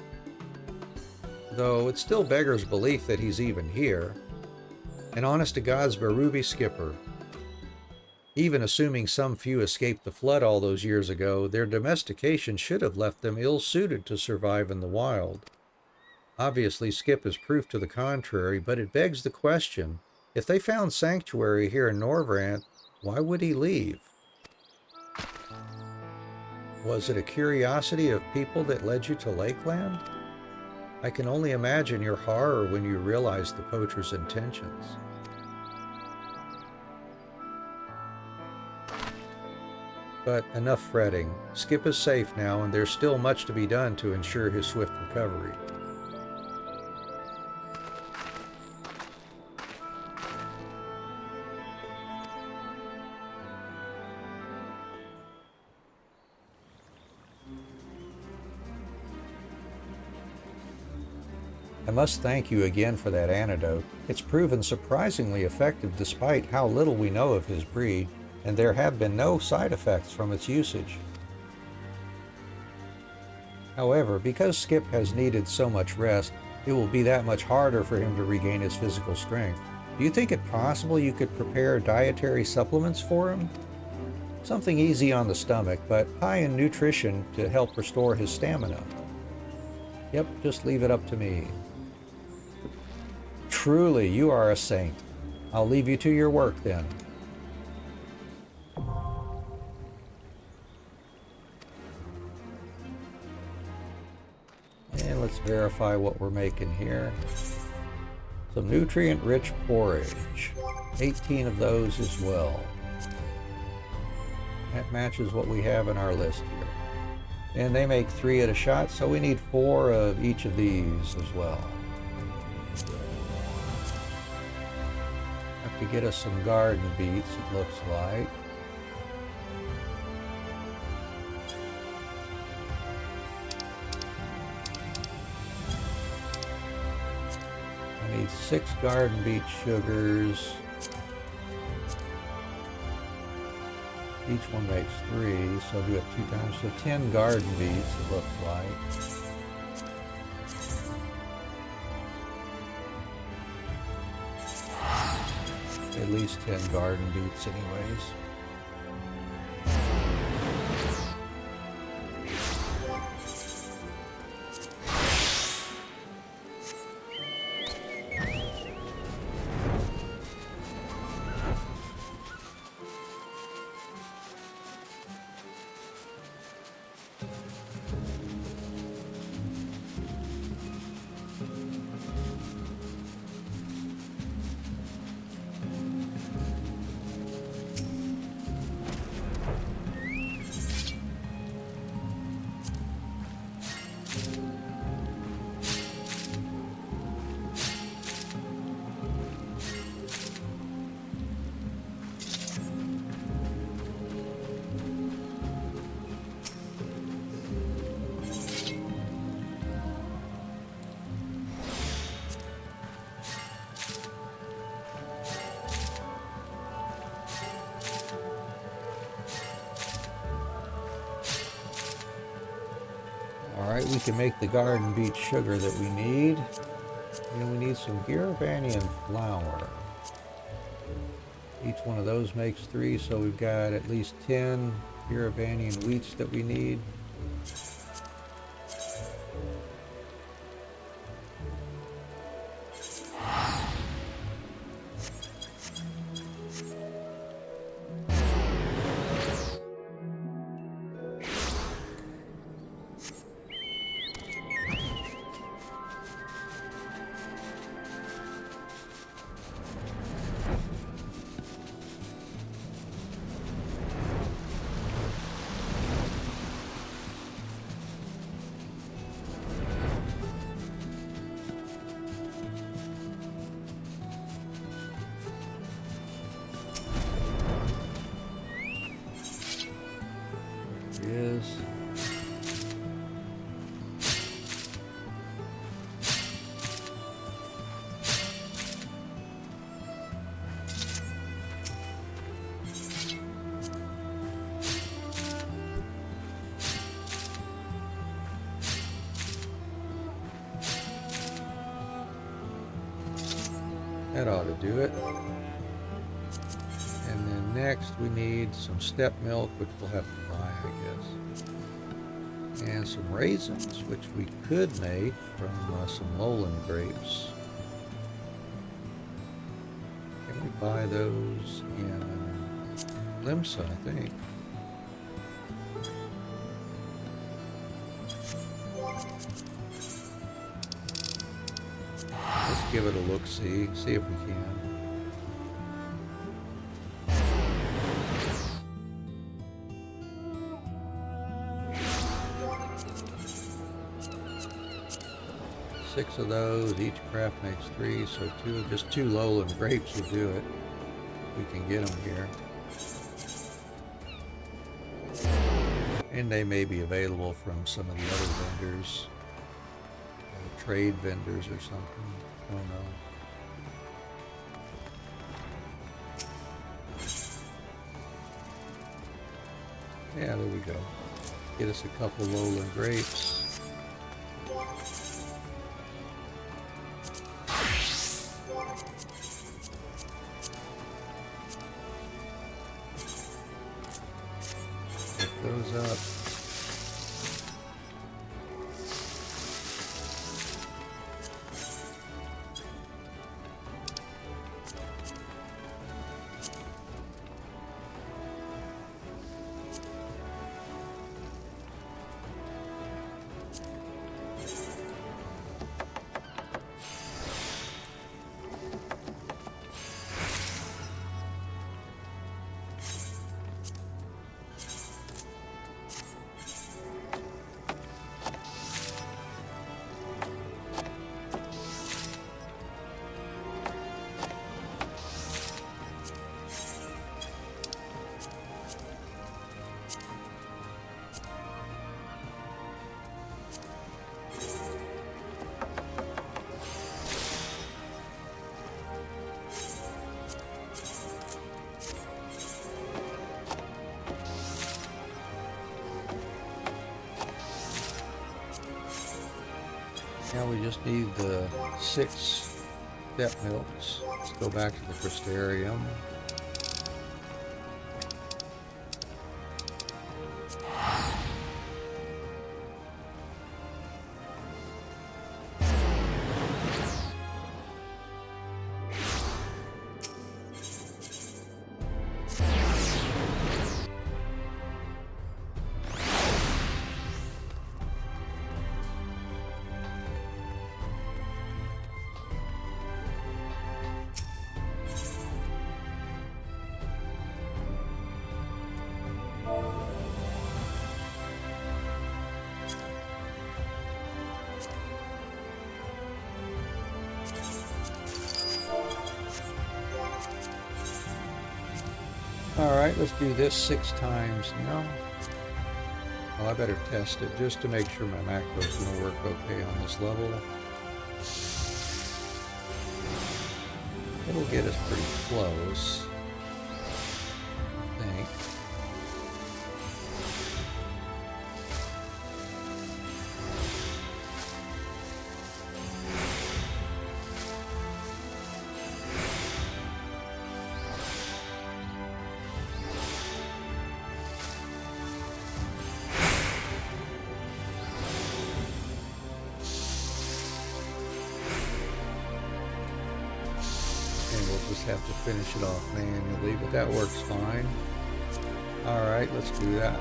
Though it still beggars belief that he's even here. An honest-to-God's Barubi skipper. Even assuming some few escaped the flood all those years ago, their domestication should have left them ill-suited to survive in the wild. Obviously, Skip is proof to the contrary, but it begs the question, if they found sanctuary here in Norvrant, why would he leave? Was it a curiosity of people that led you to Lakeland? I can only imagine your horror when you realized the poacher's intentions. But enough fretting. Skip is safe now, and there's still much to be done to ensure his swift recovery. I must thank you again for that antidote. It's proven surprisingly effective despite how little we know of his breed, and there have been no side effects from its usage. However, because Skip has needed so much rest, it will be that much harder for him to regain his physical strength. Do you think it possible you could prepare dietary supplements for him? Something easy on the stomach, but high in nutrition to help restore his stamina. Yep, just leave it up to me. Truly, you are a saint. I'll leave you to your work then. And let's verify what we're making here. Some nutrient-rich porridge. 18 of those as well. That matches what we have in our list here. And they make 3 at a shot, so we need 4 of each of these as well. Have to get us some garden beets, it looks like. I need 6 garden beet sugars. Each one makes 3, so I'll do it 2 times. So 10 garden beets, it looks like. At least 10 garden beets anyways. Alright, we can make the garden beet sugar that we need. And we need some Garavanian flour. Each one of those makes 3, so we've got at least 10 Garavanian wheats that we need. Is that ought to do it. And then next we need some step milk, which we'll have to buy, I guess. And some raisins, which we could make from some Lowland grapes. Can we buy those in Limsa, I think? Let's give it a look-see, see if we can. 6 of those. Each craft makes 3, so just 2 lowland grapes will do it. We can get them here. And they may be available from some of the other vendors. Trade vendors or something. I don't know. Yeah, there we go. Get us a couple lowland grapes. Pick those up. Now we just need the 6 step milks. Let's go back to the Crystarium. Alright, let's do this 6 times now. Well, I better test it just to make sure my macro is going to work okay on this level. It'll get us pretty close, I think. Just have to finish it off manually, but that works fine. Alright, let's do that.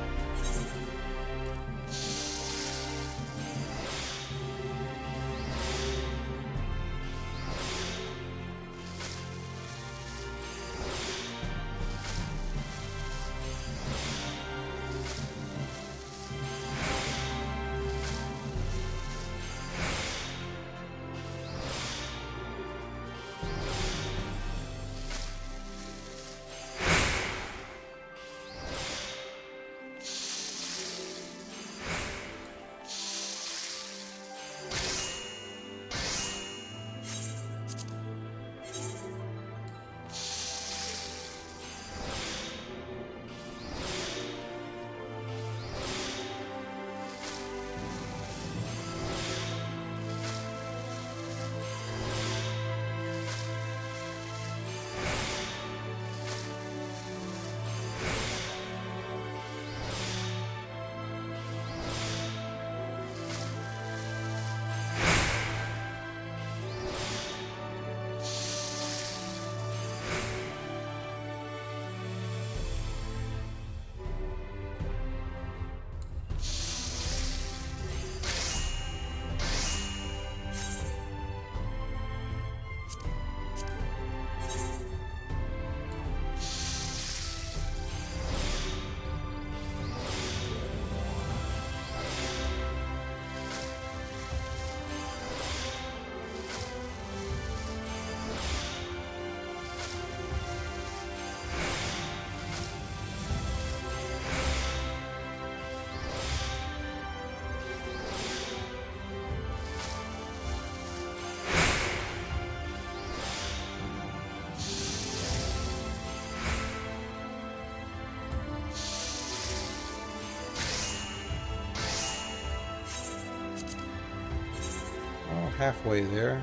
halfway there.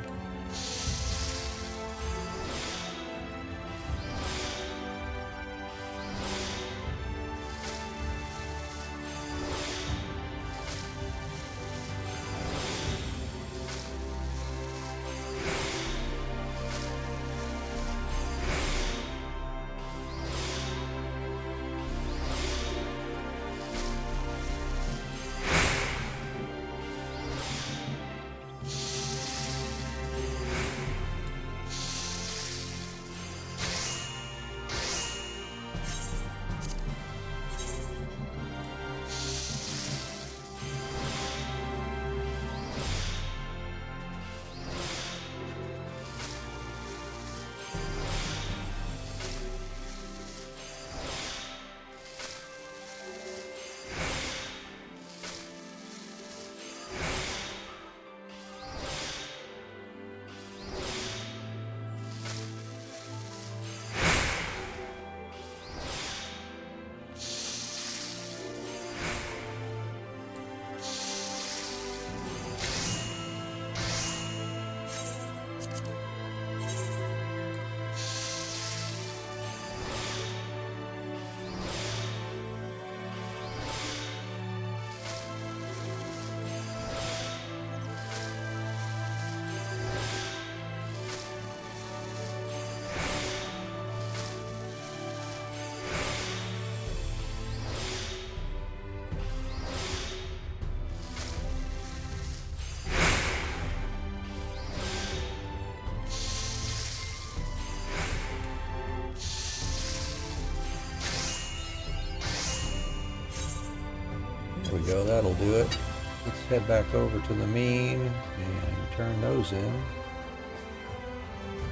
There we go, that'll do it. Let's head back over to the mean and turn those in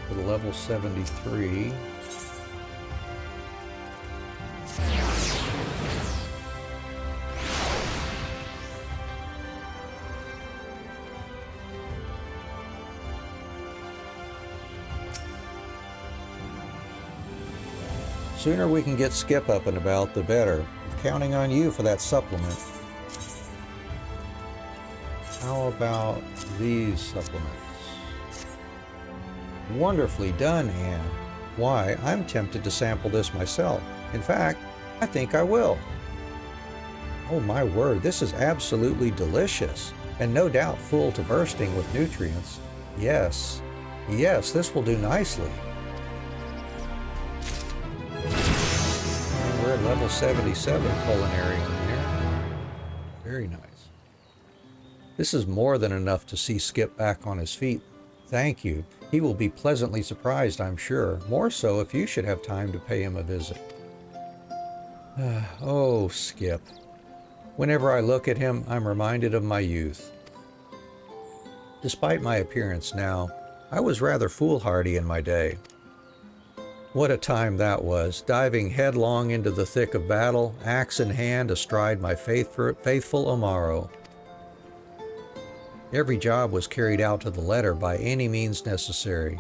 to the level 73. Sooner we can get Skip up and about, the better. I'm counting on you for that supplement. How about these supplements? Wonderfully done, Anne. Why, I'm tempted to sample this myself. In fact, I think I will. Oh my word, this is absolutely delicious, and no doubt full to bursting with nutrients. Yes, yes, this will do nicely. We're at level 77 culinary in here. Very nice. This is more than enough to see Skip back on his feet. Thank you. He will be pleasantly surprised, I'm sure. More so if you should have time to pay him a visit. Oh, Skip. Whenever I look at him, I'm reminded of my youth. Despite my appearance now, I was rather foolhardy in my day. What a time that was, diving headlong into the thick of battle, axe in hand astride my faithful Amaro. Every job was carried out to the letter by any means necessary.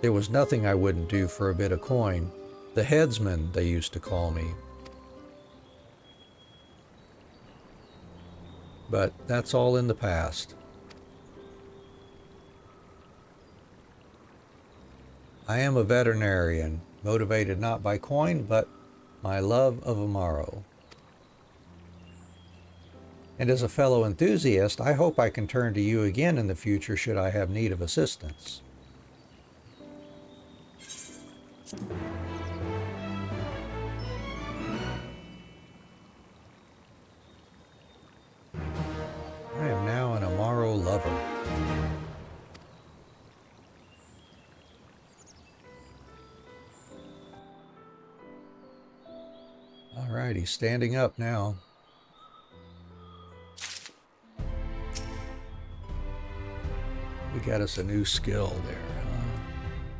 There was nothing I wouldn't do for a bit of coin. The headsman, they used to call me. But that's all in the past. I am a veterinarian, motivated not by coin, but my love of Amaro. And as a fellow enthusiast, I hope I can turn to you again in the future should I have need of assistance. I am now an Amaro lover. All right, he's standing up now. We got us a new skill there.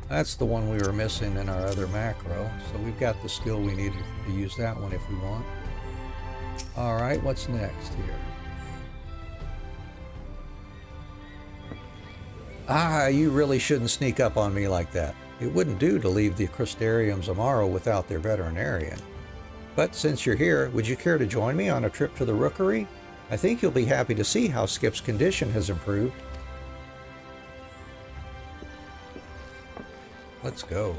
That's the one we were missing in our other macro, so we've got the skill we needed to use that one if we want. All right, what's next here? Ah, you really shouldn't sneak up on me like that. It wouldn't do to leave the Crystarium's Amaro without their veterinarian. But since you're here, would you care to join me on a trip to the rookery? I think you'll be happy to see how Skip's condition has improved. Let's go.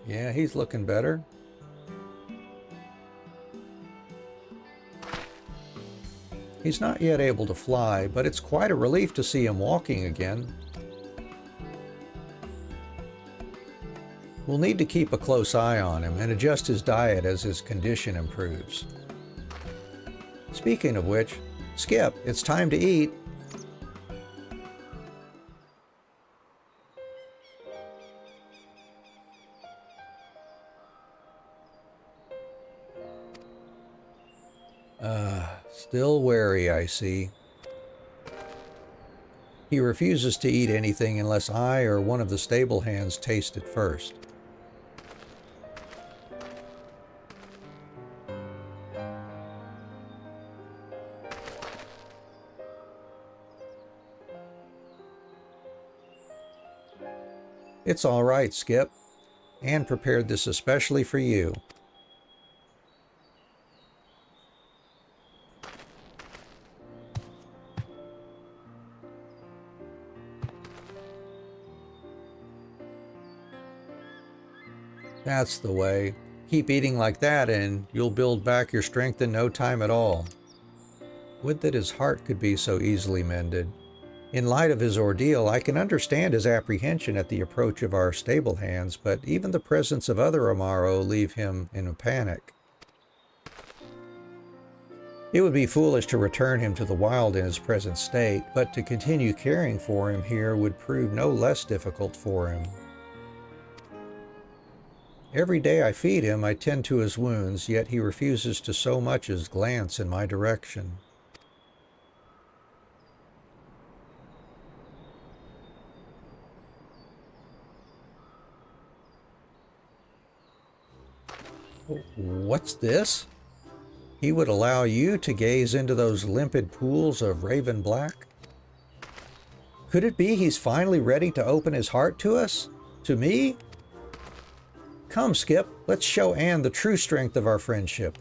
Yeah, he's looking better. He's not yet able to fly, but it's quite a relief to see him walking again. We'll need to keep a close eye on him and adjust his diet as his condition improves. Speaking of which, Skip, it's time to eat. Still wary, I see. He refuses to eat anything unless I or one of the stable hands taste it first. It's all right, Skip. Anne prepared this especially for you. That's the way. Keep eating like that and you'll build back your strength in no time at all. Would that his heart could be so easily mended. In light of his ordeal, I can understand his apprehension at the approach of our stable hands, but even the presence of other Amaro leave him in a panic. It would be foolish to return him to the wild in his present state, but to continue caring for him here would prove no less difficult for him. Every day I feed him, I tend to his wounds, yet he refuses to so much as glance in my direction. What's this? He would allow you to gaze into those limpid pools of raven black? Could it be he's finally ready to open his heart to us? To me? Come, Skip, let's show Anne the true strength of our friendship.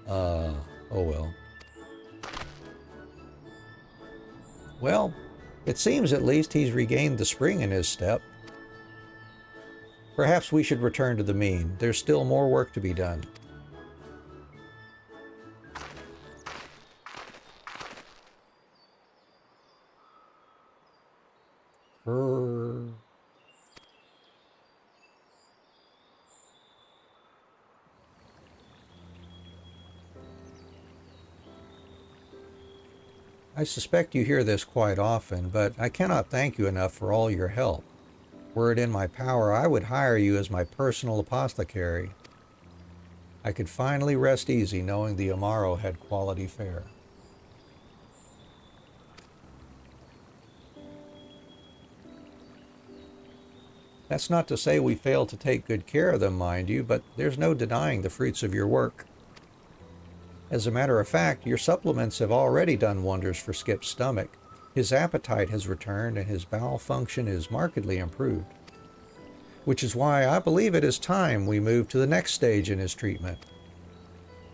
Oh well. Well, it seems at least he's regained the spring in his step. Perhaps we should return to the mean. There's still more work to be done. I suspect you hear this quite often, but I cannot thank you enough for all your help. Were it in my power, I would hire you as my personal apothecary. I could finally rest easy knowing the Amaro had quality fare. That's not to say we fail to take good care of them, mind you, but there's no denying the fruits of your work. As a matter of fact, your supplements have already done wonders for Skip's stomach. His appetite has returned and his bowel function is markedly improved. Which is why I believe it is time we move to the next stage in his treatment.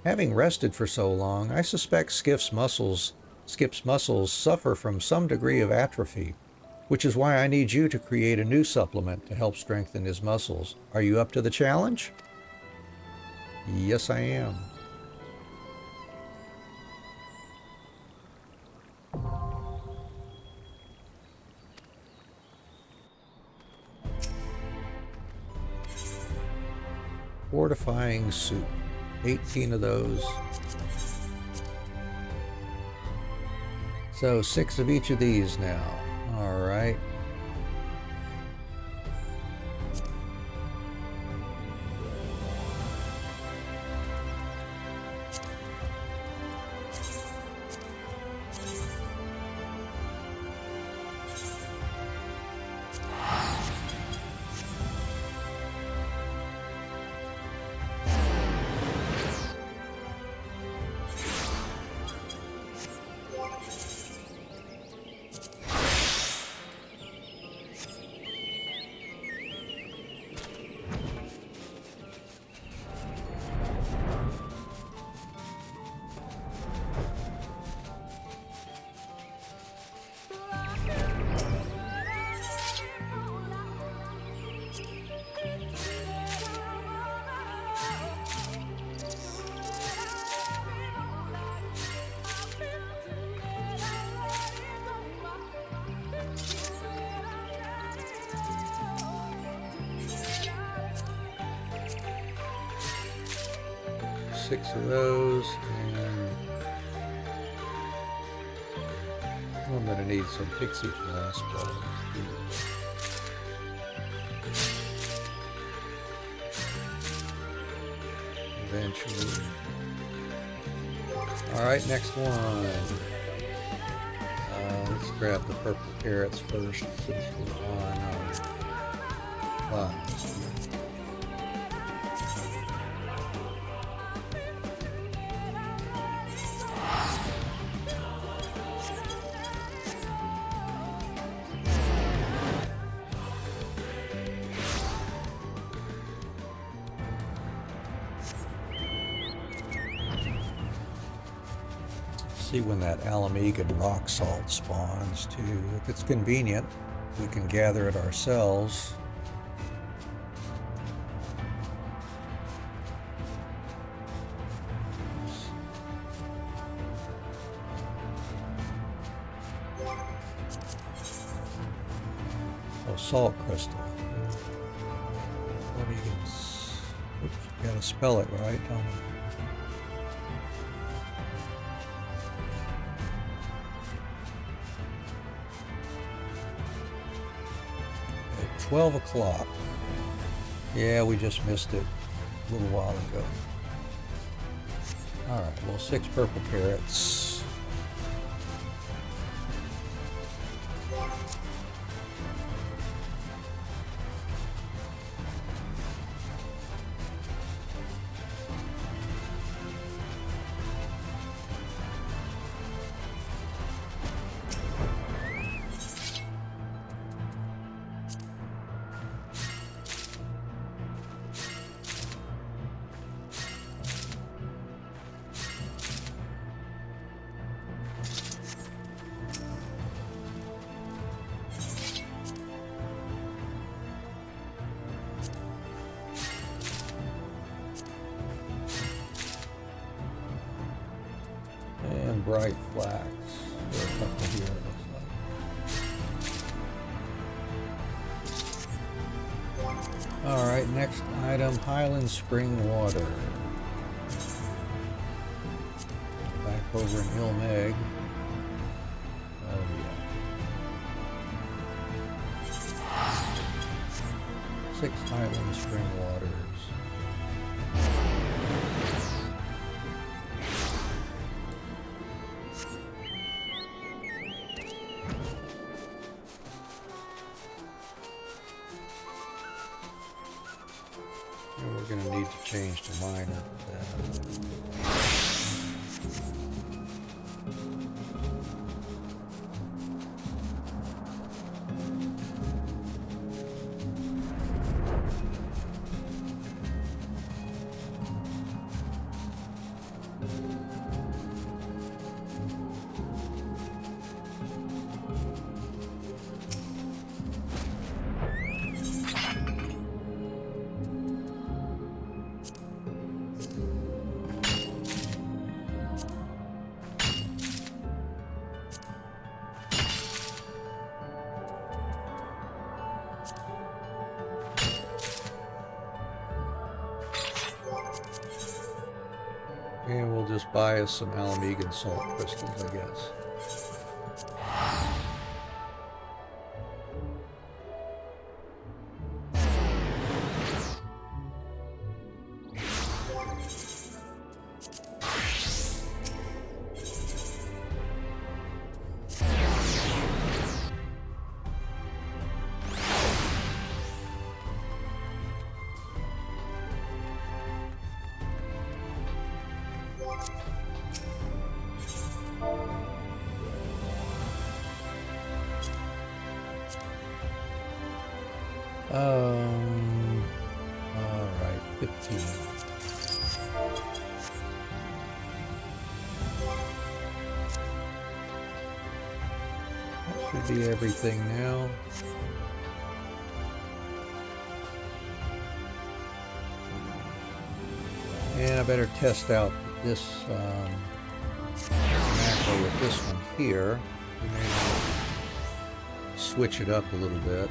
Having rested for so long, I suspect Skip's muscles suffer from some degree of atrophy, which is why I need you to create a new supplement to help strengthen his muscles. Are you up to the challenge? Yes, I am. Fortifying soup. 18 of those. So 6 of each of these now. All right. 6 of those, and I'm going to need some pixie glass balls. Eventually. Alright, next one. Let's grab the purple carrots first since we're on box. See when that Alamegan rock salt spawns too. If it's convenient, we can gather it ourselves. Oh, salt crystal. Oops, you gotta spell it right, don't you? 12 o'clock. Yeah, we just missed it a little while ago. Alright, well, 6 purple carrots. And bright flax. There are a couple here, it looks like. Alright, next item, Highland Spring Water. Back over in Ilmeg. Oh yeah. 6 Highland Spring Waters. We're going to need to change to minor. And we'll just buy us some Alamegan salt crystals, I guess. Alright, 15. That should be everything now. And I better test out this macro with this one here. We may switch it up a little bit.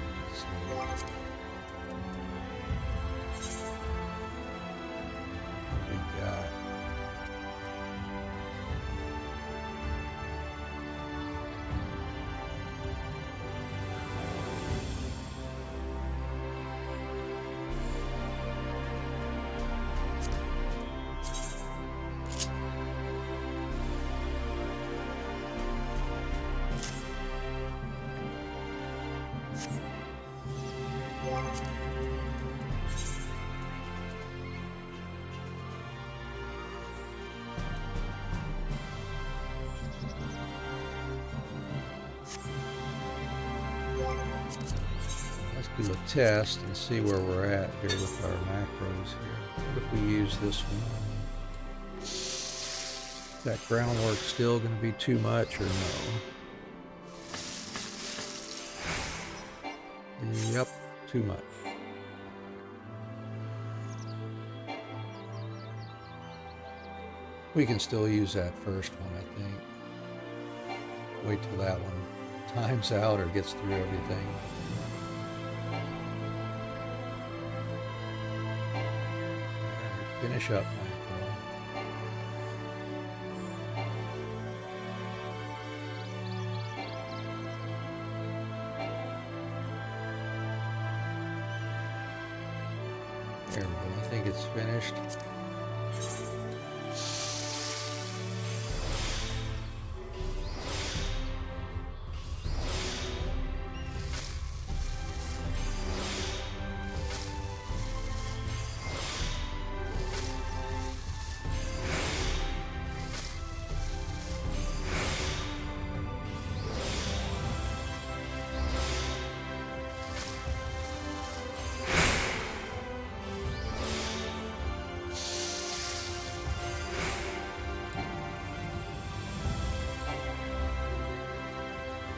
Let's do a test and see where we're at here with our macros here. What if we use this one? Is that groundwork still going to be too much or no? Yep, too much. We can still use that first one, I think. Wait till that one times out or gets through everything. Alright, finish up, macro. There we go. I think it's finished.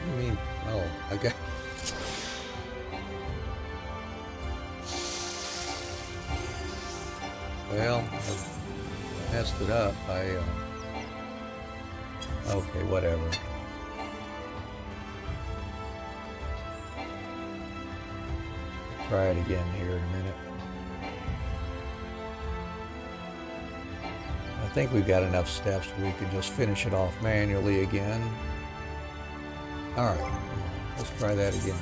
I mean, oh, I got... Well, I messed it up. Okay, whatever. Try it again here in a minute. I think we've got enough steps where we can just finish it off manually again. Alright, let's try that again.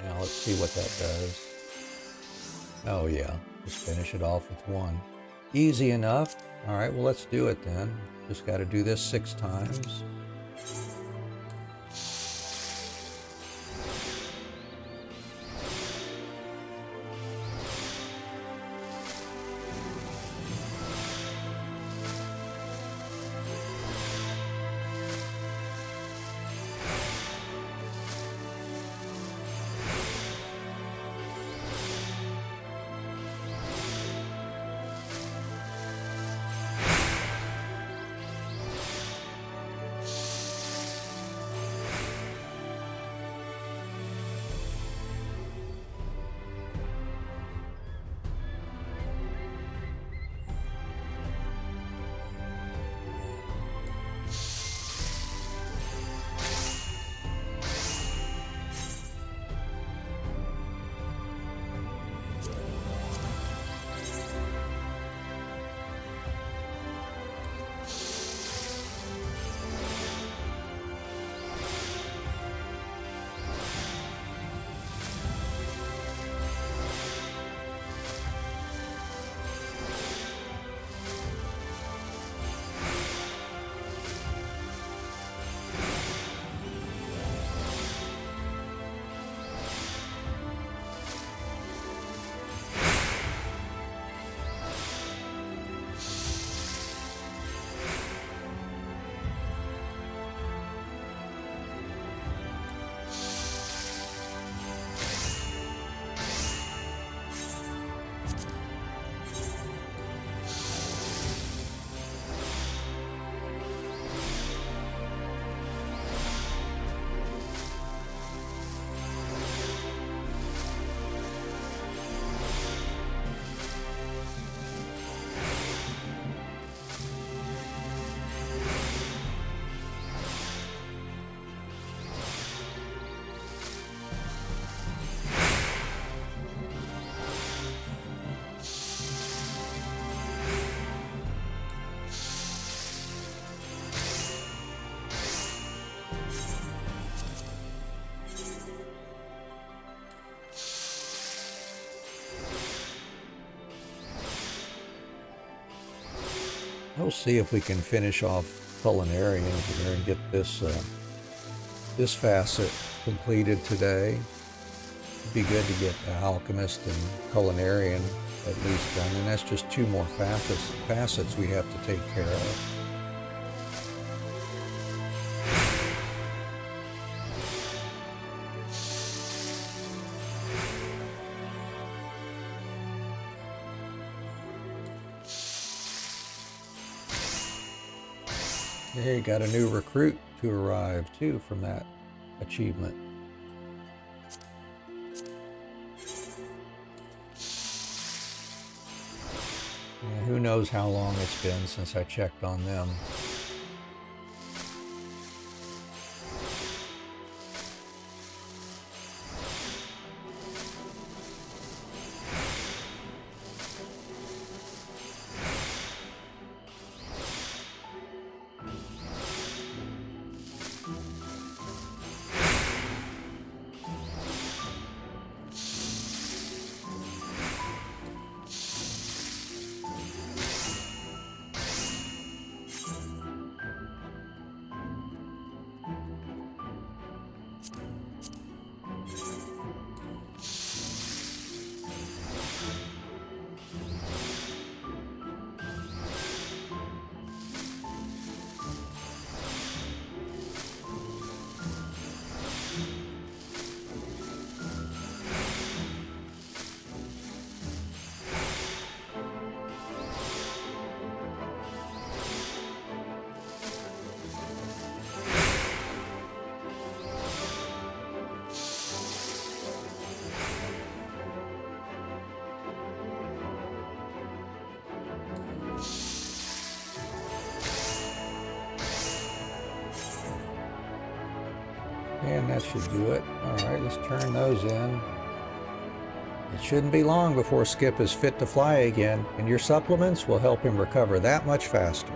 Now let's see what that does. Oh yeah, just finish it off with one. Easy enough. All right, well let's do it then. Just got to do this 6 times. We'll see if we can finish off Culinarian here and get this this facet completed today. It'd be good to get the Alchemist and Culinarian at least done, and that's just 2 more facets we have to take care of. Hey, got a new recruit to arrive too from that achievement. Yeah, who knows how long it's been since I checked on them. And that should do it. Alright, let's turn those in. It shouldn't be long before Skip is fit to fly again, and your supplements will help him recover that much faster.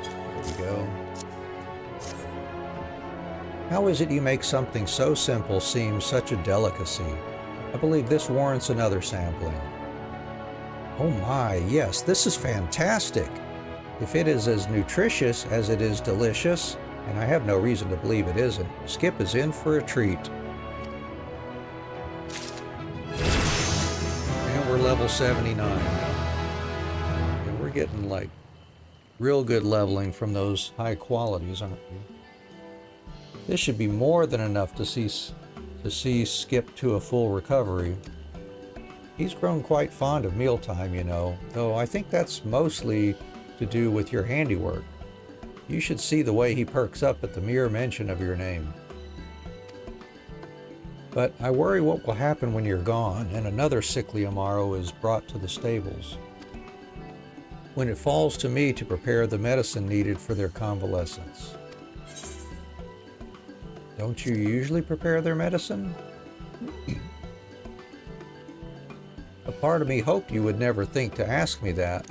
There we go. How is it you make something so simple seem such a delicacy? I believe this warrants another sampling. Oh my, yes, this is fantastic! If it is as nutritious as it is delicious, and I have no reason to believe it isn't, Skip is in for a treat. And we're level 79 now. And we're getting like real good leveling from those high qualities, aren't we? This should be more than enough to see Skip to a full recovery. He's grown quite fond of mealtime, you know, though I think that's mostly to do with your handiwork. You should see the way he perks up at the mere mention of your name. But I worry what will happen when you're gone and another sickly Amaro is brought to the stables. When it falls to me to prepare the medicine needed for their convalescence. Don't you usually prepare their medicine? A part of me hoped you would never think to ask me that.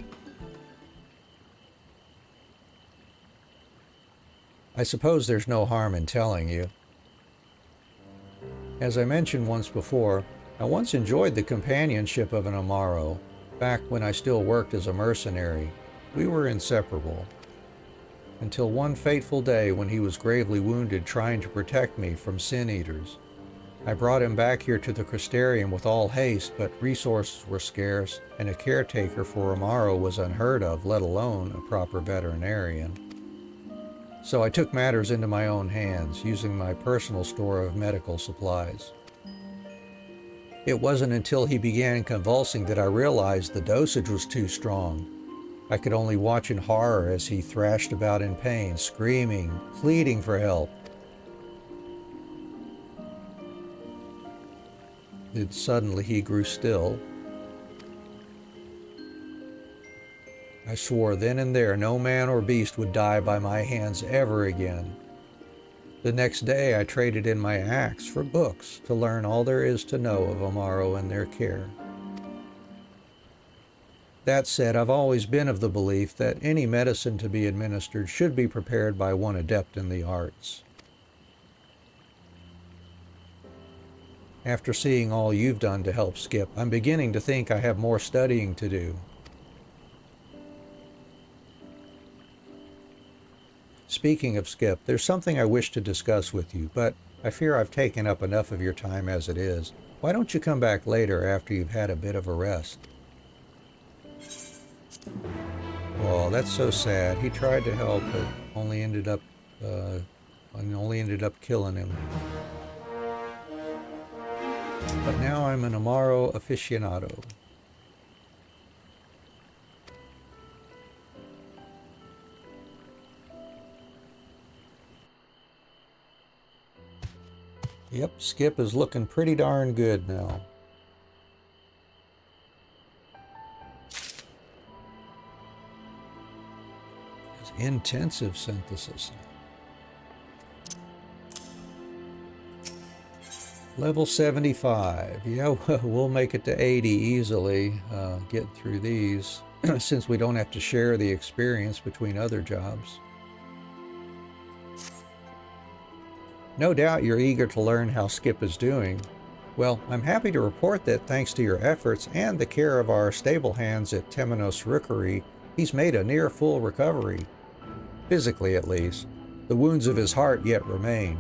I suppose there's no harm in telling you. As I mentioned once before, I once enjoyed the companionship of an Amaro, back when I still worked as a mercenary. We were inseparable. Until one fateful day when he was gravely wounded trying to protect me from sin-eaters. I brought him back here to the Crystarium with all haste, but resources were scarce, and a caretaker for Amaro was unheard of, let alone a proper veterinarian. So I took matters into my own hands, using my personal store of medical supplies. It wasn't until he began convulsing that I realized the dosage was too strong. I could only watch in horror as he thrashed about in pain, screaming, pleading for help. Then suddenly he grew still. I swore then and there no man or beast would die by my hands ever again. The next day I traded in my axe for books to learn all there is to know of Amaro and their care. That said, I've always been of the belief that any medicine to be administered should be prepared by one adept in the arts. After seeing all you've done to help Skip, I'm beginning to think I have more studying to do. Speaking of Skip, there's something I wish to discuss with you, but I fear I've taken up enough of your time as it is. Why don't you come back later after you've had a bit of a rest? Oh, that's so sad. He tried to help, but only ended up killing him. But now I'm an Amaro aficionado. Yep, Skip is looking pretty darn good now. It's intensive synthesis. Level 75. Yeah, we'll make it to 80 easily, getting through these, since we don't have to share the experience between other jobs. No doubt you're eager to learn how Skip is doing. Well, I'm happy to report that thanks to your efforts and the care of our stable hands at Temenos Rookery, he's made a near full recovery. Physically, at least. The wounds of his heart yet remain.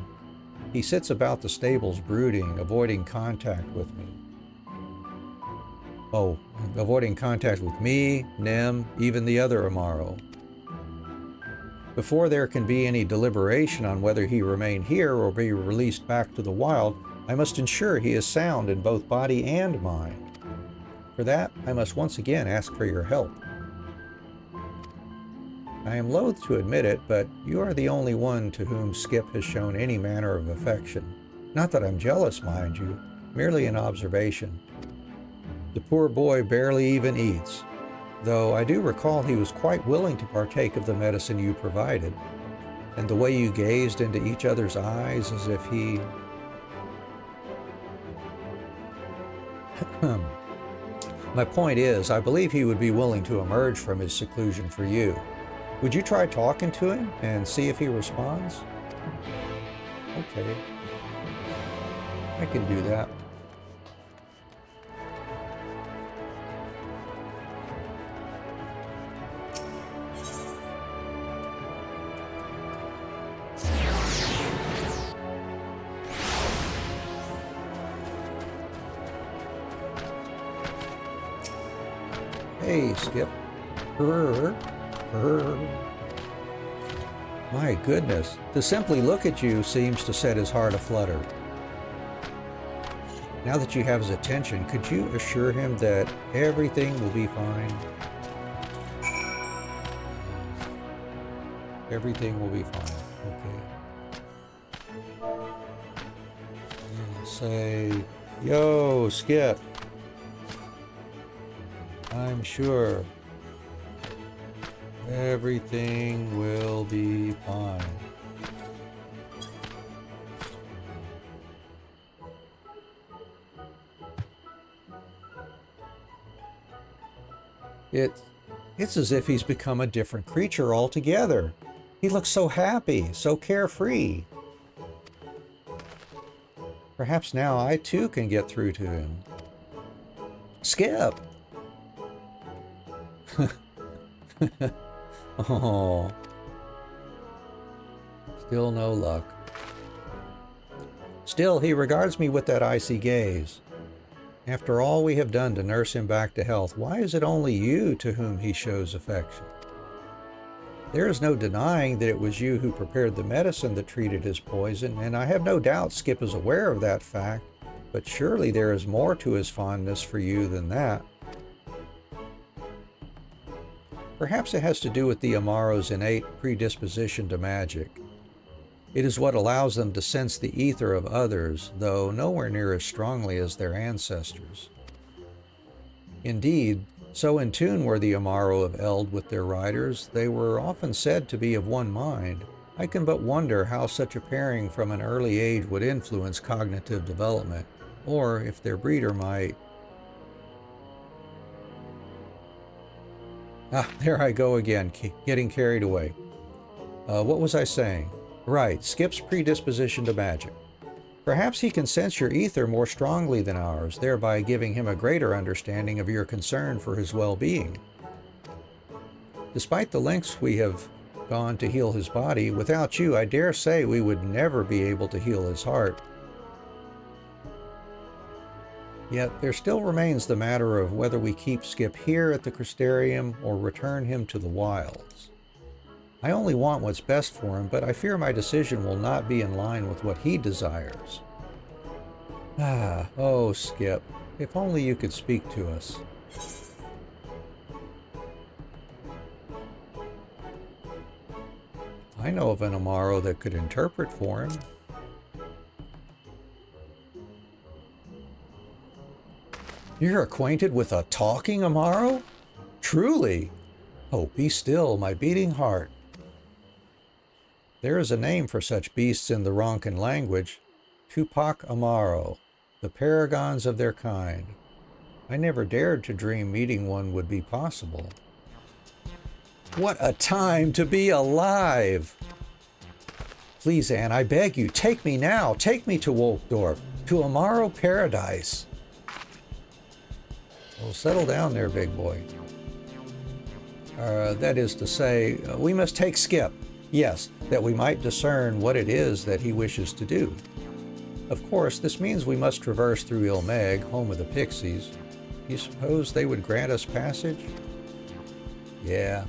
He sits about the stables brooding, avoiding contact with me. Oh, avoiding contact with me, Nem, even the other Amaro. Before there can be any deliberation on whether he remain here or be released back to the wild, I must ensure he is sound in both body and mind. For that, I must once again ask for your help. I am loath to admit it, but you are the only one to whom Skip has shown any manner of affection. Not that I'm jealous, mind you, merely an observation. The poor boy barely even eats, though I do recall he was quite willing to partake of the medicine you provided, and the way you gazed into each other's eyes as if he... My point is, I believe he would be willing to emerge from his seclusion for you. Would you try talking to him and see if he responds? Okay. I can do that. Hey, Skip. My goodness, to simply look at you seems to set his heart aflutter. Now that you have his attention, could you assure him that everything will be fine? Everything will be fine, okay. And say, yo, Skip. I'm sure everything will be fine. It's as if he's become a different creature altogether. He looks so happy, so carefree. Perhaps now I too can get through to him. Skip! Oh, still no luck. Still, he regards me with that icy gaze. After all we have done to nurse him back to health, why is it only you to whom he shows affection? There is no denying that it was you who prepared the medicine that treated his poison, and I have no doubt Skip is aware of that fact, but surely there is more to his fondness for you than that. Perhaps it has to do with the Amaro's innate predisposition to magic. It is what allows them to sense the ether of others, though nowhere near as strongly as their ancestors. Indeed, so in tune were the Amaro of Eld with their riders, they were often said to be of one mind. I can but wonder how such a pairing from an early age would influence cognitive development, or if their breeder might... Ah, there I go again, getting carried away. What was I saying? Right, Skip's predisposition to magic. Perhaps he can sense your ether more strongly than ours, thereby giving him a greater understanding of your concern for his well-being. Despite the lengths we have gone to heal his body, without you, I dare say we would never be able to heal his heart. Yet there still remains the matter of whether we keep Skip here at the Crystarium or return him to the wilds. I only want what's best for him, but I fear my decision will not be in line with what he desires. Oh, Skip, if only you could speak to us. I know of an Amaro that could interpret for him. You're acquainted with a talking Amaro? Truly? Oh, be still, my beating heart. There is a name for such beasts in the Ronkan language, Tupac Amaro, the paragons of their kind. I never dared to dream meeting one would be possible. What a time to be alive! Please, Anne, I beg you, take me now. Take me to Wolfdorf, to Amaro Paradise. Well, settle down there, big boy. That is to say, we must take Skip. Yes, that we might discern what it is that he wishes to do. Of course, this means we must traverse through Ilmeg, home of the Pixies. Do you suppose they would grant us passage? Yeah.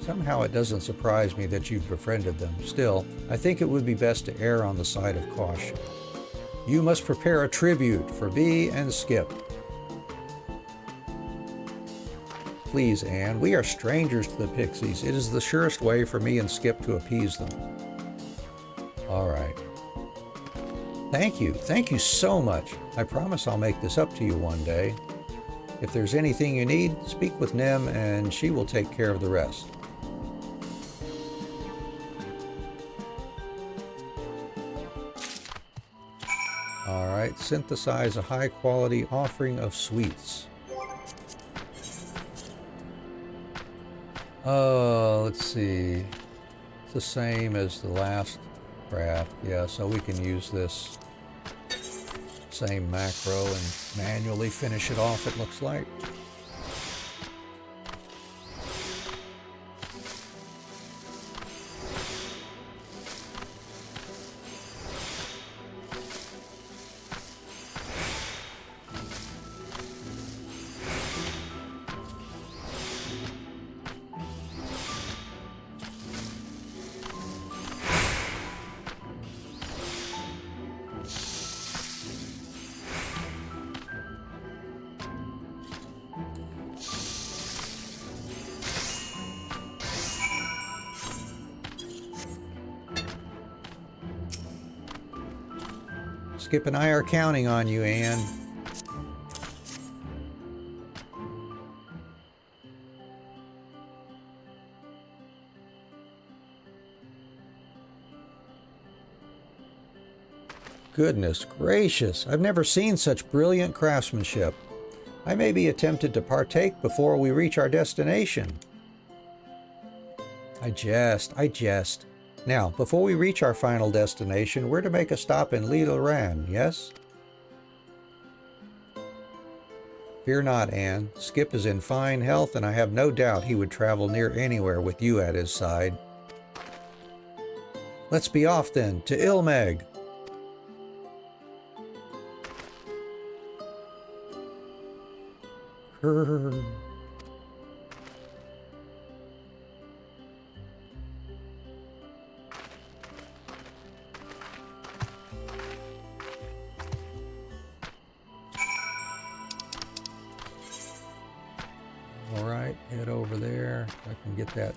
Somehow it doesn't surprise me that you've befriended them. Still, I think it would be best to err on the side of caution. You must prepare a tribute for Bee and Skip. Please, Anne, we are strangers to the Pixies. It is the surest way for me and Skip to appease them. All right. Thank you so much. I promise I'll make this up to you one day. If there's anything you need, speak with Nim and she will take care of the rest. All right, synthesize a high-quality offering of sweets. Let's see. It's the same as the last craft. Yeah, so we can use this same macro and manually finish it off, it looks like. Skip and I are counting on you, Anne. Goodness gracious, I've never seen such brilliant craftsmanship. I may be tempted to partake before we reach our destination. I jest. Now, before we reach our final destination, we're to make a stop in Lidoran, yes? Fear not, Anne. Skip is in fine health, and I have no doubt he would travel near anywhere with you at his side. Let's be off then, to Ilmeg. All right, head over there. I can get that.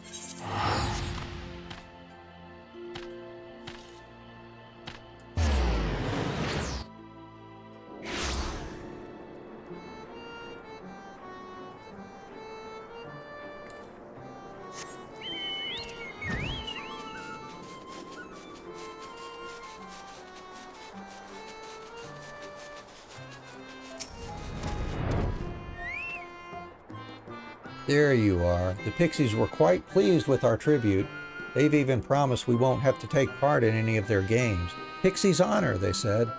There you are. The Pixies were quite pleased with our tribute. They've even promised we won't have to take part in any of their games. Pixie's honor, they said.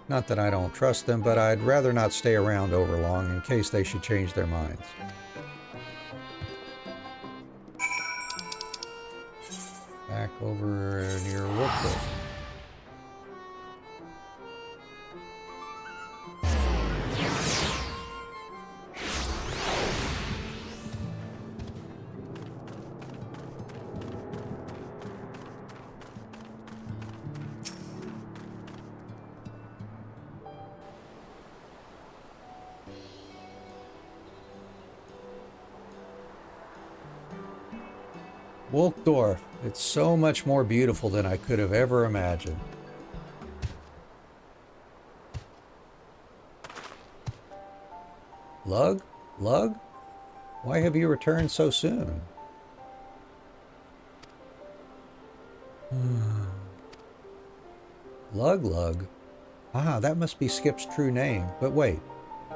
Not that I don't trust them, but I'd rather not stay around overlong in case they should change their minds. Back over near Wolfwood. Wolfdorf. It's so much more beautiful than I could have ever imagined. Lug? Lug? Why have you returned so soon? Lug? Ah, that must be Skip's true name. But wait,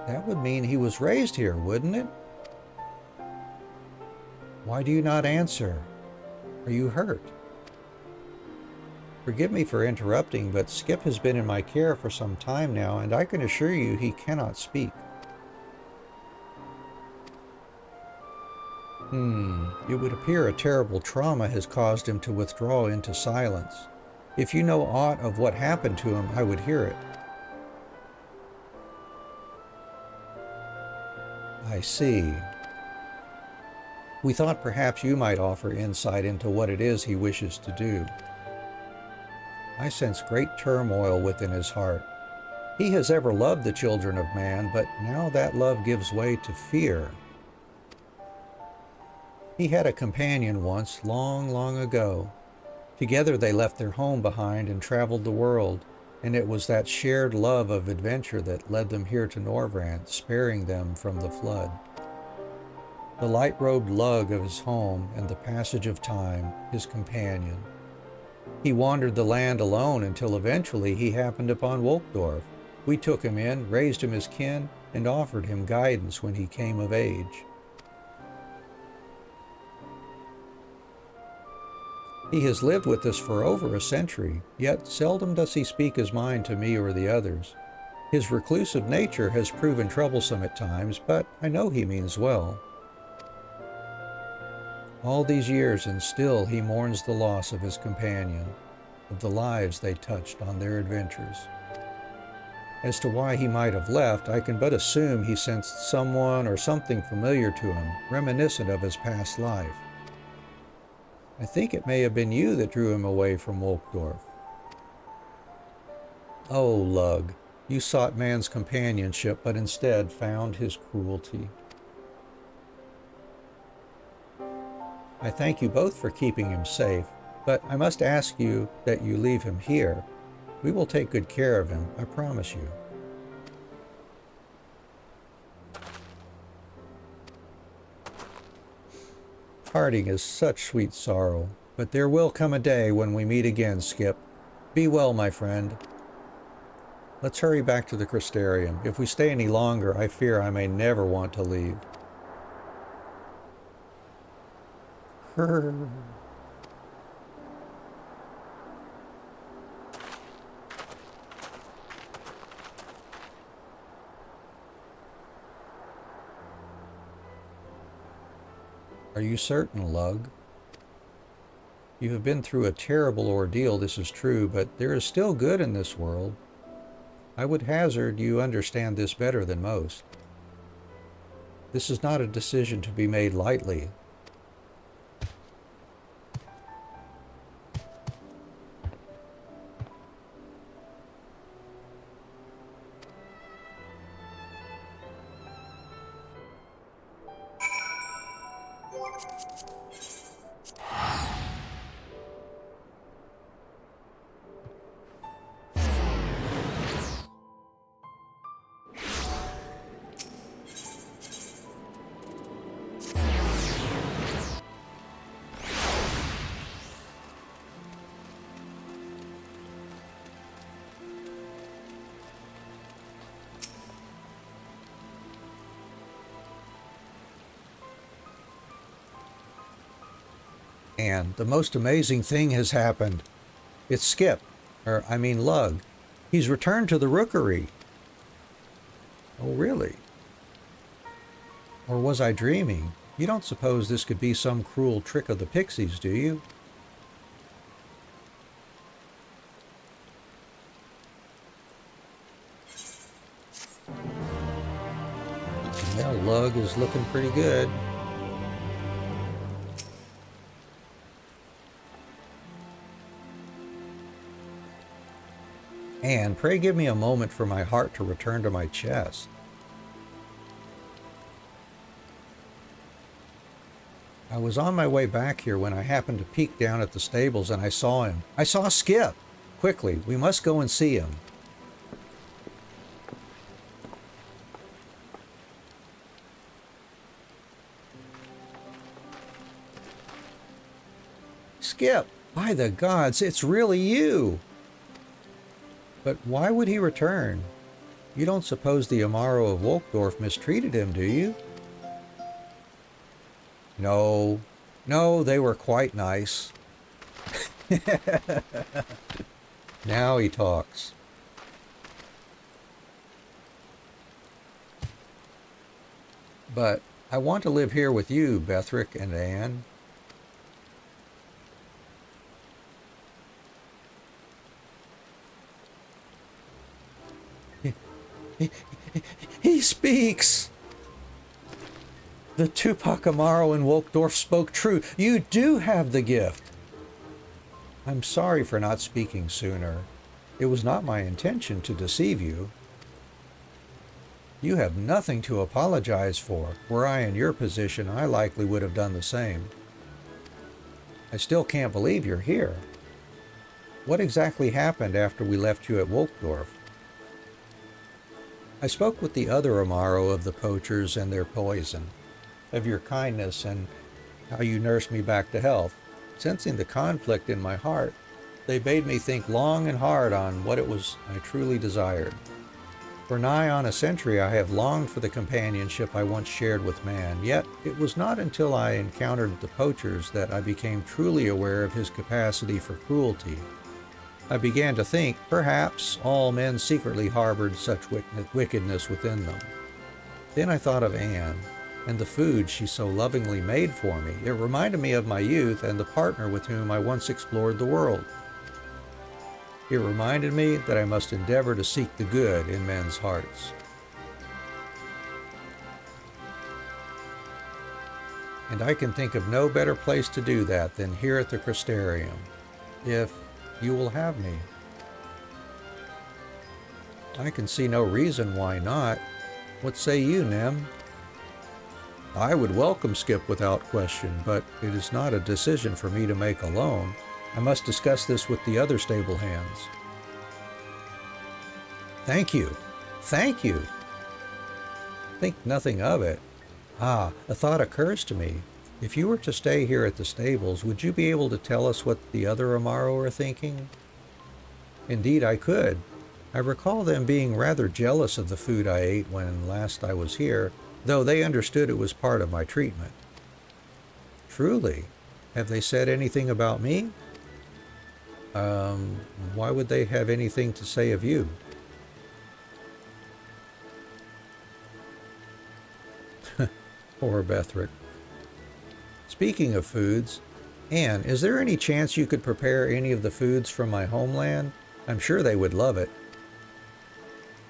that would mean he was raised here, wouldn't it? Why do you not answer? Are you hurt? Forgive me for interrupting, but Skip has been in my care for some time now, and I can assure you he cannot speak. It would appear a terrible trauma has caused him to withdraw into silence. If you know aught of what happened to him, I would hear it. I see. We thought perhaps you might offer insight into what it is he wishes to do. I sense great turmoil within his heart. He has ever loved the children of man, but now that love gives way to fear. He had a companion once, long, long ago. Together they left their home behind and traveled the world, and it was that shared love of adventure that led them here to Norvrant, sparing them from the flood. The light-robed lug of his home and the passage of time, his companion. He wandered the land alone until eventually he happened upon Wolfdorf. We took him in, raised him as kin, and offered him guidance when he came of age. He has lived with us for over a century, yet seldom does he speak his mind to me or the others. His reclusive nature has proven troublesome at times, but I know he means well. All these years, and still he mourns the loss of his companion, of the lives they touched on their adventures. As to why he might have left, I can but assume he sensed someone or something familiar to him, reminiscent of his past life. I think it may have been you that drew him away from Wolfdorf. Oh, Lug, you sought man's companionship, but instead found his cruelty. I thank you both for keeping him safe, but I must ask you that you leave him here. We will take good care of him, I promise you. Parting is such sweet sorrow, but there will come a day when we meet again, Skip. Be well, my friend. Let's hurry back to the Crystarium. If we stay any longer, I fear I may never want to leave. Are you certain, Lug? You have been through a terrible ordeal, this is true, but there is still good in this world. I would hazard you understand this better than most. This is not a decision to be made lightly. And the most amazing thing has happened. It's Skip. Or, I mean, Lug. He's returned to the rookery. Oh, really? Or was I dreaming? You don't suppose this could be some cruel trick of the pixies, do you? Well, Lug is looking pretty good. And pray give me a moment for my heart to return to my chest. I was on my way back here when I happened to peek down at the stables and I saw him. I saw Skip! Quickly, we must go and see him. Skip! By the gods, it's really you! But why would he return? You don't suppose the Amaro of Wolkdorf mistreated him, do you? No, they were quite nice. Now he talks. But I want to live here with you, Bethric and Anne. He speaks! The Tupac Amaro in Wolkdorf spoke true. You do have the gift. I'm sorry for not speaking sooner. It was not my intention to deceive you. You have nothing to apologize for. Were I in your position, I likely would have done the same. I still can't believe you're here. What exactly happened after we left you at Wolkdorf? I spoke with the other Amaro of the poachers and their poison, of your kindness and how you nursed me back to health. Sensing the conflict in my heart, they bade me think long and hard on what it was I truly desired. For nigh on a century I have longed for the companionship I once shared with man, yet it was not until I encountered the poachers that I became truly aware of his capacity for cruelty. I began to think, perhaps, all men secretly harbored such wickedness within them. Then I thought of Anne, and the food she so lovingly made for me. It reminded me of my youth and the partner with whom I once explored the world. It reminded me that I must endeavor to seek the good in men's hearts. And I can think of no better place to do that than here at the Crystarium, if you will have me. I can see no reason why not. What say you, Nem? I would welcome Skip without question, but it is not a decision for me to make alone. I must discuss this with the other stable hands. Thank you. Thank you. Think nothing of it. Ah, a thought occurs to me. If you were to stay here at the stables, would you be able to tell us what the other Amaro are thinking? Indeed, I could. I recall them being rather jealous of the food I ate when last I was here, though they understood it was part of my treatment. Truly? Have they said anything about me? Why would they have anything to say of you? Poor Bethric. Speaking of foods, Anne, is there any chance you could prepare any of the foods from my homeland? I'm sure they would love it.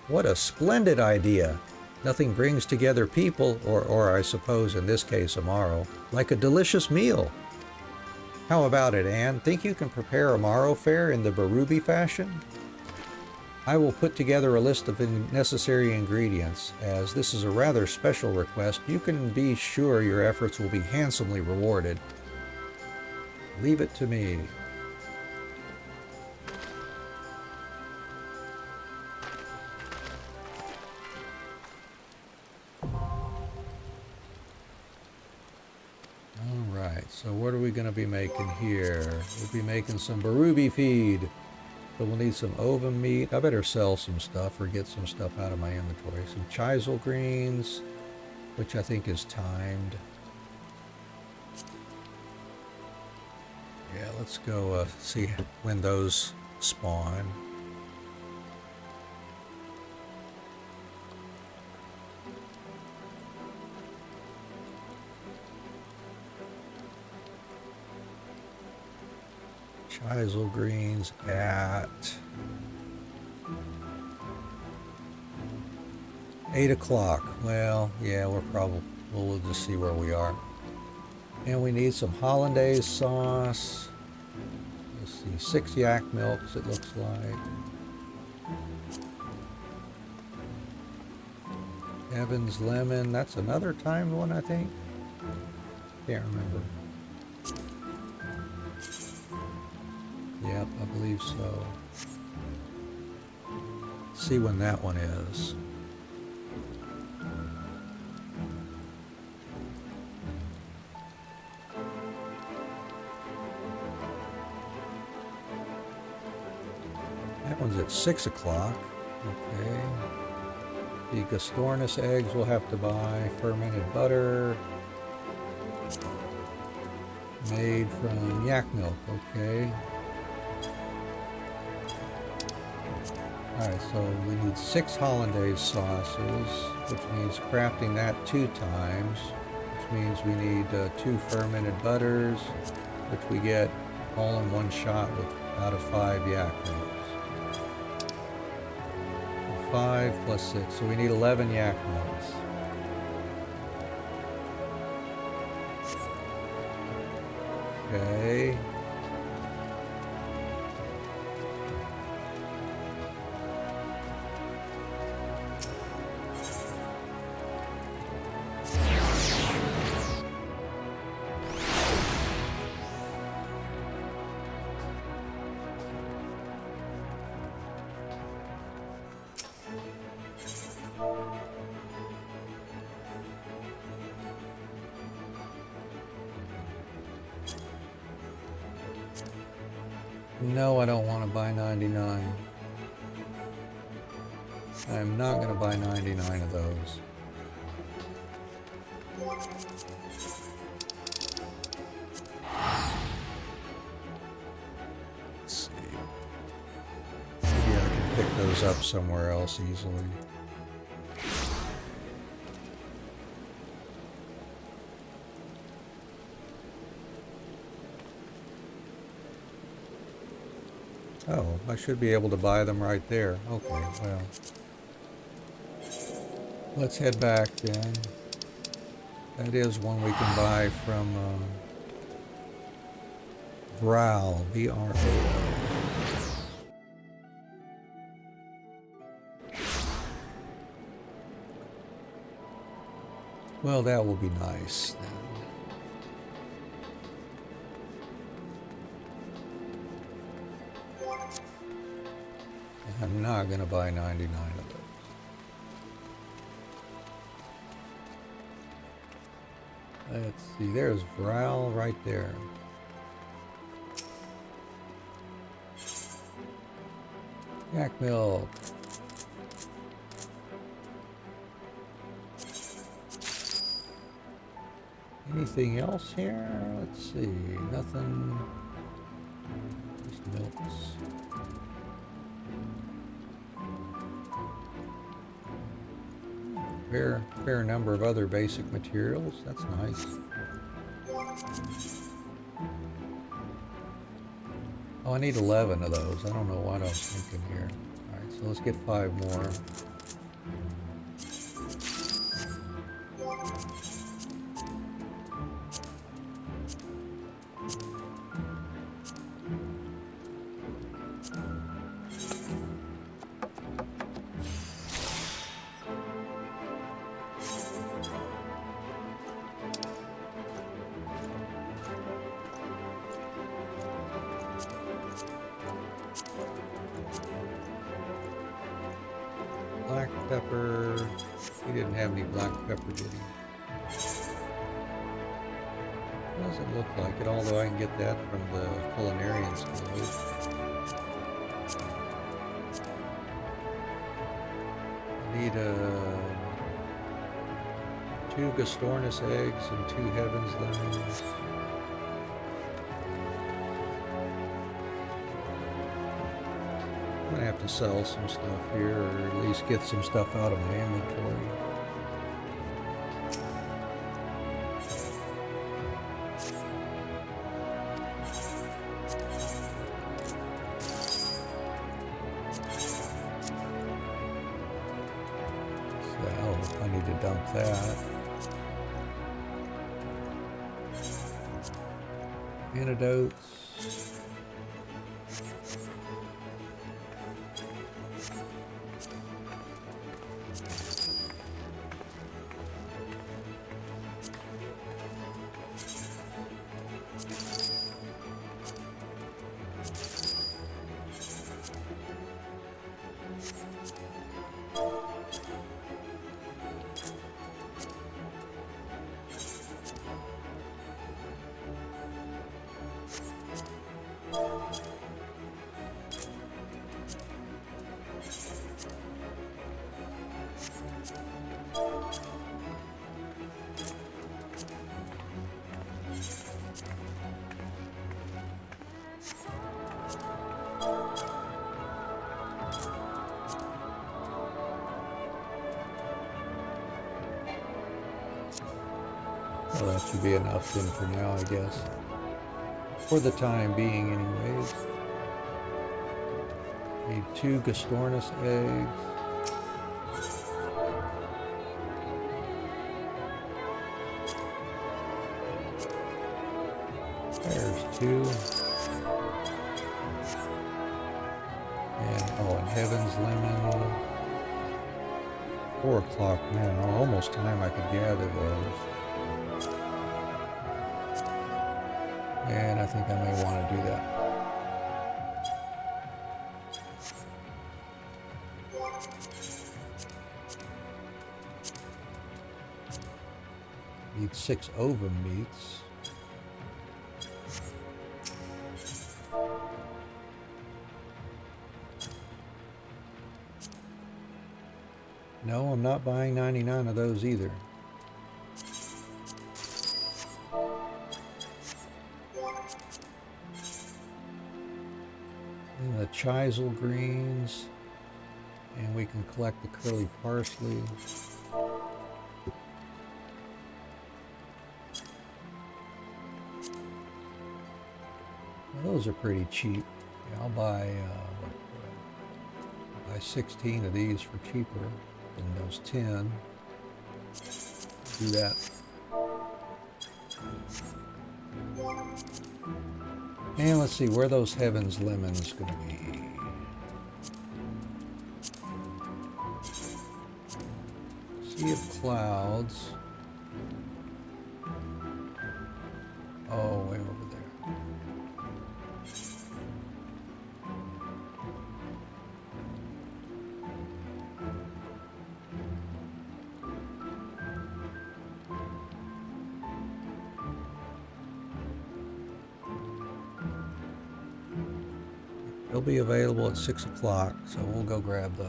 What a splendid idea! Nothing brings together people, or I suppose in this case Amaro, like a delicious meal. How about it, Anne? Think you can prepare Amaro fare in the Barubi fashion? I will put together a list of necessary ingredients. As this is a rather special request, you can be sure your efforts will be handsomely rewarded. Leave it to me. Alright, so what are we going to be making here? We'll be making some Barubi feed. So we'll need some ovum meat. I better sell some stuff or get some stuff out of my inventory. Some chisel greens, which I think is timed. Yeah, let's go see when those spawn. Chisel greens at 8 o'clock. Well, yeah, we'll just see where we are. And we need some hollandaise sauce. Let's see, 6 yak milks it looks like. Evans lemon, that's another timed one I think. Can't remember. Yep, I believe so. See when that one is. That one's at 6 o'clock. Okay. The Gastornis eggs we'll have to buy. Fermented butter. Made from yak milk. Okay. Alright, so we need 6 hollandaise sauces, which means crafting that 2 times, which means we need 2 fermented butters, which we get all in one shot with out of 5 yak milks. 5 plus 6, so we need 11 yak milks. Okay. No, I don't want to buy 99. I'm not going to buy 99 of those. Let's see. Maybe I can pick those up somewhere else easily. Oh, I should be able to buy them right there. Okay, well. Let's head back then. That is one we can buy from Brow, B-R-O-W. Well, that will be nice then. I'm not going to buy 99 of those. Let's see, there's Vral right there. Yak milk. Anything else here? Let's see, nothing. Just milks. Fair number of other basic materials. That's nice. Oh, I need 11 of those. I don't know what I was thinking here. Alright, so let's get 5 more. Black pepper. He didn't have any black pepper, did he? Doesn't look like it, although I can get that from the Culinarian's Guild. I need 2 Gastornis eggs and 2 Heaven's lemons. I'm gonna have to sell some stuff here, or at least get some stuff out of my inventory. So I need to dump that. Antidotes. Well, that should be enough then for now, I guess. For the time being, anyways. Need 2 Gastornis eggs. There's 2. And Heaven's Lemon. 4 o'clock, man, almost time I could gather those. And I think I may want to do that. Need 6 ovum meats. No, I'm not buying 99 of those either. And the chisel greens, and we can collect the curly parsley. Well, those are pretty cheap. Yeah, I'll buy 16 of these for cheaper than those 10. Do that. And let's see where those Heaven's Lemons going to be. Sea of Clouds. Oh, way over there. They'll be available at 6 o'clock, so we'll go grab those.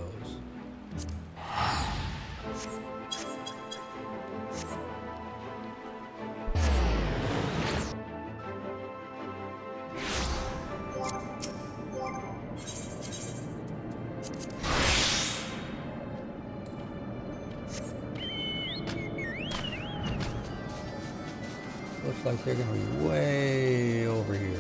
Looks like they're going to be way over here.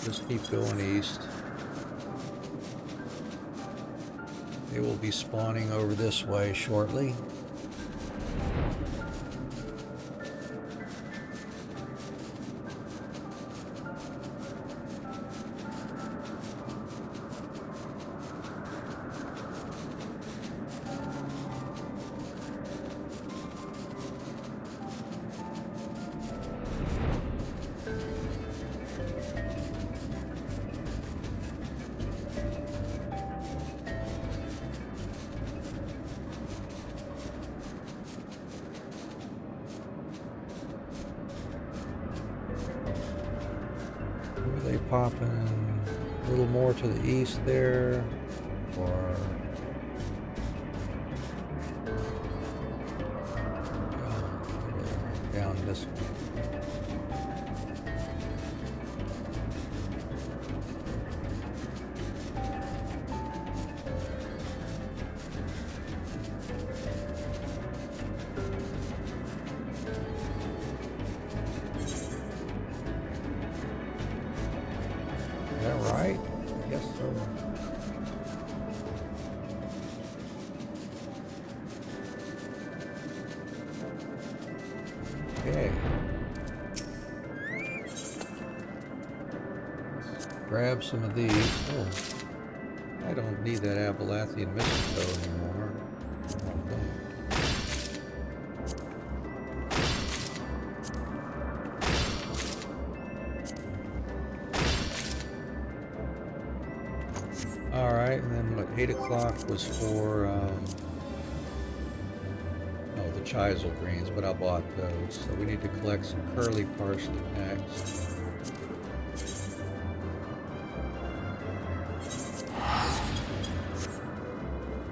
Just keep going east. They will be spawning over this way shortly. popping a little more to the east there, or down this way. Is that right? I guess so. Okay. Grab some of these. Oh, I don't need that Abelathian mistletoe anymore. All right, and then look, 8 o'clock was for oh, the chisel greens, but I bought those. So we need to collect some curly parsley next.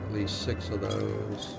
At least 6 of those.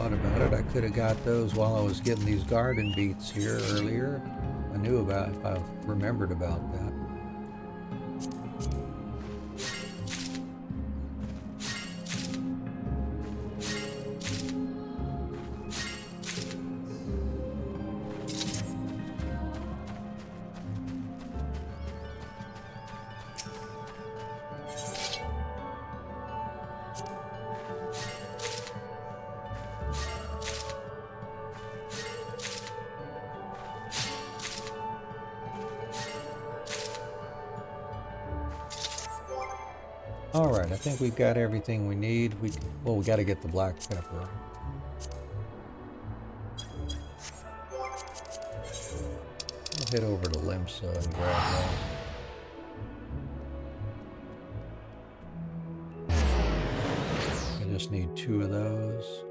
About it, I could have got those while I was getting these garden beets here earlier. I knew about if I remembered about that. All right, I think we've got everything we need. Well, we got to get the black pepper. I'll head over to Limsa and grab that. I just need 2 of those.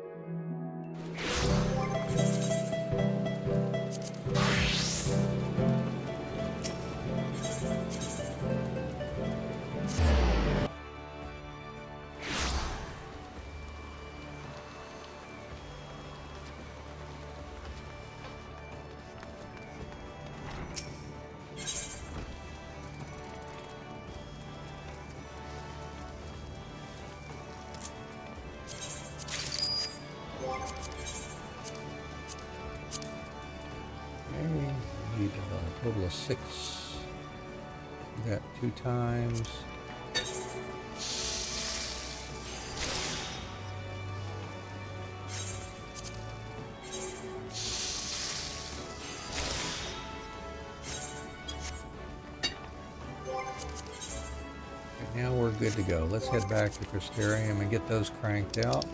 Need a total of 6. Do that 2 times. Okay, now we're good to go. Let's head back to Crystarium and get those cranked out.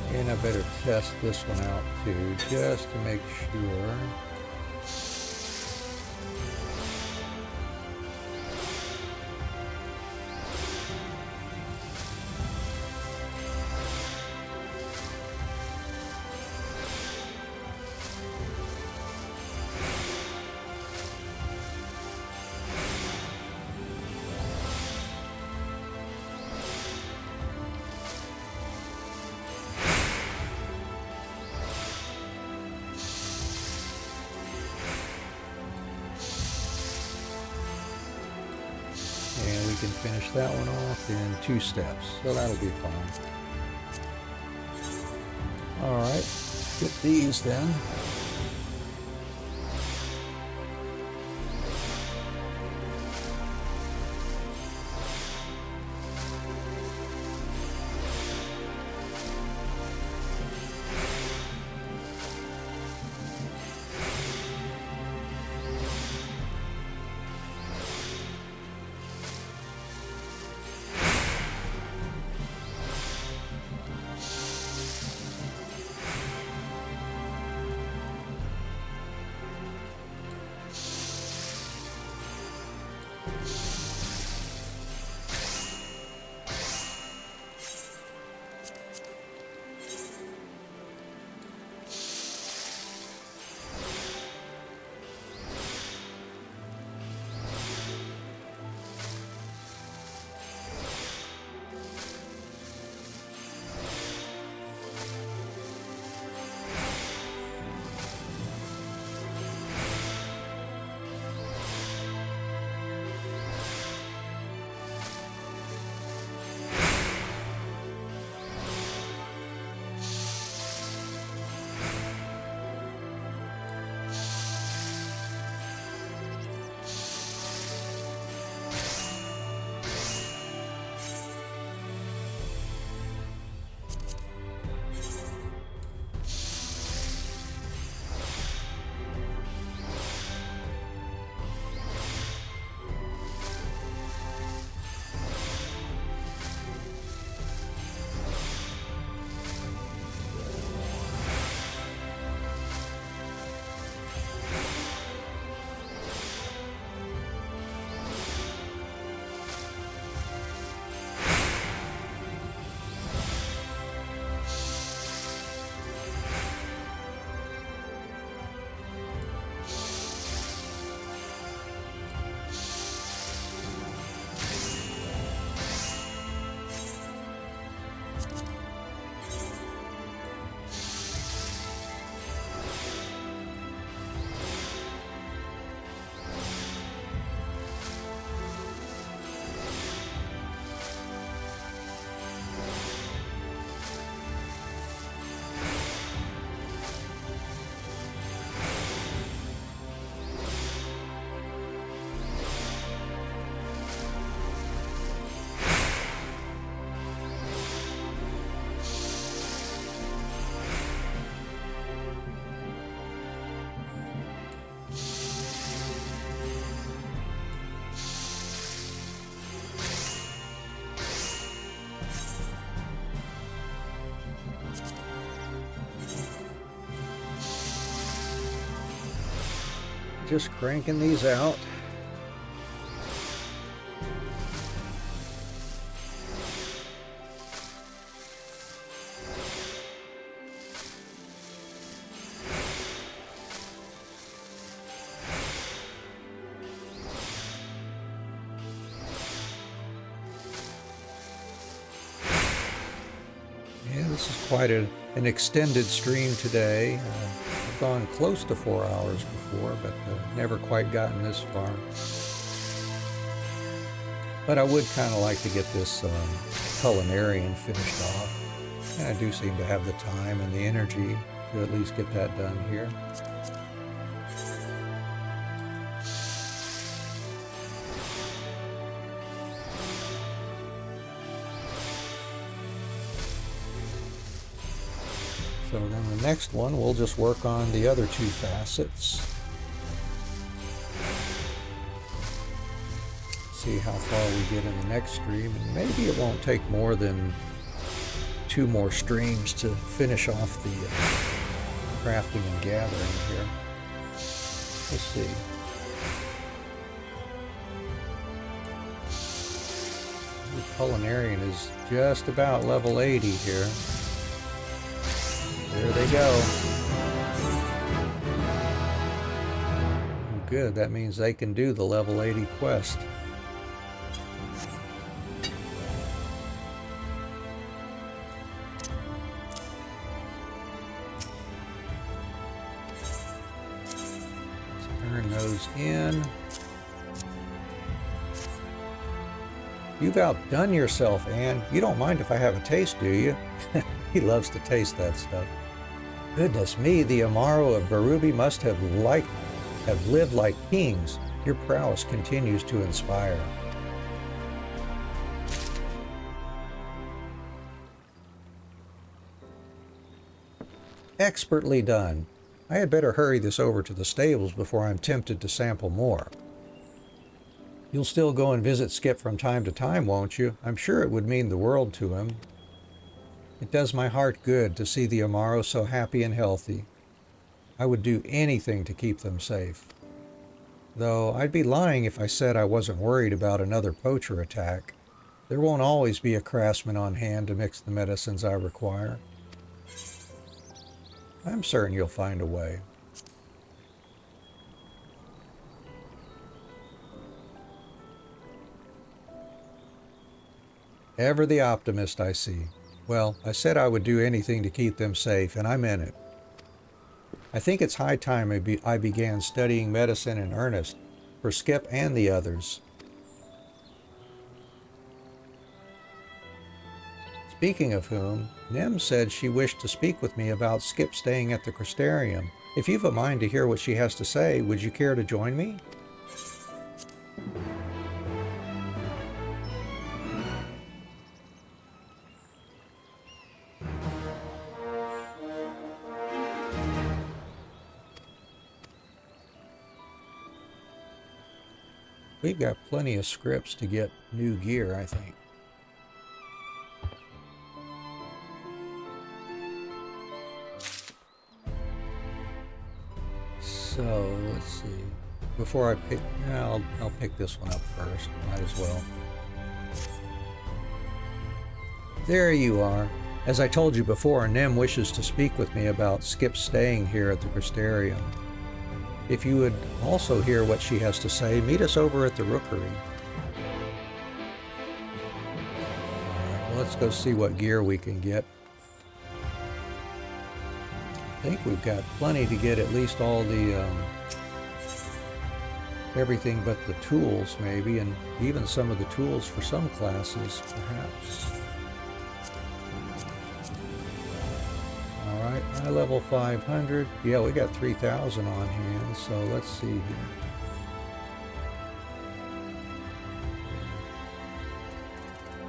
And I better test this one out too, just to make sure. can finish that one off in 2 steps. So that'll be fine. Alright, get these then. Just cranking these out. Yeah, this is quite an extended stream today. I've gone close to 4 hours before, but never quite gotten this far. But I would kind of like to get this culinarian finished off. And I do seem to have the time and the energy to at least get that done here. So then the next one, we'll just work on the other 2 facets. See how far we get in the next stream, and maybe it won't take more than 2 more streams to finish off the crafting and gathering here. Let's see. The culinarian is just about level 80 here. There they go. Good, that means they can do the level 80 quest. Let's turn those in. You've outdone yourself, Anne. You don't mind if I have a taste, do you? He loves to taste that stuff. Goodness me, the Amaro of Barubi must have lived like kings. Your prowess continues to inspire. Expertly done. I had better hurry this over to the stables before I'm tempted to sample more. You'll still go and visit Skip from time to time, won't you? I'm sure it would mean the world to him. It does my heart good to see the Amaro so happy and healthy. I would do anything to keep them safe. Though I'd be lying if I said I wasn't worried about another poacher attack. There won't always be a craftsman on hand to mix the medicines I require. I'm certain you'll find a way. Ever the optimist, I see. Well, I said I would do anything to keep them safe, and I meant it. I think it's high time I began studying medicine in earnest, for Skip and the others. Speaking of whom, Nem said she wished to speak with me about Skip staying at the Crystarium. If you've a mind to hear what she has to say, would you care to join me? We've got plenty of scripts to get new gear, I think. So, let's see. Before I pick... I'll pick this one up first. Might as well. There you are. As I told you before, Nem wishes to speak with me about Skip staying here at the Crystarium. If you would also hear what she has to say, meet us over at the Rookery. Alright, well, let's go see what gear we can get. I think we've got plenty to get at least all the, everything but the tools, maybe, and even some of the tools for some classes, perhaps. Alright, high level 500. Yeah, we got 3,000 on hand, so let's see here.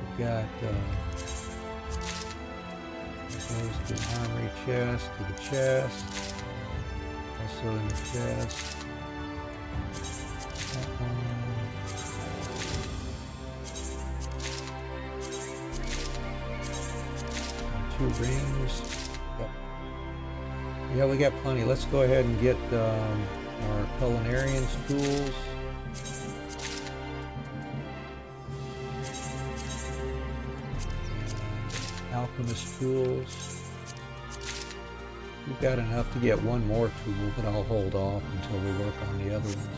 We've got, goes to the armory chest, to the chest, also in the chest. Two rings. Yep. Yeah, we got plenty. Let's go ahead and get our culinarian's tools. Alchemist tools. We've got enough to get one more tool, but I'll hold off until we work on the other ones.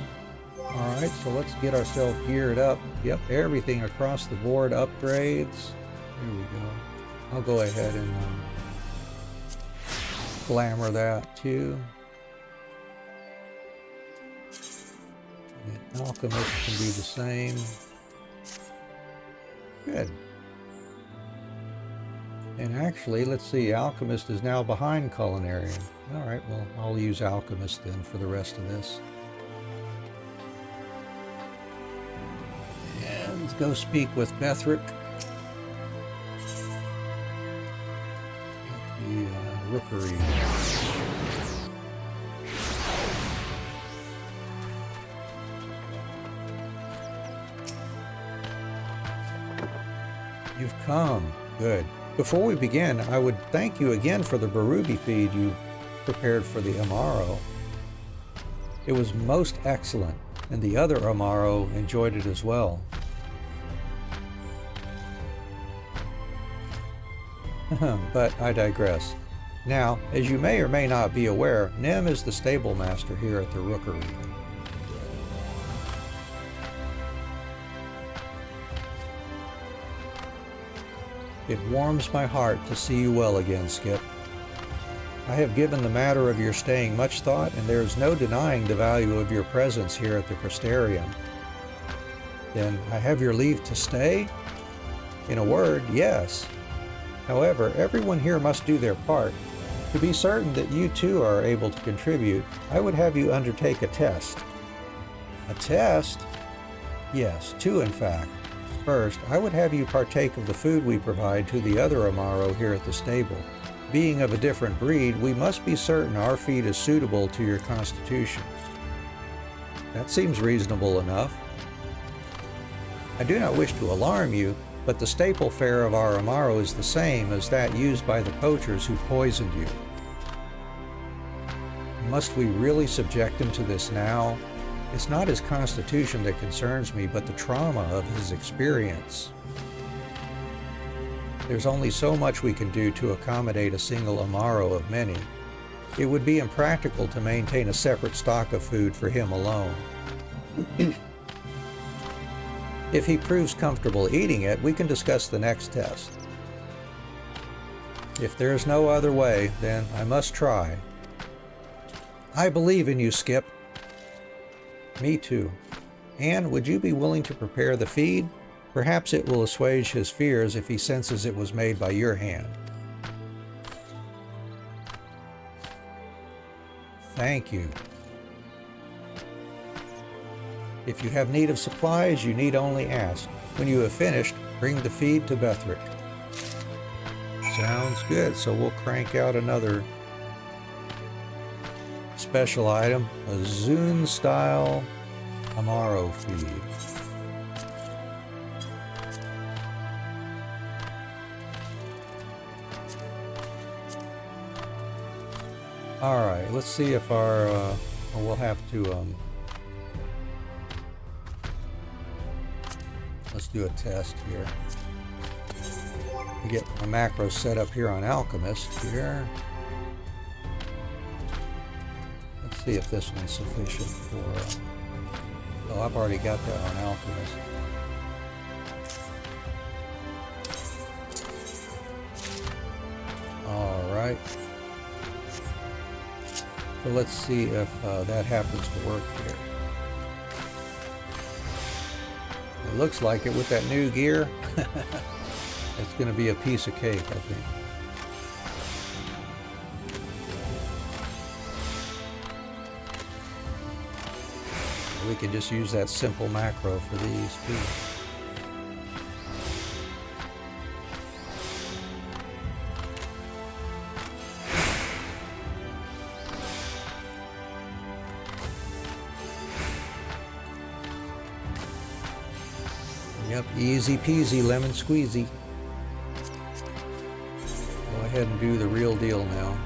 Alright, so let's get ourselves geared up. Yep, everything across the board upgrades. Here we go. I'll go ahead and glamour that too. The alchemist can be the same. Good. And actually, let's see, Alchemist is now behind Culinarian. Alright, well, I'll use Alchemist then for the rest of this. And let's go speak with Bethric. At the Rookery. You've come. Good. Before we begin, I would thank you again for the Barubi feed you prepared for the Amaro. It was most excellent, and the other Amaro enjoyed it as well. But I digress. Now, as you may or may not be aware, Nem is the stable master here at the Rookery. It warms my heart to see you well again, Skip. I have given the matter of your staying much thought, and there is no denying the value of your presence here at the Crystarium. Then I have your leave to stay? In a word, yes. However, everyone here must do their part. To be certain that you too are able to contribute, I would have you undertake a test. A test? Yes, two in fact. First, I would have you partake of the food we provide to the other Amaro here at the stable. Being of a different breed, we must be certain our feed is suitable to your constitution. That seems reasonable enough. I do not wish to alarm you, but the staple fare of our Amaro is the same as that used by the poachers who poisoned you. Must we really subject him to this now? It's not his constitution that concerns me, but the trauma of his experience. There's only so much we can do to accommodate a single Amaro of many. It would be impractical to maintain a separate stock of food for him alone. If he proves comfortable eating it, we can discuss the next test. If there's no other way, then I must try. I believe in you, Skip. Me too. Anne, would you be willing to prepare the feed? Perhaps it will assuage his fears if he senses it was made by your hand. Thank you. If you have need of supplies, you need only ask. When you have finished, bring the feed to Bethric. Sounds good, so we'll crank out another special item, a Zune-style Amaro feed. Alright, let's see if our, we'll have to, let's do a test here. We get my macro set up here on Alchemist here. Let's see if this one's sufficient for, oh, I've already got that on Alchemist. Alright. So let's see if that happens to work here. It looks like it with that new gear. It's going to be a piece of cake, I think. We can just use that simple macro for these too. Yep, easy peasy lemon squeezy. Go ahead and do the real deal now.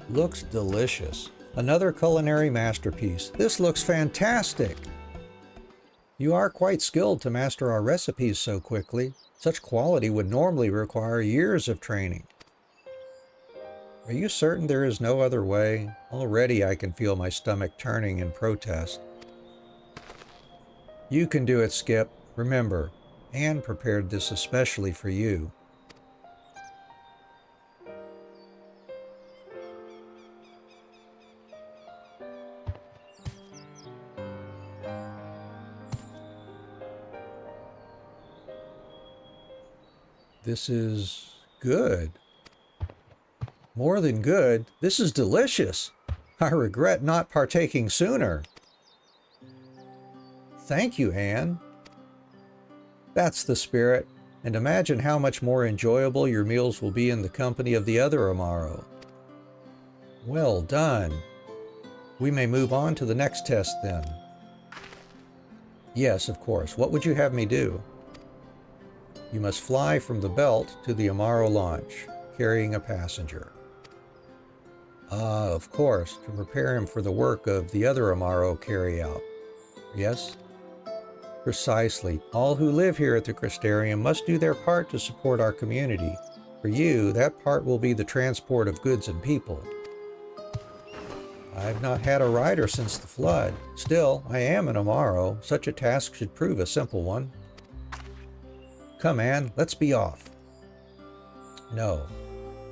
Looks delicious. Another culinary masterpiece. This looks fantastic. You are quite skilled to master our recipes so quickly. Such quality would normally require years of training. Are you certain there is no other way? Already I can feel my stomach turning in protest. You can do it, Skip. Remember, Anne prepared this especially for you. This is good. More than good, this is delicious. I regret not partaking sooner. Thank you, Anne. That's the spirit. And imagine how much more enjoyable your meals will be in the company of the other Amaro. Well done. We may move on to the next test then. Yes, of course. What would you have me do? You must fly from the belt to the Amaro launch, carrying a passenger. Ah, of course, to prepare him for the work of the other Amaro carry-out. Yes? Precisely. All who live here at the Crystarium must do their part to support our community. For you, that part will be the transport of goods and people. I've not had a rider since the flood. Still, I am an Amaro. Such a task should prove a simple one. Come, Anne, let's be off. No,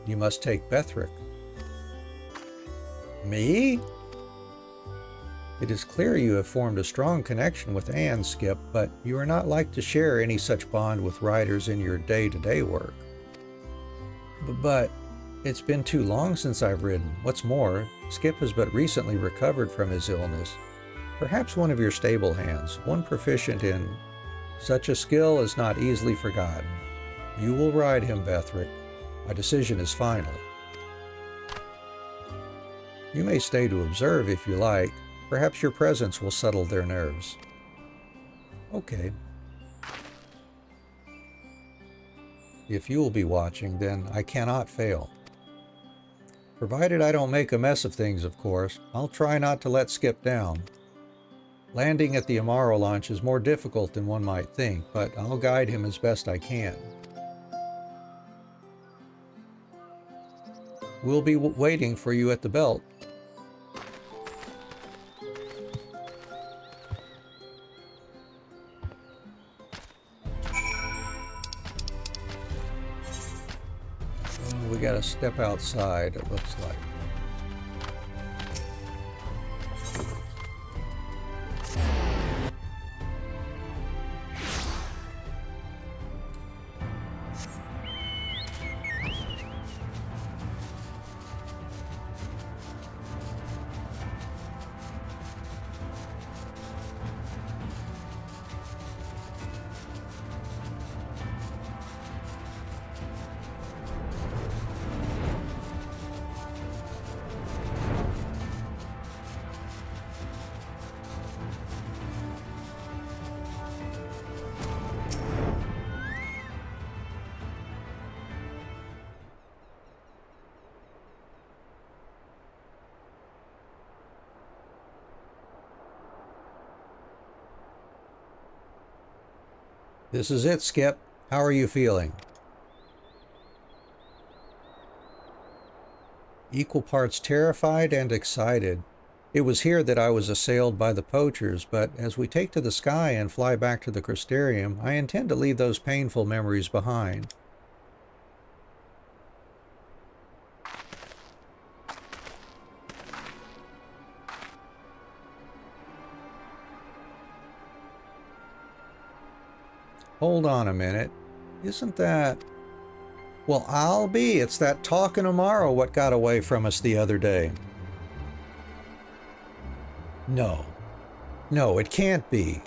you must take Bethric. Me? It is clear you have formed a strong connection with Anne, Skip, but you are not like to share any such bond with riders in your day-to-day work. But it's been too long since I've ridden. What's more, Skip has but recently recovered from his illness. Perhaps one of your stable hands, one proficient in such a skill is not easily forgotten. You will ride him, Bethric. My decision is final. You may stay to observe if you like. Perhaps your presence will settle their nerves. Okay. If you will be watching, then I cannot fail. Provided I don't make a mess of things, of course. I'll try not to let Skip down. Landing at the Amaro launch is more difficult than one might think, but I'll guide him as best I can. We'll be waiting for you at the belt. We gotta step outside, it looks like. This is it, Skip. How are you feeling? Equal parts terrified and excited. It was here that I was assailed by the poachers, but as we take to the sky and fly back to the Crystarium, I intend to leave those painful memories behind. Hold on a minute. Isn't that... Well, I'll be. It's that talking Amaro what got away from us the other day. No. No, it can't be.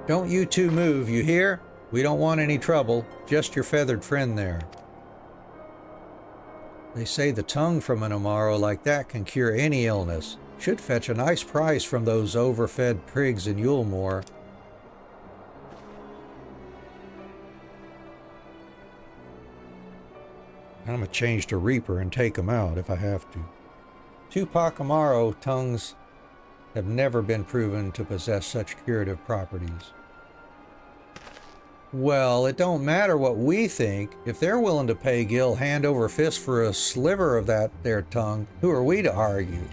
Don't you two move, you hear? We don't want any trouble. Just your feathered friend there. They say the tongue from an Amaro like that can cure any illness. Should fetch a nice price from those overfed prigs in Yulemoor. I'm gonna change to Reaper and take them out if I have to. Tupac Amaro tongues have never been proven to possess such curative properties. Well, it don't matter what we think. If they're willing to pay Gil hand over fist for a sliver of that their tongue, who are we to argue?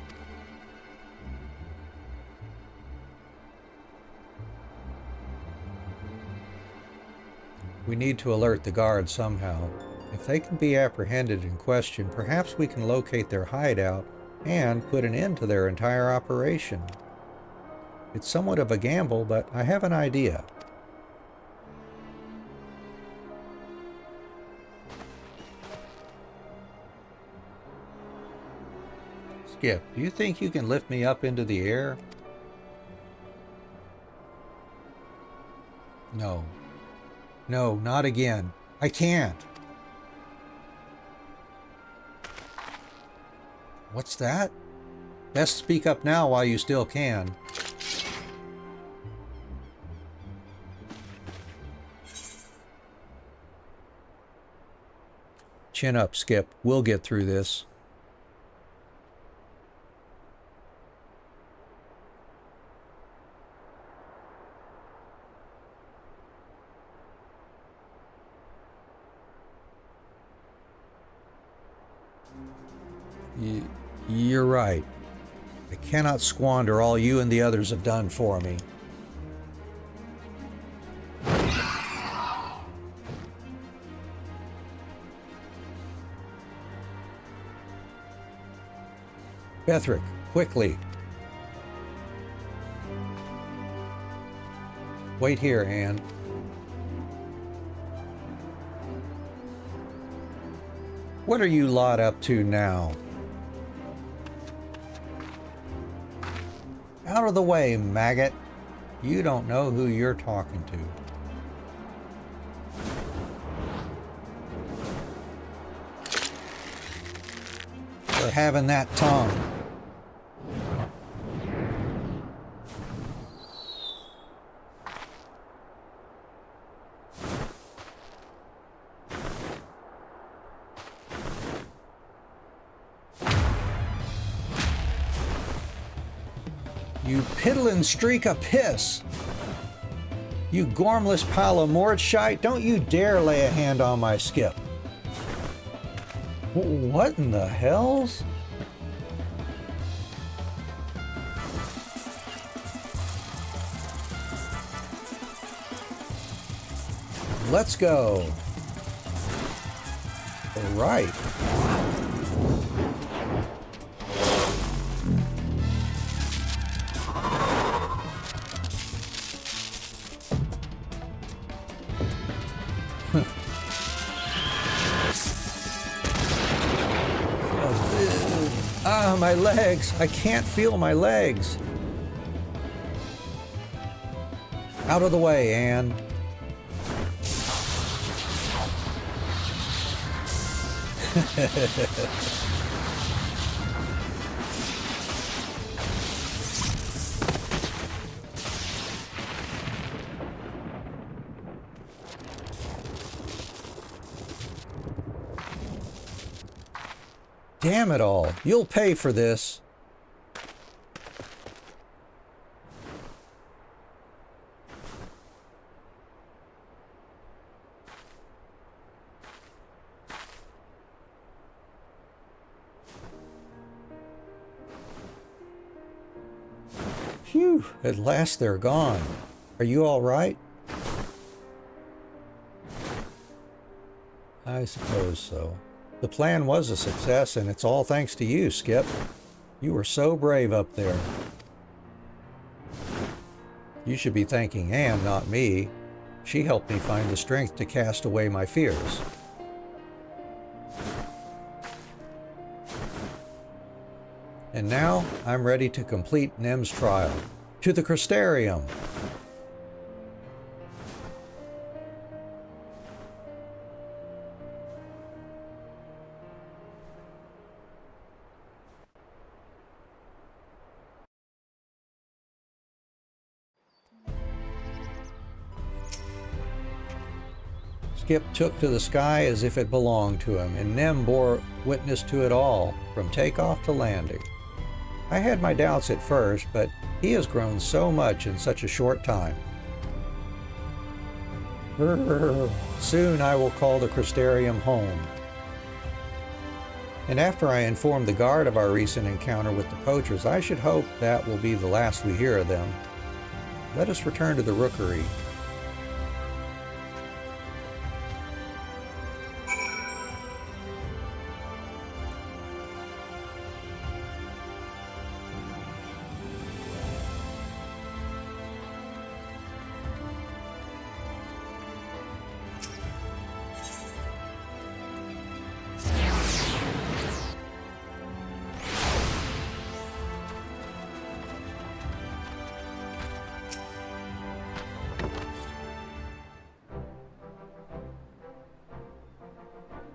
We need to alert the guard somehow. If they can be apprehended and questioned, perhaps we can locate their hideout and put an end to their entire operation. It's somewhat of a gamble, but I have an idea. Skip, do you think you can lift me up into the air? No. No, not again. I can't. What's that? Best speak up now while you still can. Chin up, Skip. We'll get through this. You're right. I cannot squander all you and the others have done for me. Bethric, quickly. Wait here, Anne. What are you lot up to now? Out of the way, maggot. You don't know who you're talking to. For having that tongue. You piddlin' streak of piss! You gormless pile of mordshite, don't you dare lay a hand on my Skip. What in the hells? Let's go. All right. Ah, my legs. I can't feel my legs. Out of the way, Anne. Damn it all. You'll pay for this. Phew, at last they're gone. Are you all right? I suppose so. The plan was a success, and it's all thanks to you, Skip. You were so brave up there. You should be thanking Anne, not me. She helped me find the strength to cast away my fears. And now, I'm ready to complete Nem's trial. To the Crystarium! Skip took to the sky as if it belonged to him, and Nem bore witness to it all, from takeoff to landing. I had my doubts at first, but he has grown so much in such a short time. Soon I will call the Crystarium home. And after I inform the guard of our recent encounter with the poachers, I should hope that will be the last we hear of them. Let us return to the rookery.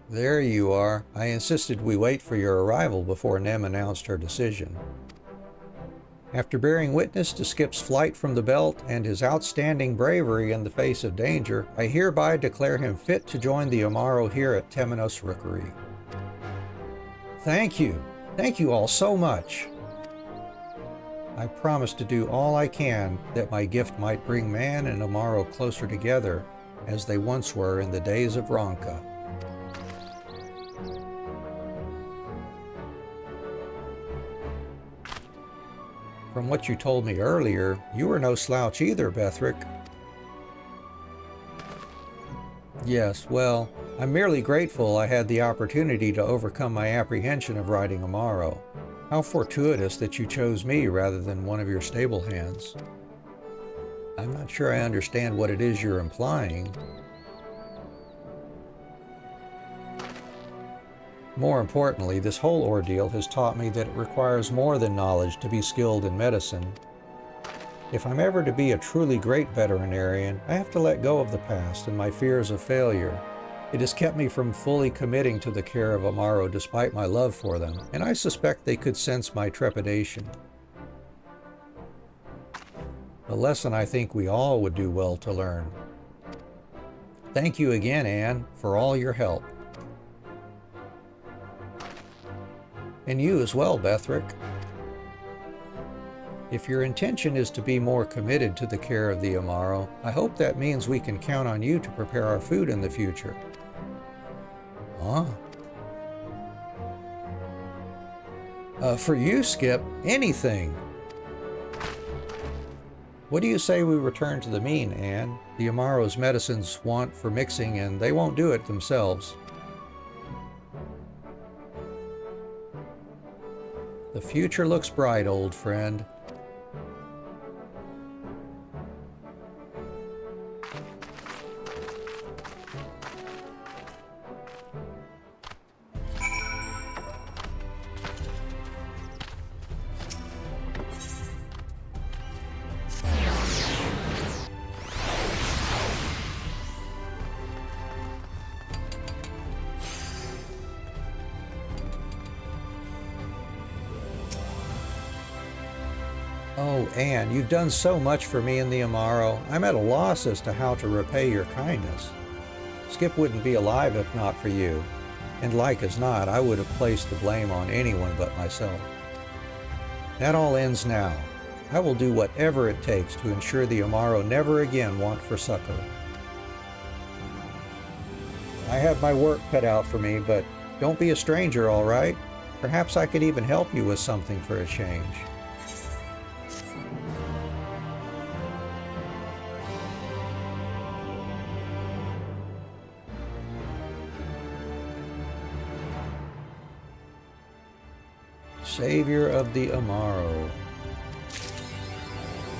There you are. I insisted we wait for your arrival before Nem announced her decision. After bearing witness to Skip's flight from the belt and his outstanding bravery in the face of danger, I hereby declare him fit to join the Amaro here at Temenos Rookery. Thank you. Thank you all so much. I promise to do all I can that my gift might bring man and Amaro closer together as they once were in the days of Ronka. From what you told me earlier, you were no slouch either, Bethric. Yes, well, I'm merely grateful I had the opportunity to overcome my apprehension of riding Amaro. How fortuitous that you chose me rather than one of your stable hands. I'm not sure I understand what it is you're implying. More importantly, this whole ordeal has taught me that it requires more than knowledge to be skilled in medicine. If I'm ever to be a truly great veterinarian, I have to let go of the past and my fears of failure. It has kept me from fully committing to the care of Amaro despite my love for them, and I suspect they could sense my trepidation. A lesson I think we all would do well to learn. Thank you again, Anne, for all your help. And you as well, Bethric. If your intention is to be more committed to the care of the Amaro, I hope that means we can count on you to prepare our food in the future. Huh? For you, Skip, anything. What do you say we return to the mean, Anne? The Amaro's medicines want for mixing, and they won't do it themselves. The future looks bright, old friend. Oh, Anne, you've done so much for me and the Amaro. I'm at a loss as to how to repay your kindness. Skip wouldn't be alive if not for you, and like as not, I would have placed the blame on anyone but myself. That all ends now. I will do whatever it takes to ensure the Amaro never again want for succor. I have my work cut out for me, but don't be a stranger, all right? Perhaps I could even help you with something for a change. Savior of the Amaro.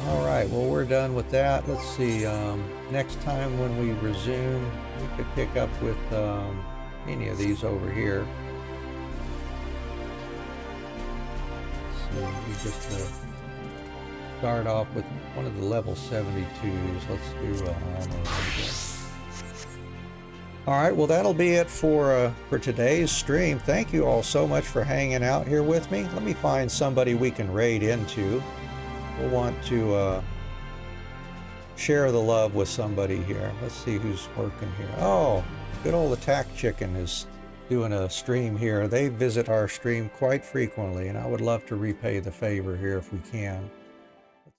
Alright, well we're done with that. Let's see, next time when we resume, we could pick up with any of these over here. So we just start off with one of the level 72s. Let's do armor. Alright, well that'll be it for today's stream. Thank you all so much for hanging out here with me. Let me find somebody we can raid into. We'll want to share the love with somebody here. Let's see who's working here. Oh, good old Attack Chicken is doing a stream here. They visit our stream quite frequently, and I would love to repay the favor here if we can.